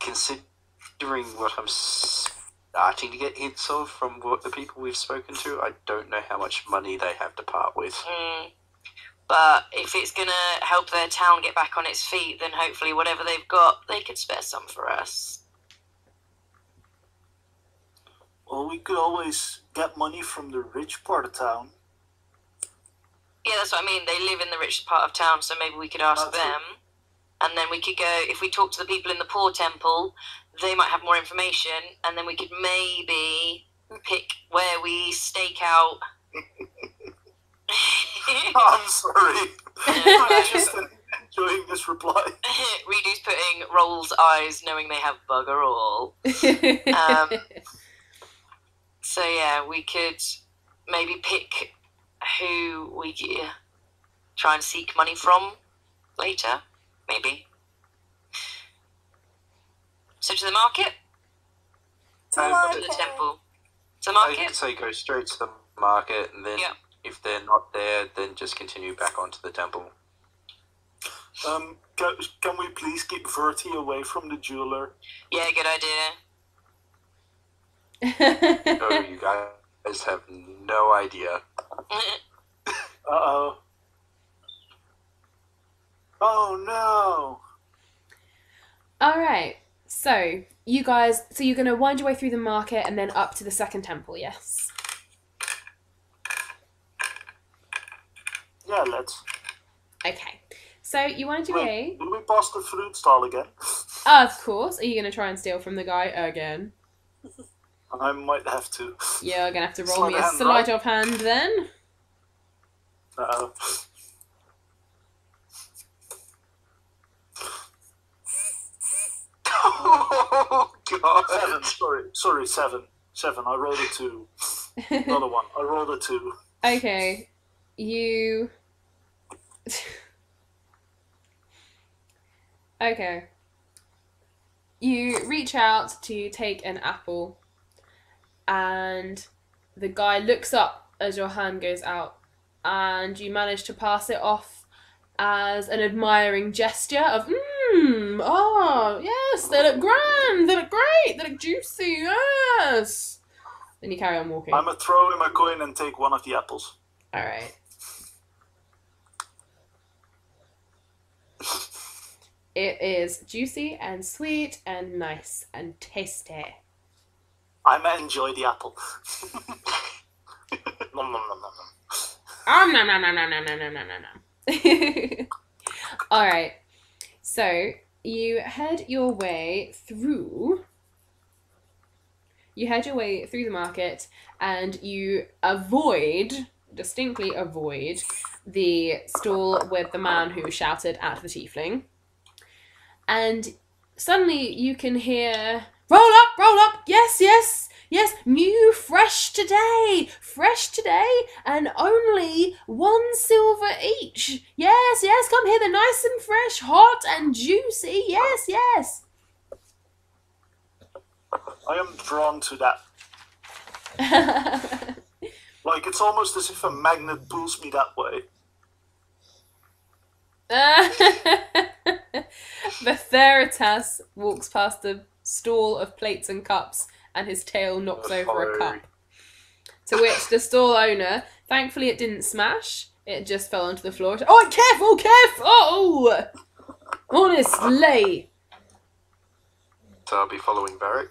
Considering what I'm starting to get hints of from what the people we've spoken to, I don't know how much money they have to part with. But if it's going to help their town get back on its feet, then hopefully whatever they've got, they could spare some for us. Well, we could always get money from the rich part of town. Yeah, that's what I mean. They live in the rich part of town, so maybe we could ask That's them. And then we could go, if we talk to the people in the poor temple, they might have more information, and then we could maybe pick where we stake out. I'm sorry. I'm just enjoying this reply. Redo's putting rolls eyes, knowing they have bugger all. So yeah, we could maybe pick who we try and seek money from later, maybe. So to the market? To the Or market. to the temple? To the I market? would say go straight to the market, and then Yeah. if they're not there, then just continue back onto the temple. Can we please keep Verti away from the jeweler? Yeah, good idea. Oh, you guys have no idea. Uh-oh. Oh, no. Alright, so you guys, you're going to wind your way through the market and then up to the second temple, yes? Yeah, let's. Okay, so you wind your way. Wait, did we pass the fruit stall again? Of course. Are you going to try and steal from the guy again? I might have to. You're going to have to roll Sleight me of a hand, sleight right? of hand then. Uh-oh. Oh, God. Sorry, seven. I rolled a 2. Another one. I rolled a 2. Okay, you... Okay. You reach out to take an apple, and the guy looks up as your hand goes out, and you manage to pass it off as an admiring gesture of, oh, yes, they look grand, they look great, they look juicy, yes. Then you carry on walking. I'm gonna throw in my coin and take one of the apples. Alright. It is juicy and sweet and nice and tasty. I might enjoy the apple. Nom, nom, nom, nom, nom. Nom, nom, nom, nom, nom, nom, nom, nom, nom. All right. So you head your way through. You head your way through the market, and you distinctly avoid, the stall with the man who shouted at the tiefling. And suddenly you can hear, roll up, yes, new, fresh today, and only 1 silver each. Yes, come here, they're nice and fresh, hot and juicy, yes. I am drawn to that. Like, it's almost as if a magnet pulls me that way. The Theritas walks past a stall of plates and cups, and his tail knocks over a cup. To which the stall owner, thankfully it didn't smash, it just fell onto the floor. Oh, careful! Honestly! So I'll be following Varric.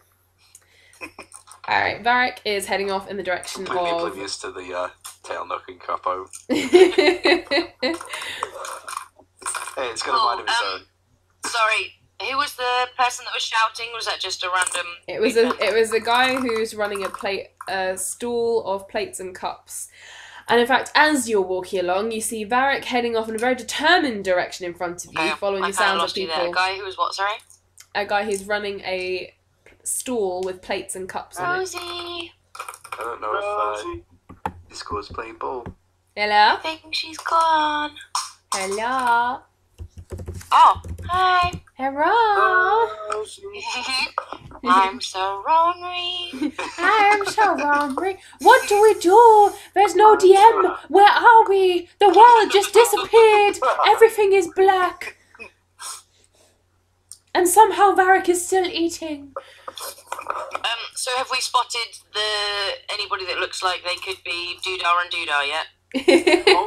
Alright, Varric is heading off in the direction Completely of... oblivious to the tail knocking cup over. Hey, it's got a mind of its own. Sorry, who was the person that was shouting? Was that just a random... It was a guy who's running a stall of plates and cups. And in fact, as you're walking along, you see Varric heading off in a very determined direction in front of you, following the sounds of people. A guy who was what, sorry? A guy who's running a stall with plates and cups on it. Rosie! I don't know if Discord's playing ball. Hello? I think she's gone. Hello? Oh, hi. Hello? I'm so hungry. I'm so hungry. What do we do? There's no DM. Where are we? The world just disappeared. Everything is black. And somehow Varric is still eating. So have we spotted anybody that looks like they could be Doodar and Doodar yet? Oh,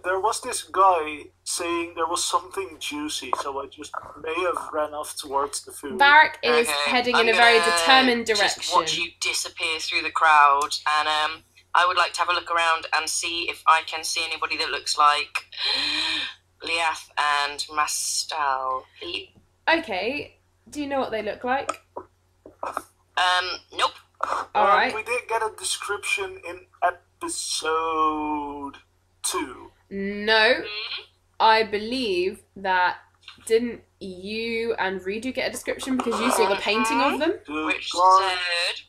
there was this guy saying there was something juicy, so I just may have ran off towards the food. Varric is heading in a very determined direction. Just watch you disappear through the crowd, and I would like to have a look around and see if I can see anybody that looks like Liath and Mastal. Okay, do you know what they look like? Nope. Alright. We did get a description in episode 2. No. I believe that didn't you and Redo get a description because you saw the painting of them? Which said...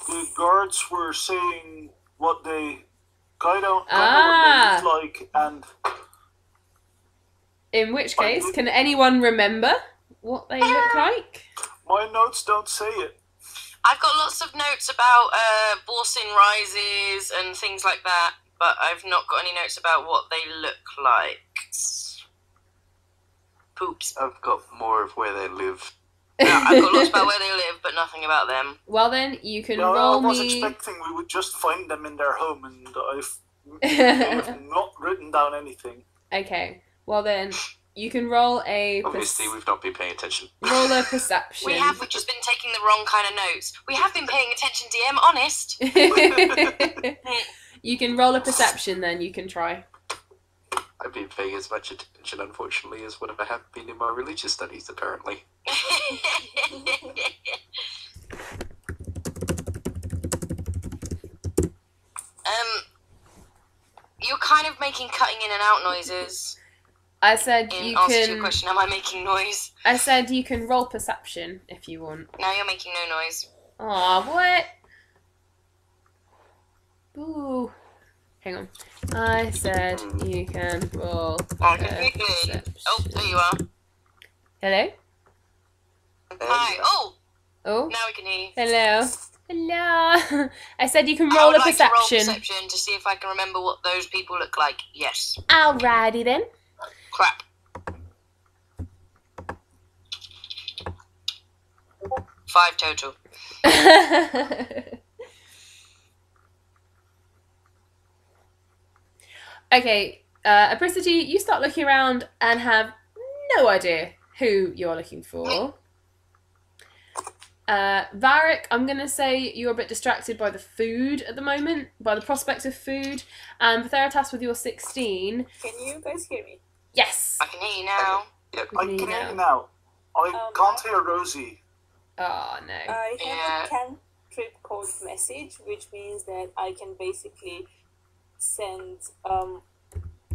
The guards were saying what they kind of what they looked like, and... In which case, can anyone remember what they look like? My notes don't say it. I've got lots of notes about Borsin rises and things like that, but I've not got any notes about what they look like. Poops. I've got more of where they live. Yeah, I've got lots about where they live, but nothing about them. Well then, you can No, roll me... I was expecting we would just find them in their home, and I've not written down anything. Okay, well then, you can roll a... Obviously, we've not been paying attention. Roll a perception. We've just been taking the wrong kind of notes. We have been paying attention, DM, honest. You can roll a perception then, you can try. I've been paying as much attention, unfortunately, as what I have been in my religious studies, apparently. You're kind of making cutting in and out noises. I said In you answer can... to your question, am I making noise? I said you can roll perception if you want. Now you're making no noise. Aw, what? Boo. Hang on. I said you can roll perception. Oh, there you are. Hello? Hi. Oh, Oh? now we can hear you. Hello? Hello? I said you can I roll would a like to roll perception. perception to see if I can remember what those people look like. Yes. Alrighty then. Crap. 5 total. Okay, Apricity, you start looking around and have no idea who you're looking for. Varric, I'm going to say you're a bit distracted by the food at the moment, by the prospect of food. And Theratas, with your 16. Can you guys hear me? Yes. I can hear you now. Yep. I can hear you now. I can't hear Rosie. Oh, no. I have a cantrip called message, which means that I can basically send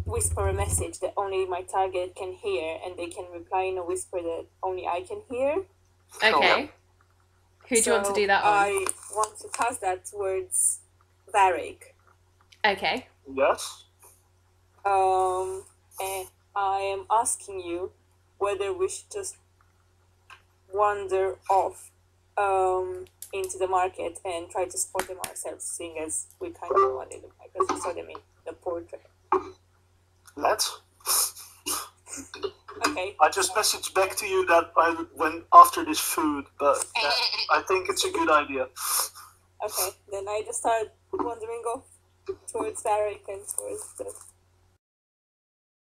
whisper a message that only my target can hear, and they can reply in a whisper that only I can hear. Okay. Who do you want to do that on? I want to cast that towards Varric. Okay. Yes? And I am asking you whether we should just wander off into the market and try to spot them ourselves, seeing as we kind of know what they look like, because we saw them in the portrait. Let's. Okay. I just messaged back to you that I went after this food, but I think it's a good idea. Okay, then I just start wandering off towards Varric and towards the